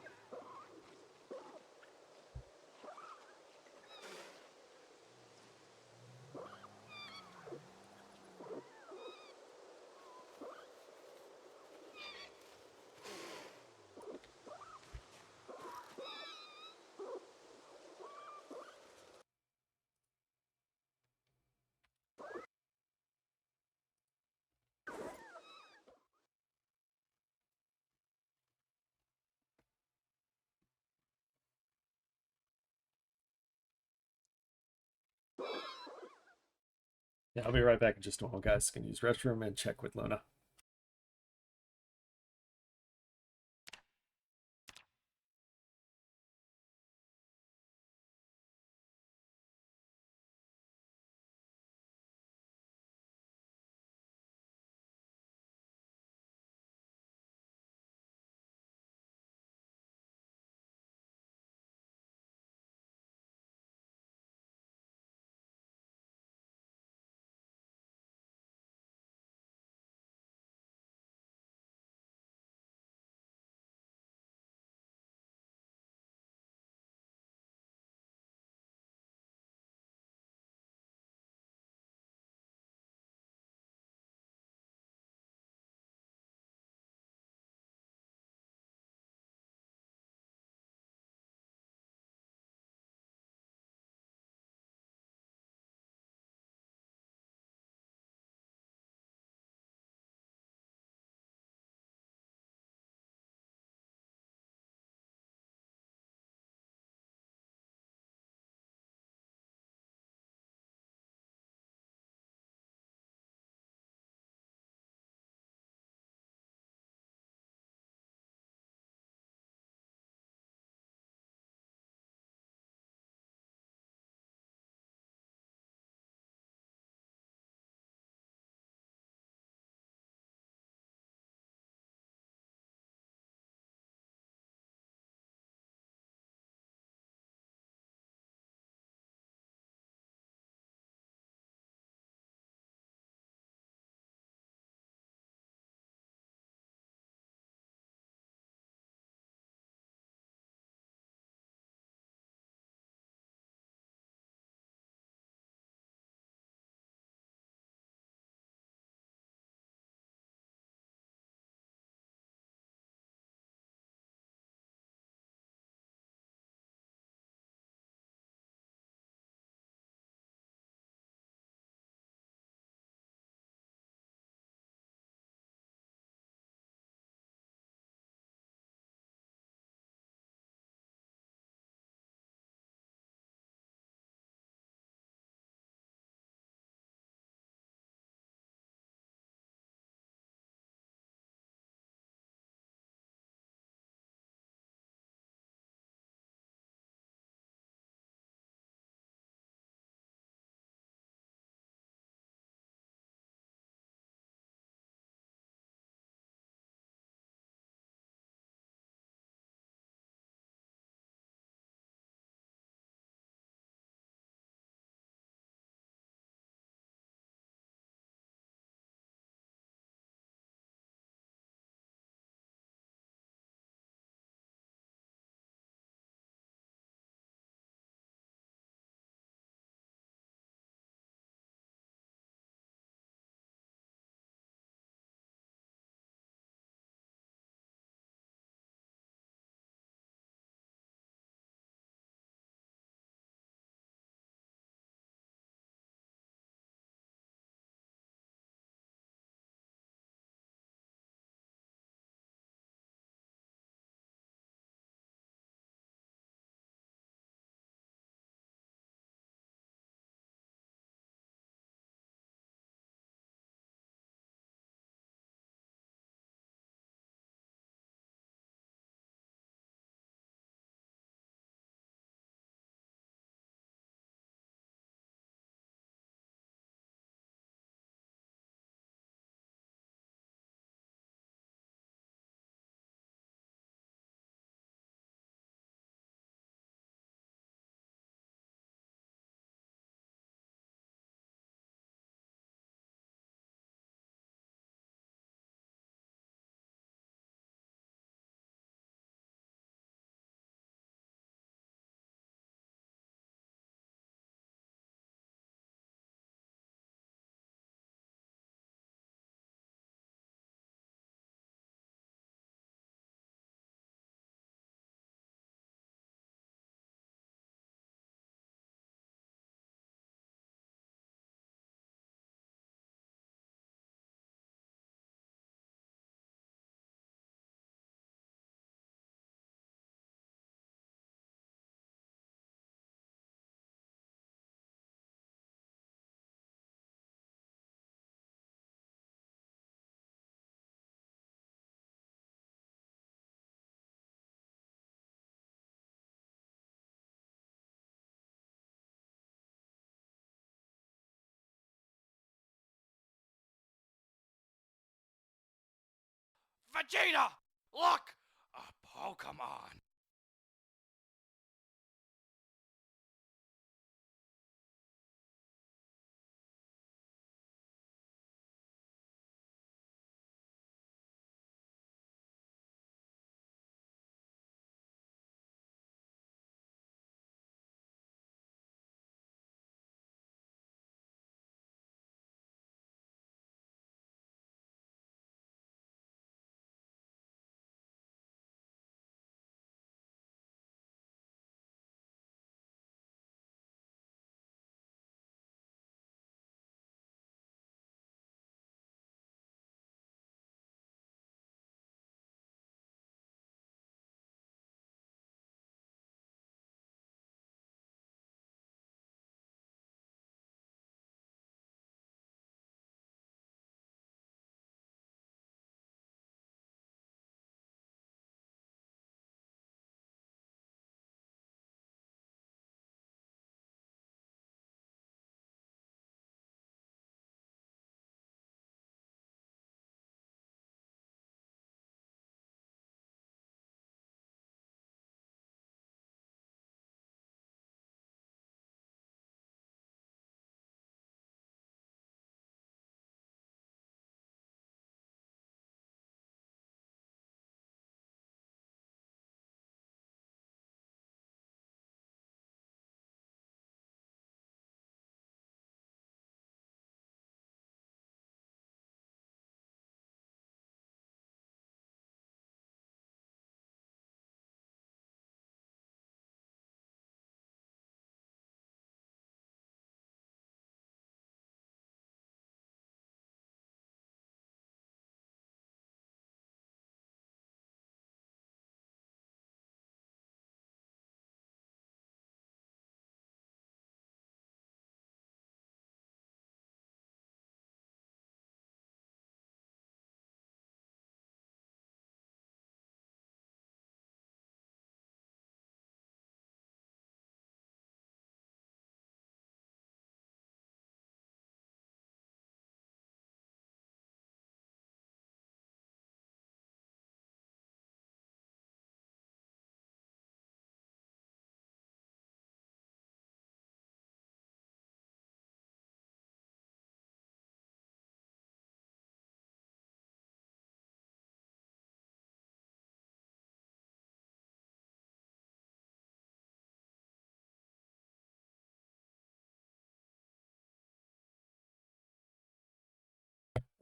Yeah, I'll be right back in just a moment, guys. Can use restroom and check with Luna. Vegeta! Look! A Pokemon!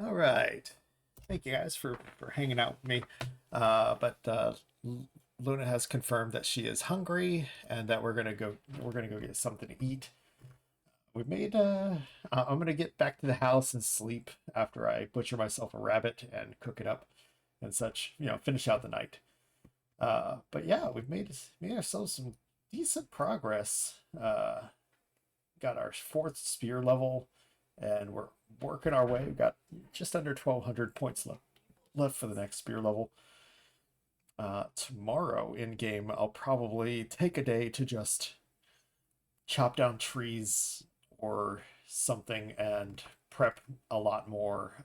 All right. Thank you guys for hanging out with me. Luna has confirmed that she is hungry and that we're gonna go get something to eat. We made I'm gonna get back to the house and sleep after I butcher myself a rabbit and cook it up and such, finish out the night. But yeah, we've made ourselves some decent progress. Got our 4th spear level, and we're working our way. We've got just under 1,200 points left for the next spear level. Tomorrow in game, I'll probably take a day to just chop down trees or something and prep a lot more.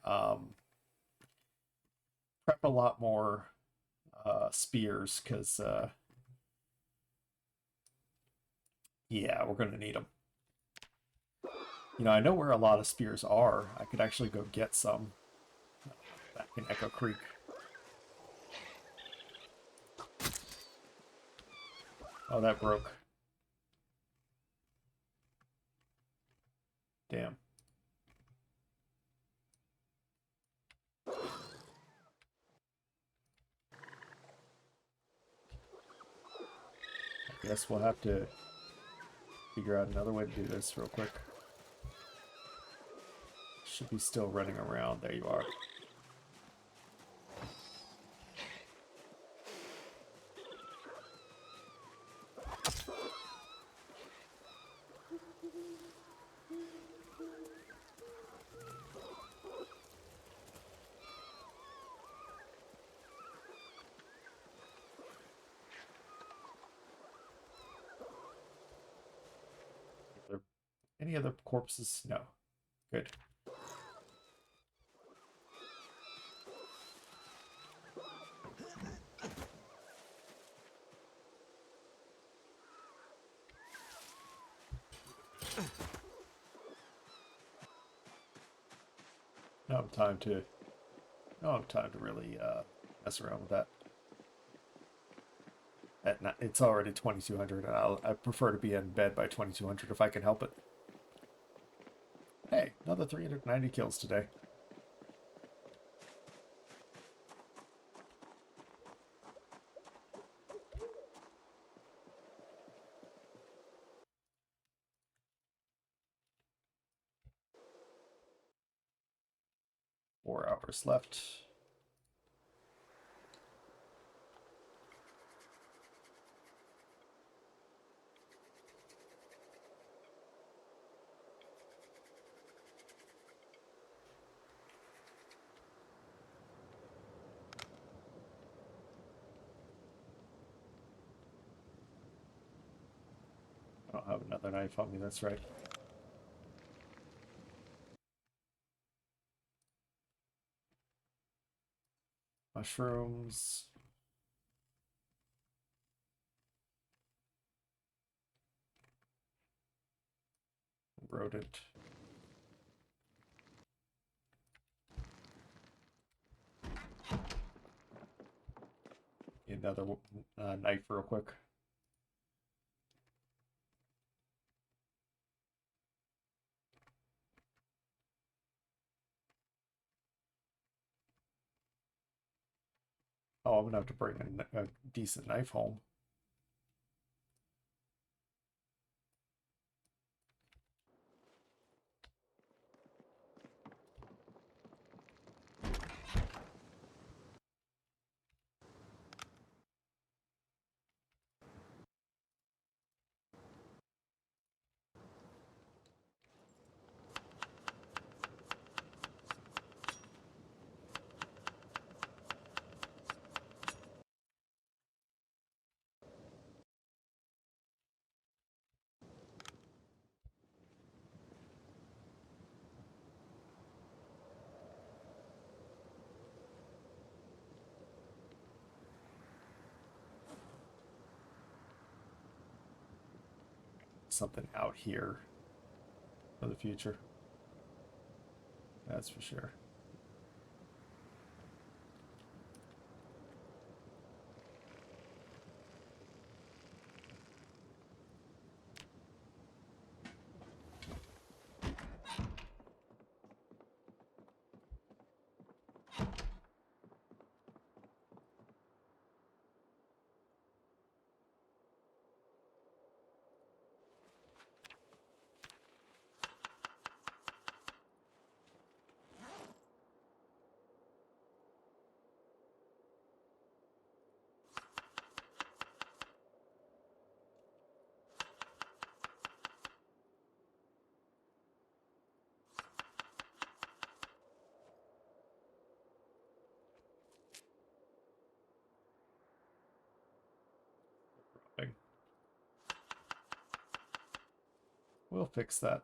Prep a lot more spears because yeah, we're gonna need them. I know where a lot of spears are. I could actually go get some back in Echo Creek. Oh, that broke. Damn. I guess we'll have to figure out another way to do this real quick. Should be still running around. There you are. Any other corpses? No. Good. No time to, no time to really mess around with that. At night, it's already 2200, and I prefer to be in bed by 2200 if I can help it. Hey, another 390 kills today. Four hours left. I don't have another knife on me, that's right. Mushrooms. Rodent. Another knife real quick. Oh, I'm gonna have to bring a decent knife home. Something out here for the future. That's for sure. We'll fix that.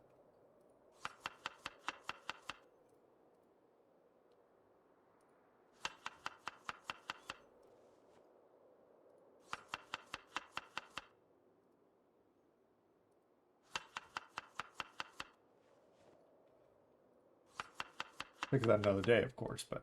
Fix that another day, of course, but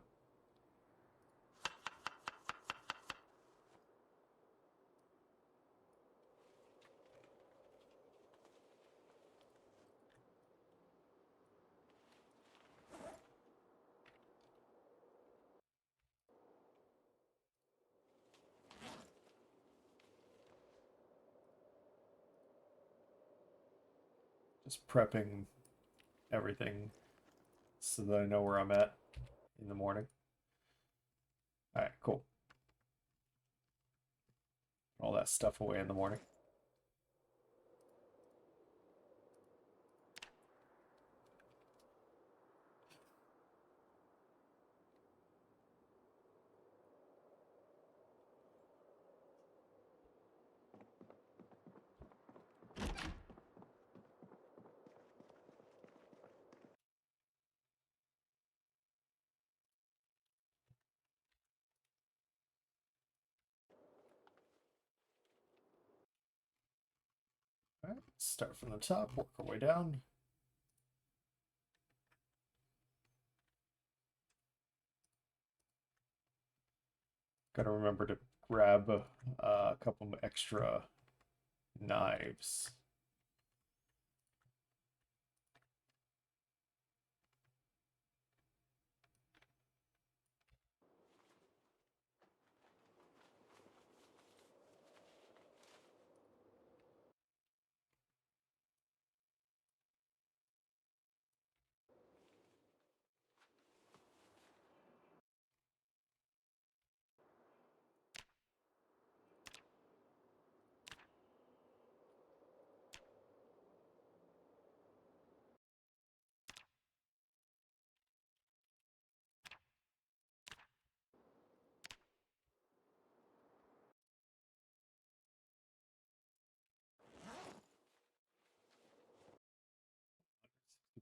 just prepping everything so that I know where I'm at in the morning. All right, cool. All that stuff away in the morning. All right, start from the top, work our way down. Gotta remember to grab a couple of extra knives.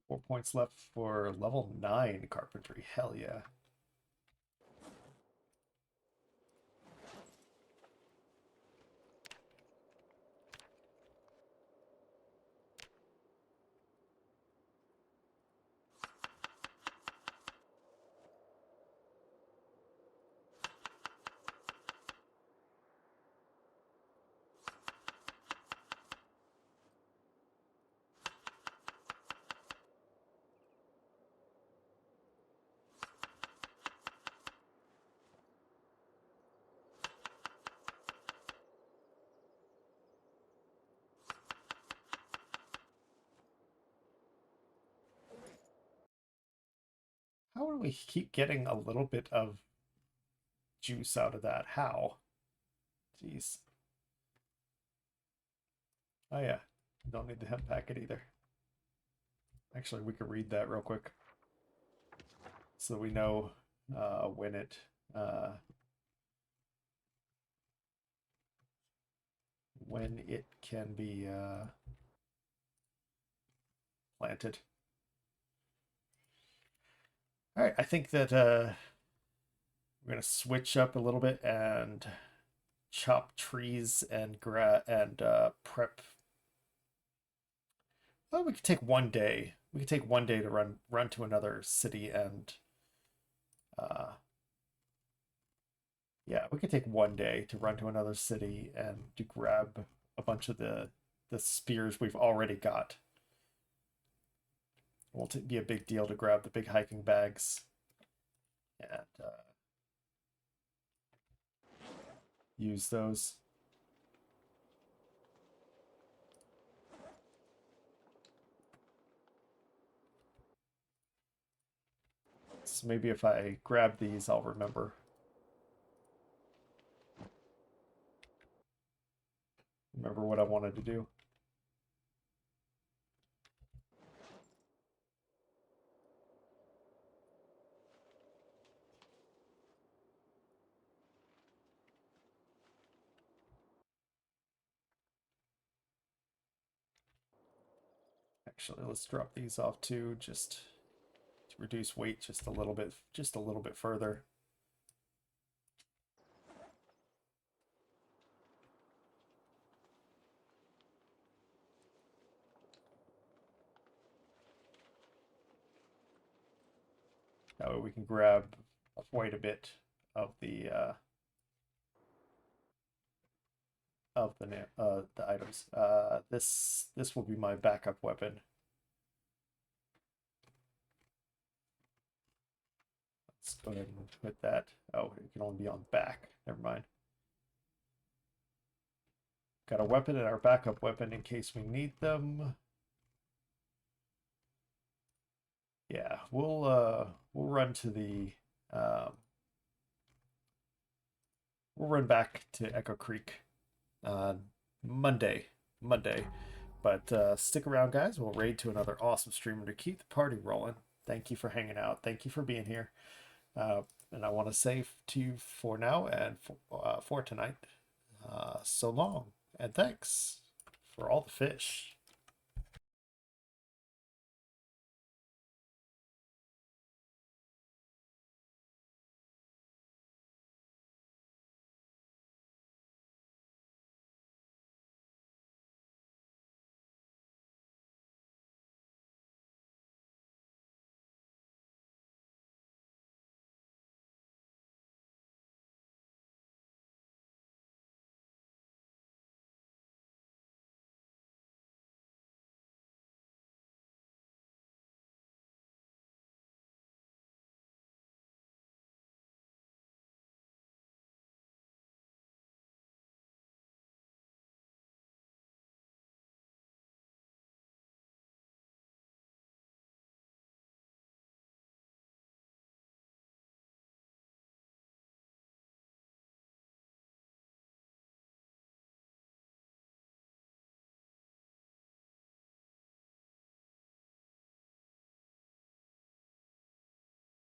Four points left for level 9 carpentry. Hell yeah. How do we keep getting a little bit of juice out of that? How? Jeez. Oh yeah, don't need the hemp packet either. Actually, we could read that real quick so we know when it can be planted. All right, I think that we're gonna switch up a little bit and chop trees and prep. Well, we could take one day. We could take one day to run to another city and yeah, we could take one day to run to another city and to grab a bunch of the spears we've already got. It won't be a big deal to grab the big hiking bags and use those. So maybe if I grab these, I'll remember. Remember what I wanted to do. Actually, let's drop these off too, just to reduce weight just a little bit further. That way we can grab quite a bit of the items. This will be my backup weapon. Let's go ahead and put that. Oh, it can only be on back. Never mind. Got a weapon and our backup weapon in case we need them. Yeah, we'll run to the we'll run back to Echo Creek Monday. But stick around, guys. We'll raid to another awesome streamer to keep the party rolling. Thank you for hanging out. Thank you for being here. And I want to say to you for now and for tonight, so long and thanks for all the fish.